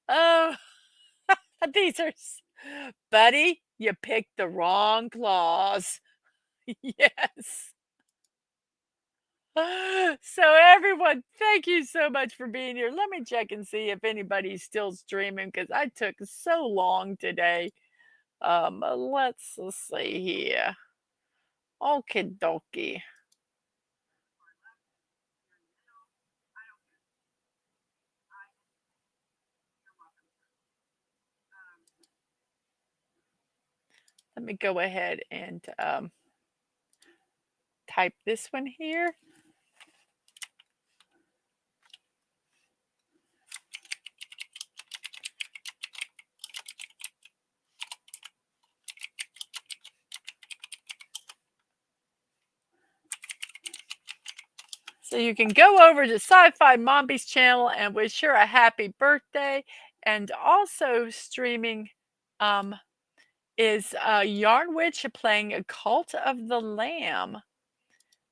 Oh, these are, buddy, you picked the wrong claws. Yes. So everyone, thank you so much for being here. Let me check and see if anybody's still streaming because I took so long today. Let's see here. Okie dokie. Let me go ahead and type this one here. So you can go over to Sci-Fi Mombi's channel and wish her a happy birthday. And also streaming is Yarn Witch playing a Cult of the Lamb.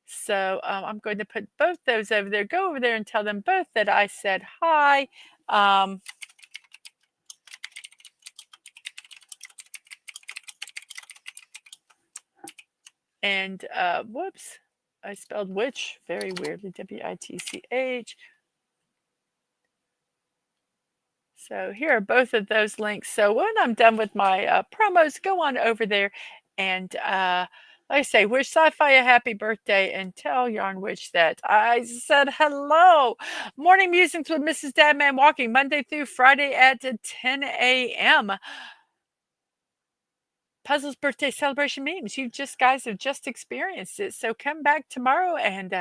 So I'm going to put both those over there. Go over there and tell them both that I said hi. And whoops, I spelled witch very weirdly, W-I-T-C-H. So here are both of those links. So when I'm done with my promos, go on over there and like I say, wish Sci-Fi a happy birthday and tell Yarn Witch that I said hello. Morning Musings with Mrs. Dadman Walking, Monday through Friday at 10 a.m. Puzzles birthday celebration memes. You guys have just experienced it. So come back tomorrow and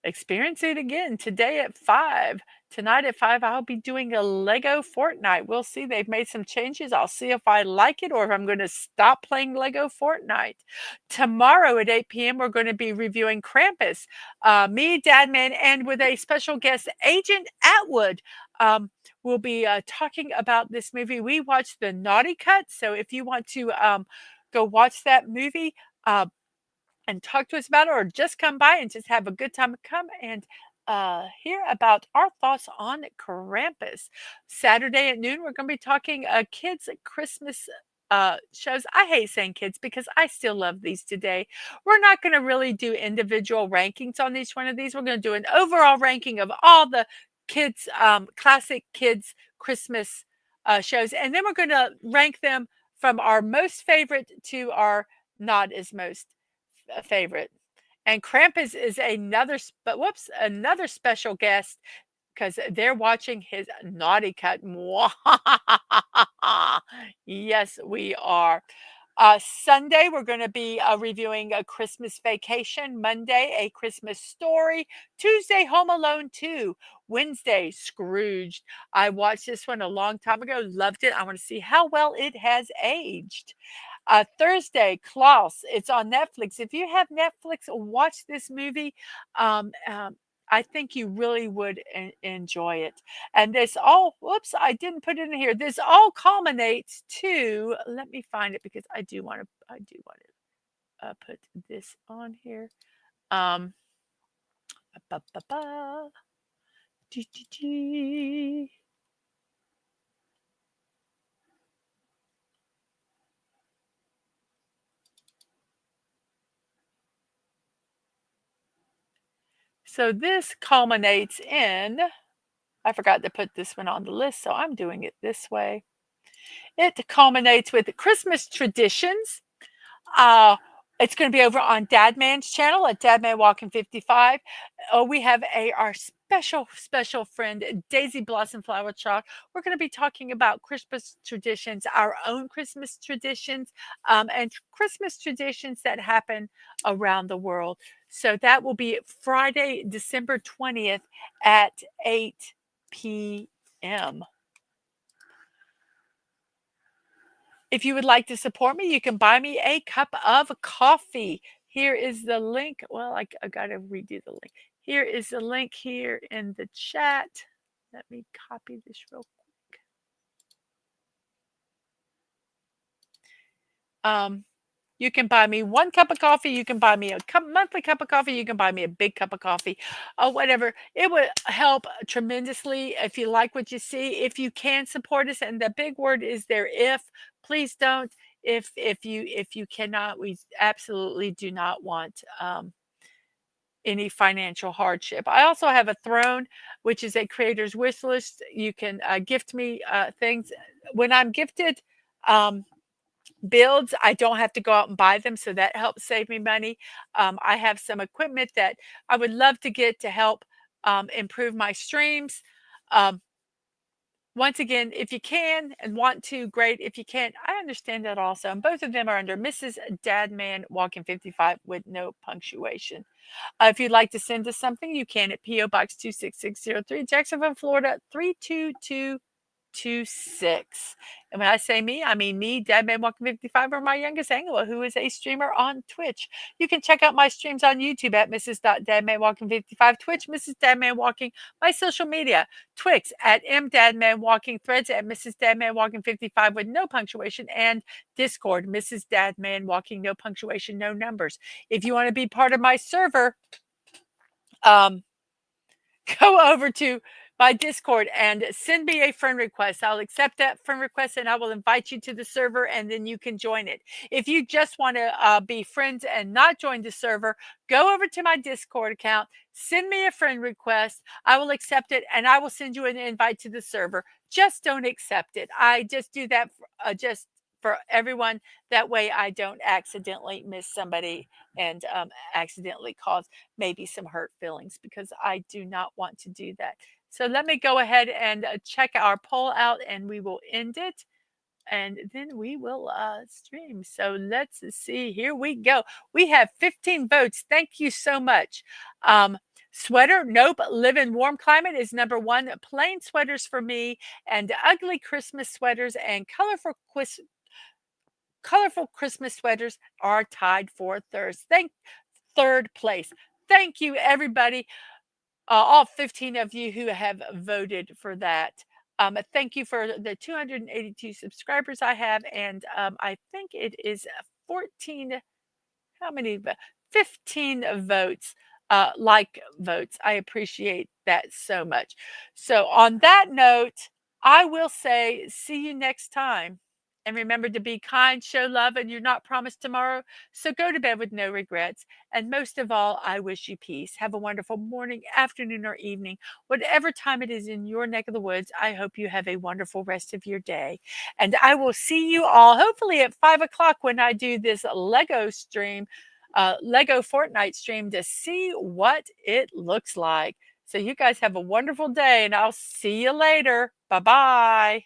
experience it again today at 5. Tonight at 5, I'll be doing a Lego Fortnite. We'll see. They've made some changes. I'll see if I like it or if I'm going to stop playing Lego Fortnite. Tomorrow at 8 p.m., we're going to be reviewing Krampus. Me, Dadman, and with a special guest, Agent Atwood. We'll be talking about this movie. We watched the Naughty Cut. So if you want to go watch that movie, and talk to us about it, or just come by and just have a good time, come and hear about our thoughts on Krampus. Saturday at noon, we're going to be talking kids' Christmas shows. I hate saying kids because I still love these today. We're not going to really do individual rankings on each one of these. We're going to do an overall ranking of all the kids, classic kids' Christmas shows. And then we're going to rank them from our most favorite to our not as most favorite. And Krampus is another special guest because they're watching his Naughty Cut. Yes, we are. Sunday, we're going to be reviewing A Christmas Vacation. Monday, A Christmas Story. Tuesday, Home Alone 2. Wednesday, Scrooged. I watched this one a long time ago, loved it. I want to see how well it has aged. Thursday, Klaus. It's on Netflix. If you have Netflix, watch this movie. Um, um, I think you really would enjoy it. And this all, whoops, I didn't put it in here. This all culminates to, let me find it because I do want to put this on here. Um, ba, ba, ba. Dee, dee, dee. So this culminates in, I forgot to put this one on the list, so I'm doing it this way. It culminates with Christmas traditions. Uh, it's going to be over on Dadman's channel at DadmanWalking55. Oh, we have our special friend, Daisy Blossom Flower Chalk. We're going to be talking about Christmas traditions, our own Christmas traditions, and Christmas traditions that happen around the world. So that will be Friday, December 20th at 8 p.m. If you would like to support me, you can buy me a cup of coffee. Here is the link. Well, I got to redo the link. Here is the link here in the chat. Let me copy this real quick. You can buy me 1 cup of coffee. You can buy me a monthly cup of coffee. You can buy me a big cup of coffee, whatever. It would help tremendously if you like what you see. If you can support us, and the big word is there. If please don't. If you cannot, we absolutely do not want any financial hardship. I also have a throne, which is a creator's wish list. You can gift me things when I'm gifted. Builds, I don't have to go out and buy them, so that helps save me money. I have some equipment that I would love to get to help improve my streams. Um, once again, if you can and want to, great. If you can't, I understand that also. And both of them are under Mrs. Dadman Walking 55 with no punctuation. If you'd like to send us something, you can at P.O. Box 26603, Jacksonville, Florida 32226. And when I say me, I mean me, DadmanWalking55, or my youngest Angela, who is a streamer on Twitch. You can check out my streams on YouTube at Mrs.DadmanWalking55, Twitch, Mrs. Dadman Walking, my social media, Twix at MDadmanWalking, Threads at Mrs. Dadman Walking55 with no punctuation, and Discord, Mrs. Dadman Walking, no punctuation, no numbers. If you want to be part of my server, go over to my Discord and send me a friend request. I'll accept that friend request and I will invite you to the server, and then you can join it. If you just want to be friends and not join the server, go over to my Discord account, send me a friend request. I will accept it and I will send you an invite to the server. Just don't accept it. I just do that just for everyone. That way I don't accidentally miss somebody and accidentally cause maybe some hurt feelings, because I do not want to do that. So let me go ahead and check our poll out and we will end it. And then we will stream. So let's see. Here we go. We have 15 votes. Thank you so much. Sweater, nope. Live in warm climate is number 1. Plain sweaters for me, and ugly Christmas sweaters and colorful Christmas sweaters are tied for third place. Thank you, everybody. All 15 of you who have voted for that. Thank you for the 282 subscribers I have, and I think it is 14. How many? 15 votes, like votes. I appreciate that so much. So, on that note, I will say, see you next time. And remember to be kind, show love, and you're not promised tomorrow. So go to bed with no regrets. And most of all, I wish you peace. Have a wonderful morning, afternoon, or evening. Whatever time it is in your neck of the woods, I hope you have a wonderful rest of your day. And I will see you all hopefully at 5 o'clock when I do this Lego stream, Lego Fortnite stream, to see what it looks like. So you guys have a wonderful day, and I'll see you later. Bye-bye.